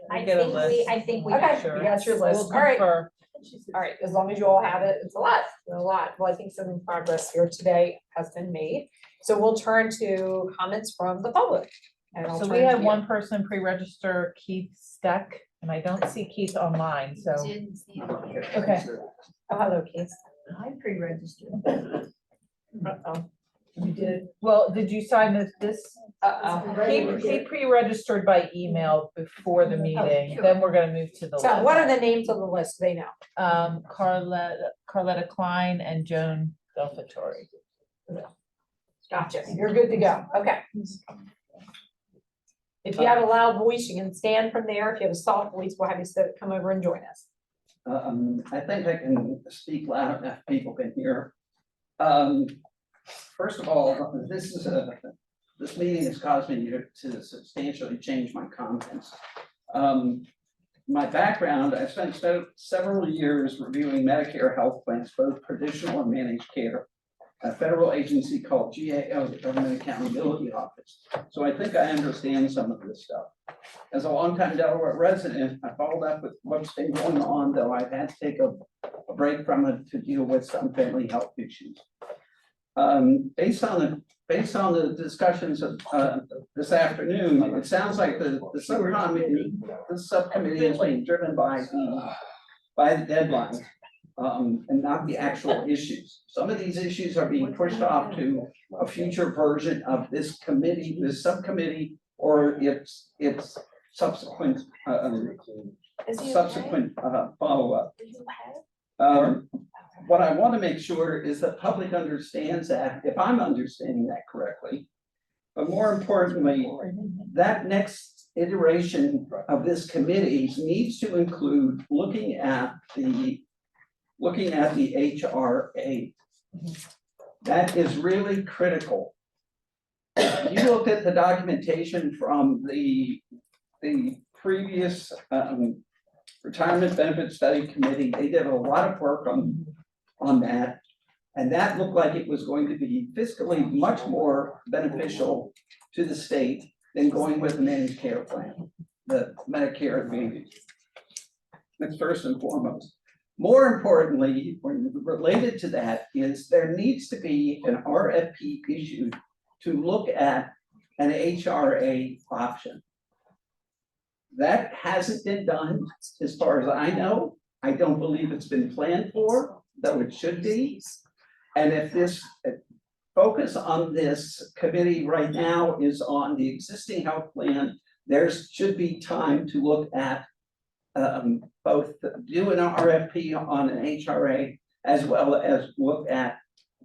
I Get a think list. I think we. Okay, Sure. you got your We'll list. All right. confer. All right, as long as you all have it, it's a lot. Well, I think some progress here today has been made. So we'll turn to comments from the public. And I'll So turn we to have you. one person pre-register, Keith Steck, and I don't see Keith online, so. Okay. Oh, hello, Keith. I pre-registered. Uh-oh. You did. Well, did you sign this? He pre-registered by email before the meeting, then we're gonna move to the. So what are the names of the list? They know. Carletta Klein and Joan Delfatore. Gotcha. You're good to go. Okay. If you have a loud voice, you can stand from there. If you have a soft voice, we'll have you come over and join us. I think I can speak loud enough, people can hear. First of all, this meeting has caused me to substantially change my comments. My background, I spent several years reviewing Medicare health plans, both traditional and managed care, a federal agency called GAO, the Government Accountability Office. So I think I understand some of this stuff. As a longtime Delaware resident, I followed up with what's been going on, though I've had to take a break from it to deal with some family health issues. Based on the discussions of this afternoon, it sounds like the subcommittee is being driven by the deadline. And not the actual issues. Some of these issues are being pushed off to a future version of this committee, this subcommittee, or its subsequent follow-up. What I want to make sure is that public understands that, if I'm understanding that correctly, but more importantly, that next iteration of this committee needs to include looking at the HRA. That is really critical. You looked at the documentation from the previous Retirement Benefit Study Committee. They did a lot of work on that. And that looked like it was going to be fiscally much more beneficial to the state than going with the managed care plan, the Medicare Advantage. That's first and foremost. More importantly, related to that, is there needs to be an RFP issued to look at an HRA option. That hasn't been done as far as I know. I don't believe it's been planned for, though it should be. And if this focus on this committee right now is on the existing health plan, there should be time to look at both do an RFP on an HRA as well as look at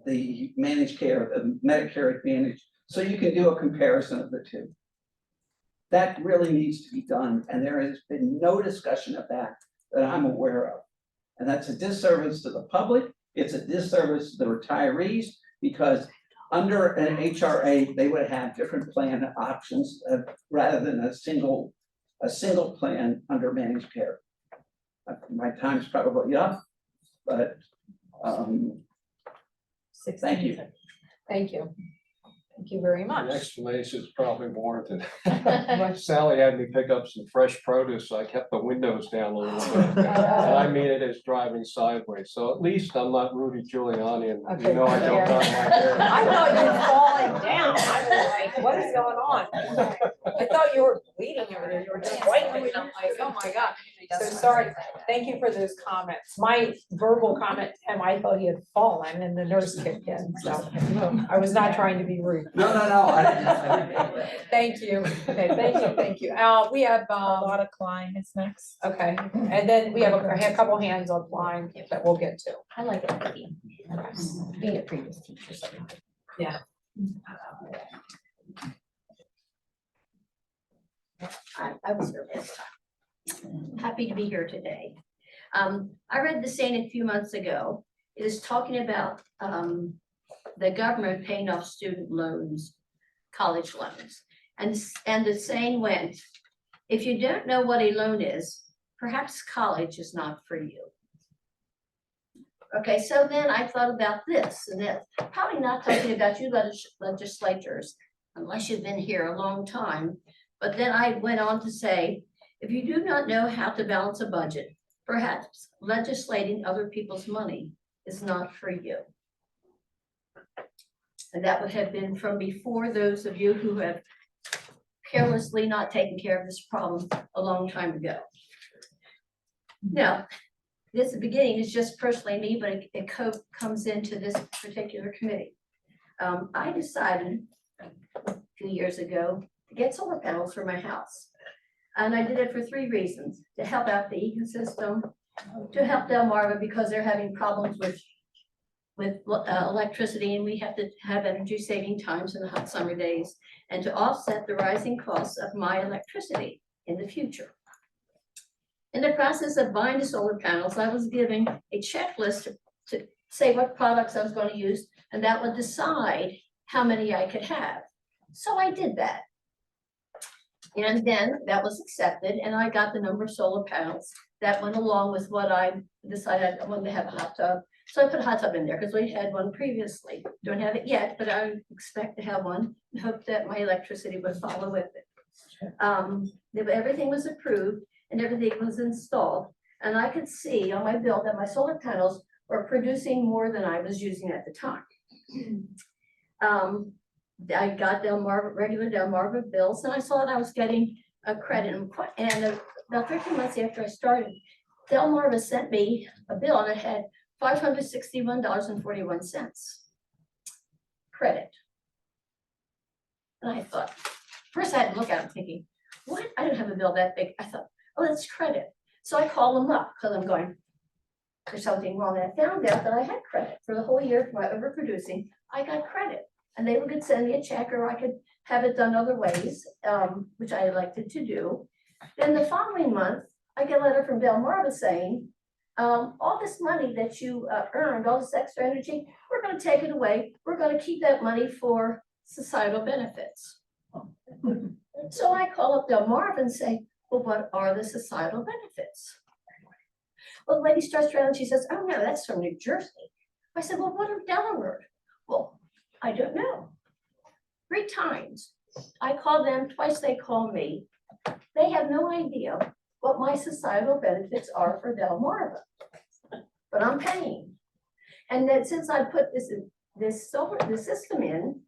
the managed care, the Medicare Advantage, so you can do a comparison of the two. That really needs to be done, and there has been no discussion of that I'm aware of. And that's a disservice to the public. It's a disservice to the retirees, because under an HRA, they would have different plan options rather than a single plan under managed care. My time's probably up, but thank you. Thank you. Thank you very The much. explanation is probably warranted. Sally had me pick up some fresh produce, so I kept the windows down a little bit. And I mean it as driving sideways, so at least I'm not Rudy Giuliani, and Okay, you know I don't dye my hair. I thought you were falling down. I was like, what is going on? I thought you were bleeding over there. You were just wiping. I'm like, oh my God. So sorry. Thank you for those comments. My verbal comment to him, I thought he had fallen and the nurse kicked in. So I was not trying to be rude. No. Thank you. Okay, thank you. We have Carlotta Klein is next. okay, and then we have a couple hands on line that we'll get to. I like it. Being a previous teacher. Yeah. I was here this time. Happy to be here today. I read the saying a few months ago. It is talking about the government paying off student loans, college loans. And the saying went, if you don't know what a loan is, perhaps college is not for you. Okay, so then I thought about this, and that, probably not talking about you legislators, unless you've been here a long time. But then I went on to say, if you do not know how to balance a budget, perhaps legislating other people's money is not for you. And that would have been from before those of you who have carelessly not taken care of this problem a long time ago. Now, this beginning is just personally me, but it comes into this particular committee. I decided a few years ago to get solar panels for my house. And I did it for 3 reasons: to help out the ecosystem, to help Delmarva because they're having problems with electricity, and we have to have energy saving times in the hot summer days, and to offset the rising costs of my electricity in the future. In the process of buying the solar panels, I was given a checklist to say what products I was going to use, and that would decide how many I could have. So I did that. And then that was accepted, and I got the number of solar panels that went along with what I decided I wanted to have a hot tub. So I put a hot tub in there because we had one previously. Don't have it yet, but I expect to have one and hope that my electricity would follow with it. Everything was approved and everything was installed. And I could see on my bill that my solar panels were producing more than I was using at the time. I got regular Delmarva bills, and I saw that I was getting a credit. And about 13 months after I started, Delmarva sent me a bill and it had $561.41 credit. And I thought, first I had to look at it thinking, what? I didn't have a bill that big. I thought, oh, that's credit. So I called them up because I'm going, there's something wrong. And I found out that I had credit for the whole year for my overproducing. I got credit. And they would send me a check, or I could have it done other ways, which I elected to do. Then the following month, I get a letter from Delmarva saying, all this money that you earned, all this extra energy, we're going to take it away. We're going to keep that money for societal benefits. So I call up Delmarva and say, well, what are the societal benefits? Well, the lady starts around and she says, oh no, that's from New Jersey. I said, well, what are Delaware? Well, I don't know. 3 times. I call them, twice they call me. They have no idea what my societal benefits are for Delmarva, but I'm paying. And then since I put this system in,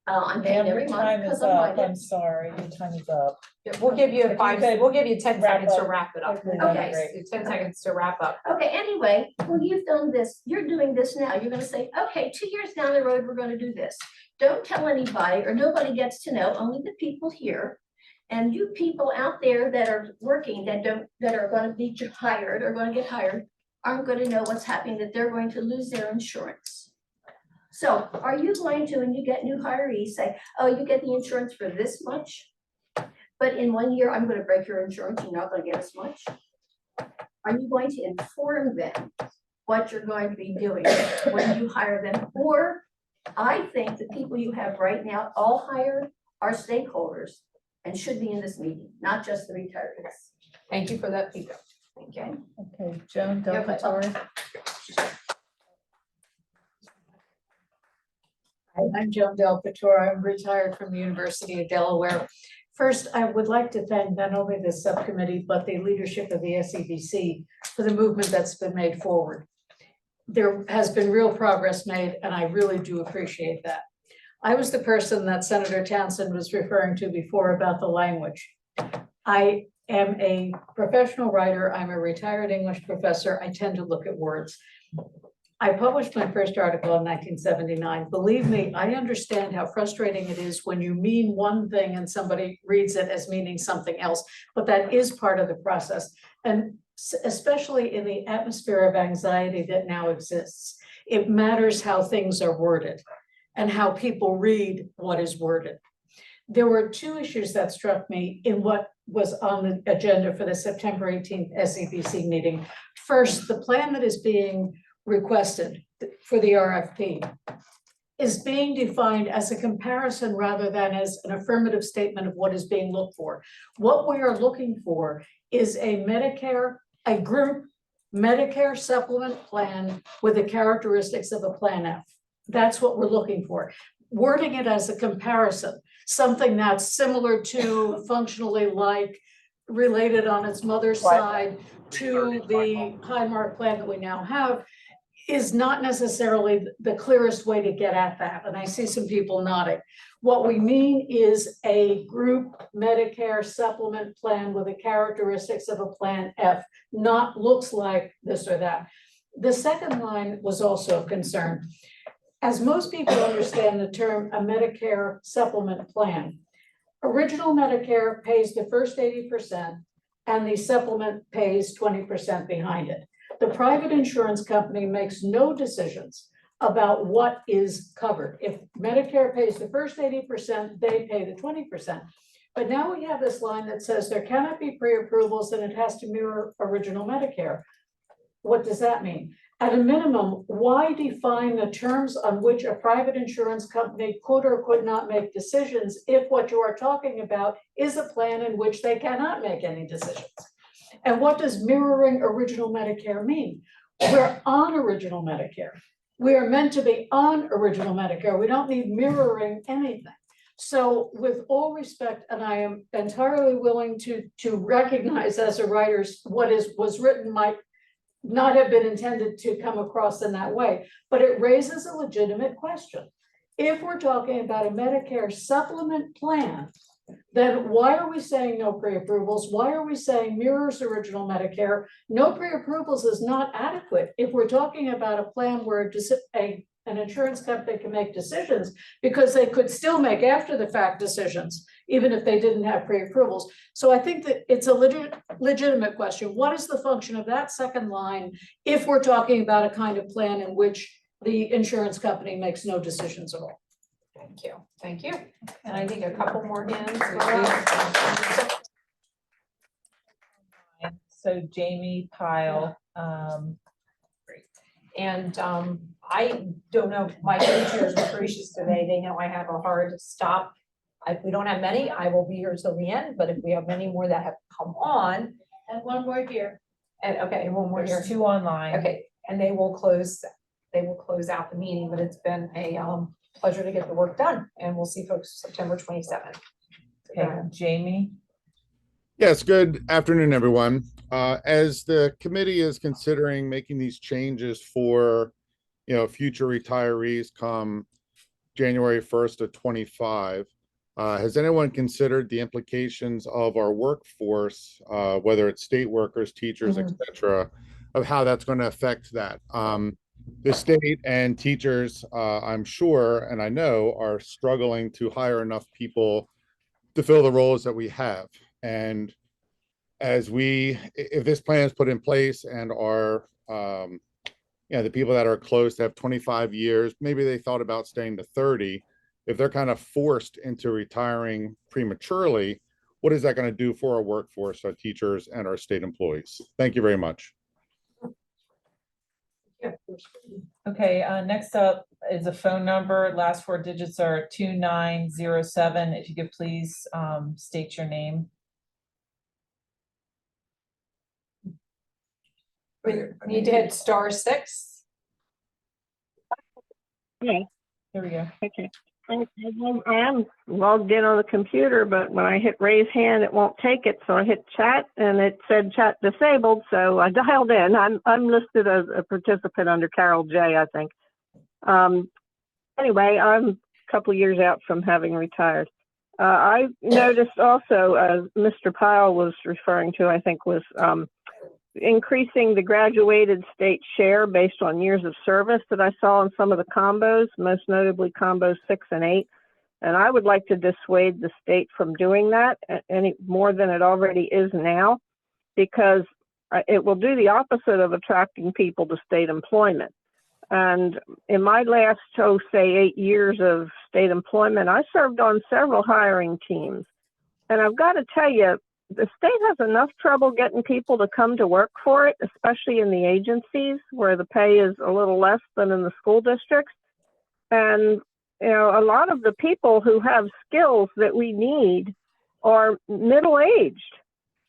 I'm paying every month because of my. I'm sorry, your time is up. We'll give you we'll give you 10 wrap seconds to up. wrap it up. Okay. 10 seconds to wrap up. Okay, anyway, well, you've done this, you're doing this now. You're gonna say, okay, 2 years down the road, we're gonna do this. Don't tell anybody, or nobody gets to know, only the people here. And you people out there that are working, that are gonna be hired or gonna get hired, aren't gonna know what's happening, that they're going to lose their insurance. So are you going to, when you get new hirees, say, oh, you get the insurance for this much, but in 1 year, I'm gonna break your insurance, you're not gonna get as much? Are you going to inform them what you're going to be doing when you hire them? Or I think the people you have right now, all hired, are stakeholders and should be in this meeting, not just the retirees. Thank you for that feedback. Okay. Okay, Joan Del Yeah, Pittore. I'm Joan Del Pittore. I'm retired from the University of Delaware. First, I would like to thank not only the subcommittee, but the leadership of the SEBC for the movement that's been made forward. There has been real progress made, and I really do appreciate that. I was the person that Senator Townsend was referring to before about the language. I am a professional writer. I'm a retired English professor. I tend to look at words. I published my first article in 1979. Believe me, I understand how frustrating it is when you mean one thing and somebody reads it as meaning something else, but that is part of the process. And especially in the atmosphere of anxiety that now exists, it matters how things are worded and how people read what is worded. There were 2 issues that struck me in what was on the agenda for the September 18th SEBC meeting. First, the plan that is being requested for the RFP is being defined as a comparison rather than as an affirmative statement of what is being looked for. What we are looking for is a group Medicare supplement plan with the characteristics of a Plan F. That's what we're looking for. Wording it as a comparison, something that's similar to, functionally like, related on its mother's side to the Highmark plan that we now have, is not necessarily the clearest way to get at that. And I see some people nodding. What we mean is a group Medicare supplement plan with the characteristics of a Plan F, not looks like this or that. The second line was also of concern. As most people understand the term a Medicare supplement plan, original Medicare pays the first 80% and the supplement pays 20% behind it. The private insurance company makes no decisions about what is covered. If Medicare pays the first 80%, they pay the 20%. But now we have this line that says there cannot be pre-approvals and it has to mirror original Medicare. What does that mean? At a minimum, why define the terms on which a private insurance company could or could not make decisions if what you are talking about is a plan in which they cannot make any decisions? And what does mirroring original Medicare mean? We're on original Medicare. We are meant to be on original Medicare. We don't need mirroring anything. So with all respect, and I am entirely willing to recognize as a writer what was written might not have been intended to come across in that way, but it raises a legitimate question. If we're talking about a Medicare supplement plan, then why are we saying no pre-approvals? Why are we saying mirrors original Medicare? No pre-approvals is not adequate if we're talking about a plan where an insurance company can make decisions, because they could still make after the fact decisions, even if they didn't have pre-approvals. So I think that it's a legitimate question. What is the function of that second line if we're talking about a kind of plan in which the insurance company makes no decisions at all? Thank you, thank you. And I think a couple more hands. So Jamie Pyle, And I don't know, my co-chairs were gracious today. They know I have a hard stop. If we don't have many, I will be here till the end, but if we have many more that have come on. And one more here. And okay, one more here. there's two online. Okay, and they will close out the meeting, but it's been a pleasure to get the work done, and we'll see folks September 27th. Okay, Jamie. Yes, good afternoon, everyone. As the committee is considering making these changes for, future retirees come January 1st of 25, has anyone considered the implications of our workforce, whether it's state workers, teachers, et cetera, of how that's going to affect that? The state and teachers, I'm sure, and I know, are struggling to hire enough people to fill the roles that we have. And if this plan is put in place and our, the people that are close to have 25 years, maybe they thought about staying to 30. If they're kind of forced into retiring prematurely, what is that going to do for our workforce, our teachers, and our state employees? Thank you very much. Okay, next up is a phone number. Last four digits are 2907. If you could please state your name. We need to hit *6. Okay. Here we go. Okay. I am logged in on the computer, but when I hit raise hand, it won't take it. So I hit chat and it said chat disabled. So I dialed in. I'm listed as a participant under Carol J, I think. Anyway, I'm a couple years out from having retired. I noticed also, as Mr. Pyle was referring to, I think was increasing the graduated state share based on years of service that I saw in some of the combos, most notably combos 6 and 8. And I would like to dissuade the state from doing that any more than it already is now, because it will do the opposite of attracting people to state employment. And in my last, say 8 years of state employment, I served on several hiring teams. And I've got to tell you, the state has enough trouble getting people to come to work for it, especially in the agencies where the pay is a little less than in the school districts. And a lot of the people who have skills that we need are middle-aged.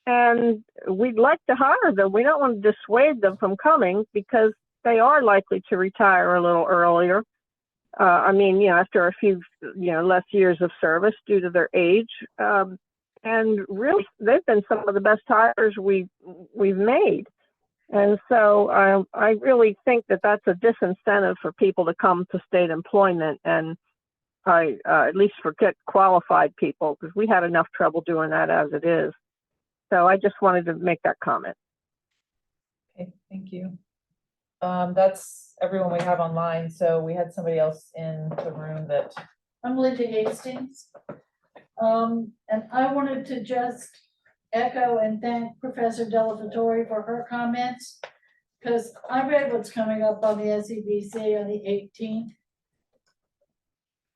And we'd like to hire them. We don't want to dissuade them from coming because they are likely to retire a little earlier. After a few, less years of service due to their age. And really, they've been some of the best hires we've made. And so I really think that that's a disincentive for people to come to state employment, and at least for get qualified people, because we had enough trouble doing that as it is. So I just wanted to make that comment. Okay, thank you. That's everyone we have online. So we had somebody else in the room that. I'm Linda Hastings. And I wanted to just echo and thank Professor Delafatore for her comments, because I read what's coming up on the SEBC on the 18th.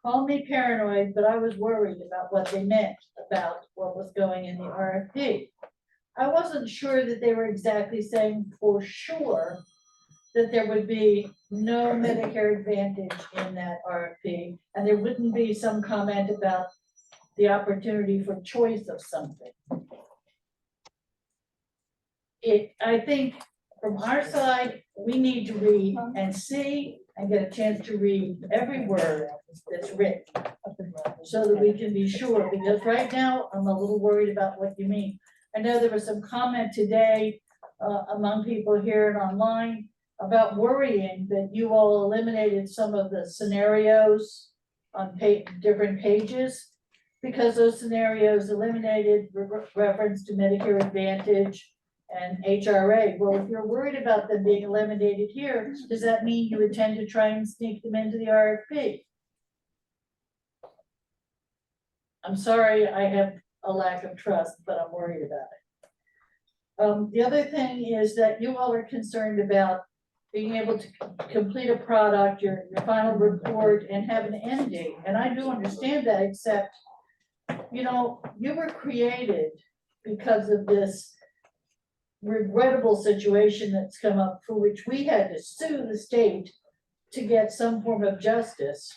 Call me paranoid, but I was worried about what they meant about what was going in the RFP. I wasn't sure that they were exactly saying for sure that there would be no Medicare Advantage in that RFP, and there wouldn't be some comment about the opportunity for choice of something. I think from our side, we need to read and see and get a chance to read every word that's written so that we can be sure, because right now I'm a little worried about what you mean. I know there was some comment today among people here and online about worrying that you all eliminated some of the scenarios on different pages, because those scenarios eliminated reference to Medicare Advantage and HRA. Well, if you're worried about them being eliminated here, does that mean you intend to try and sneak them into the RFP? I'm sorry, I have a lack of trust, but I'm worried about it. The other thing is that you all are concerned about being able to complete a product, your final report, and have an end date. And I do understand that, except, you were created because of this regrettable situation that's come up, for which we had to sue the state to get some form of justice.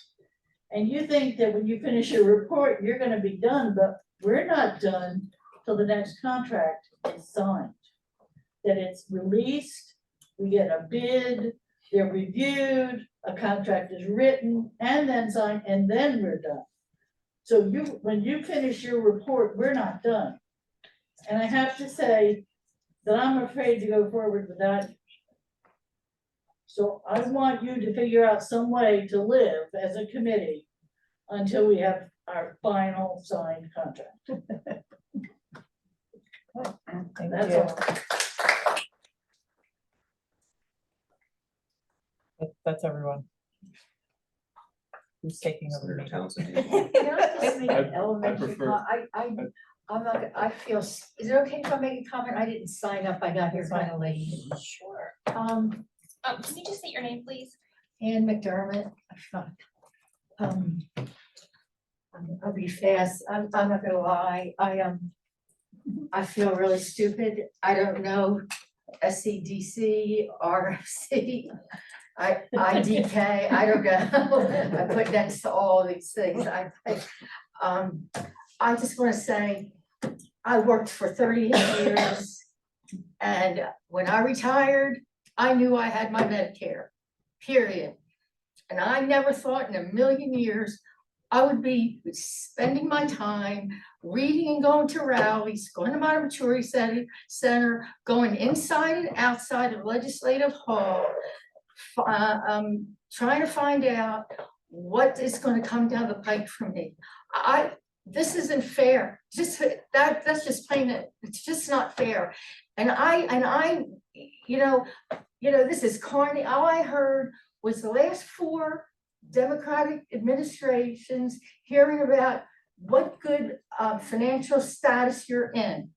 And you think that when you finish your report, you're going to be done, but we're not done till the next contract is signed. That it's released, we get a bid, they're reviewed, a contract is written and then signed, and then we're done. So when you finish your report, we're not done. And I have to say that I'm afraid to go forward without you. So I want you to figure out some way to live as a committee until we have our final signed contract. That's all. That's everyone. Who's taking over? Senator Townsend. I feel, is it okay if I make a comment? I didn't sign up, I got here kind of late. Sure. Can you just state your name, please? Ann McDermott. I'll be fast. I'm not gonna lie. I feel really stupid. I don't know SEDC, RFC, IDK. I don't know. I put next to all these things. I just want to say, I worked for 38 years, and when I retired, I knew I had my Medicare, period. And I never thought in a million years I would be spending my time reading and going to rallies, going to my Retiree center, going inside and outside of Legislative Hall, trying to find out what is going to come down the pike for me. This isn't fair. That's just plain, it's just not fair. And I, this is corny. All I heard was the last 4 Democratic administrations hearing about what good financial status you're in.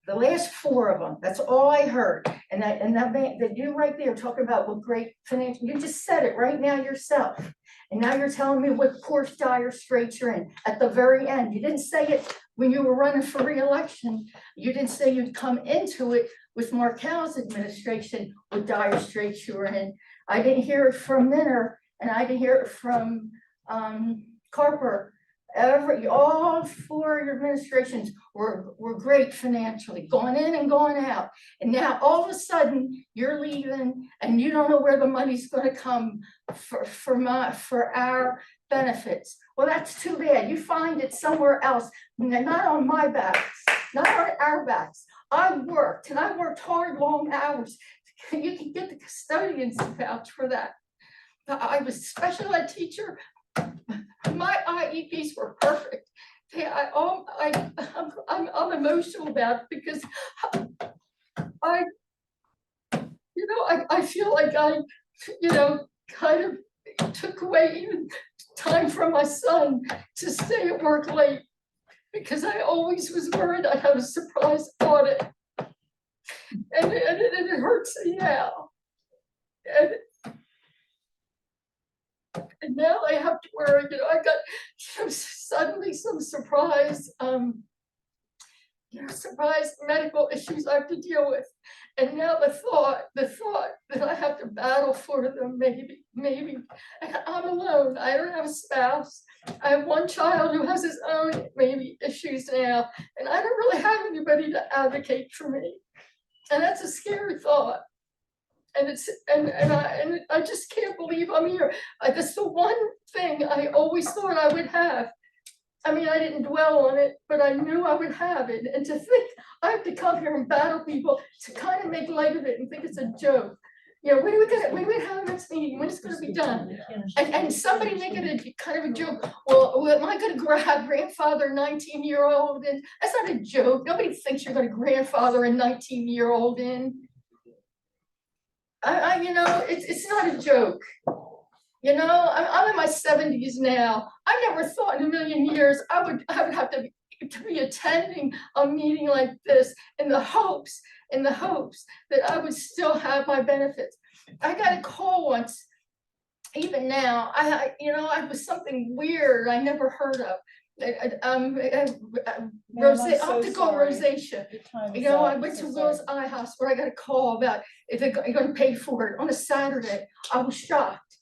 The last 4 of them, that's all I heard. And that you right there talking about what great financial, you just said it right now yourself. And now you're telling me what poor dire straits you're in at the very end. You didn't say it when you were running for re-election. You didn't say you'd come into it with Markell's administration, what dire straits you were in. I didn't hear it from Minner, and I didn't hear it from Carper, all four of your administrations were great financially, going in and going out. And now all of a sudden, you're leaving and you don't know where the money's gonna come for our benefits. Well, that's too bad. You find it somewhere else, not on my backs, not on our backs. I worked hard, long hours. You can get the custodians to vouch for that. I was a special ed teacher. My IEPs were perfect. I'm emotional about it because I feel like I kind of took away even time from my son to stay at work late because I always was worried I'd have a surprise audit. And it hurts me now. And now I have to worry, I got suddenly some surprise, surprise medical issues I have to deal with. And now the thought that I have to battle for them, maybe, I'm alone. I don't have a spouse. I have one child who has his own maybe issues now, and I don't really have anybody to advocate for me. And that's a scary thought. And I just can't believe I'm here. That's the one thing I always thought I would have. I mean, I didn't dwell on it, but I knew I would have it. And to think I have to come here and battle people to kind of make light of it and think it's a joke. When we have this meeting, when it's gonna be done? And somebody make it a kind of a joke. Well, am I gonna grandfather 19-year-old in? That's not a joke. Nobody thinks you're gonna grandfather a 19-year-old in. It's not a joke. I'm in my 70s now. I never thought in a million years I would have to be attending a meeting like this in the hopes that I would still have my benefits. I got a call once, even now, I was something weird I never heard of. Optical rosacea. I went to Will's Eye Hospital. I got a call about if they're going to pay for it on a Saturday. I was shocked.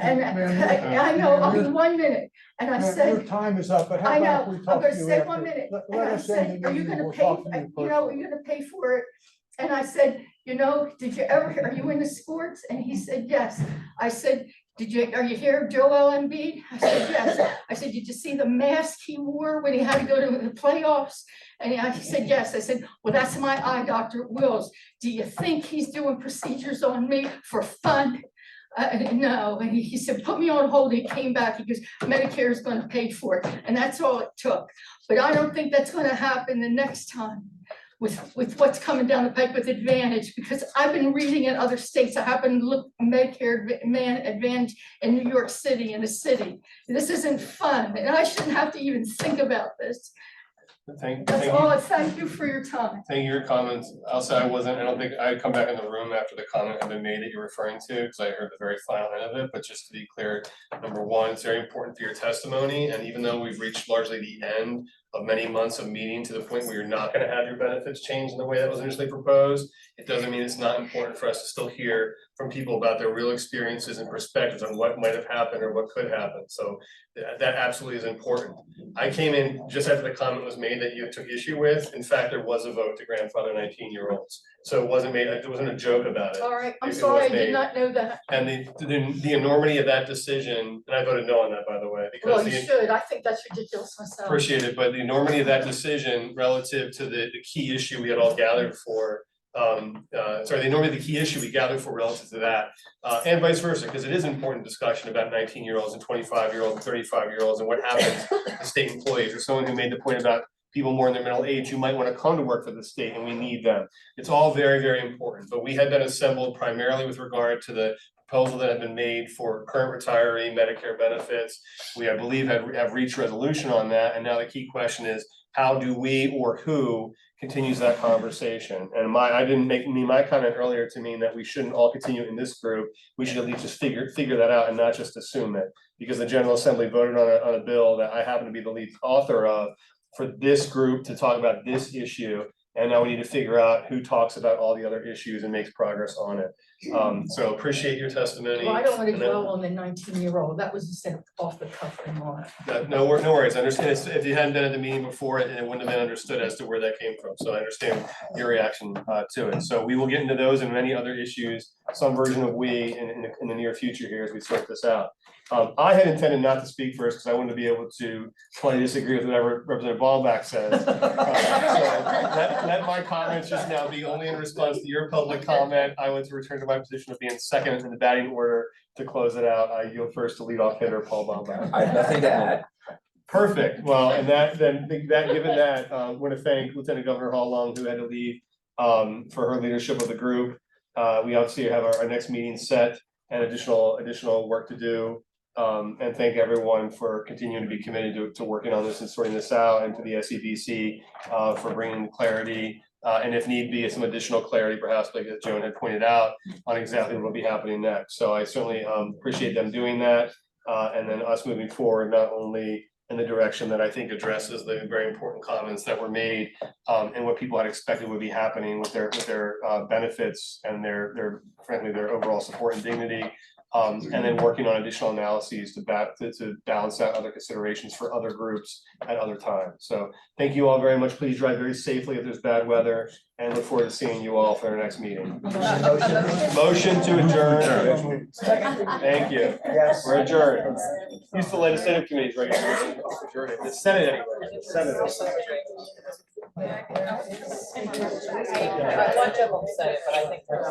And I know, I'll be 1 minute. And I said, your time is up, but how I about know, we I'm talk to gonna you say after? 1 minute. Let And I us end said, the are you meeting, gonna we'll pay, talk to you are you personally. gonna pay for it? And I said, are you into sports? And he said, yes. I said, are you here, Joel Embiid? I said, yes. I said, did you see the mask he wore when he had to go to the playoffs? And he said, yes. I said, well, that's my eye doctor at Will's. Do you think he's doing procedures on me for fun? No, and he said, put me on hold. He came back, he goes, Medicare is gonna pay for it. And that's all it took. But I don't think that's gonna happen the next time with what's coming down the pike with Advantage, because I've been reading in other states. I happen to look Medicare Advantage in New York City, in the city. This isn't fun, and I shouldn't have to even think about this. Thank Thank you for your time. Thank you for your comments. Also, I don't think I'd come back in the room after the comment had been made that you're referring to, because I heard the very final end of it. But just to be clear, number one, it's very important for your testimony. And even though we've reached largely the end of many months of meeting to the point where you're not going to have your benefits changed in the way that was initially proposed, it doesn't mean it's not important for us to still hear from people about their real experiences and perspectives on what might have happened or what could happen. So that absolutely is important. I came in just after the comment was made that you took issue with. In fact, there was a vote to grandfather 19-year-olds. So it wasn't made, it wasn't a joke about it. All right, I'm It was sorry, I made. did not know that. And the enormity of that decision, and I voted no on that, by the way, because Well, you should. I think that's ridiculous myself. appreciate it, but the enormity of that decision relative to the key issue we had all gathered for, the enormity of the key issue we gathered for relative to that, and vice versa, because it is an important discussion about 19-year-olds and 25-year-olds and 35-year-olds and what happens to state employees, or someone who made the point about people more in their middle age who might want to come to work for the state and we need them. It's all very, very important, but we had been assembled primarily with regard to the proposal that had been made for current retiree Medicare benefits. We, I believe, have reached resolution on that, and now the key question is, how do we or who continues that conversation? And I didn't make my comment earlier to mean that we shouldn't all continue in this group. We should at least just figure that out and not just assume it, because the General Assembly voted on a bill that I happen to be the lead author of for this group to talk about this issue. And now we need to figure out who talks about all the other issues and makes progress on it. So appreciate your testimony. Well, I don't want to and then- dwell on the 19-year-old. That was just an off the cuff remark. No worries, I understand, if you hadn't been at the meeting before, it wouldn't have been understood as to where that came from, so I understand your reaction to it. So we will get into those and many other issues, some version of we in the near future here as we sort this out. I had intended not to speak first, because I wanted to be able to politely disagree with whatever Representative Ballback says. So let my comments just now be only in response to your public comment. I want to return to my position of being second in the batting order to close it out. I yield first to leadoff hitter Paul Ballback. I have nothing to add. Perfect. Well, and given that, I want to thank Lieutenant Governor Hall Long, who had to leave for her leadership of the group. We obviously have our next meeting set and additional work to do. And thank everyone for continuing to be committed to working on this and sorting this out, and to the SEBC for bringing clarity. And if need be, some additional clarity, perhaps, like as Joan had pointed out, on exactly what will be happening next. So I certainly appreciate them doing that. And then us moving forward, not only in the direction that I think addresses the very important comments that were made, and what people had expected would be happening with their benefits and their frankly, their overall support and dignity. And then working on additional analyses to balance out other considerations for other groups at other times. So thank you all very much. Please drive very safely if there's bad weather, and look forward to seeing you all for our next meeting. Motion to adjourn. Thank you. Yes. We're adjourned. Used to legislative committees, right? The Senate anyway. I want to say it, but I think they're.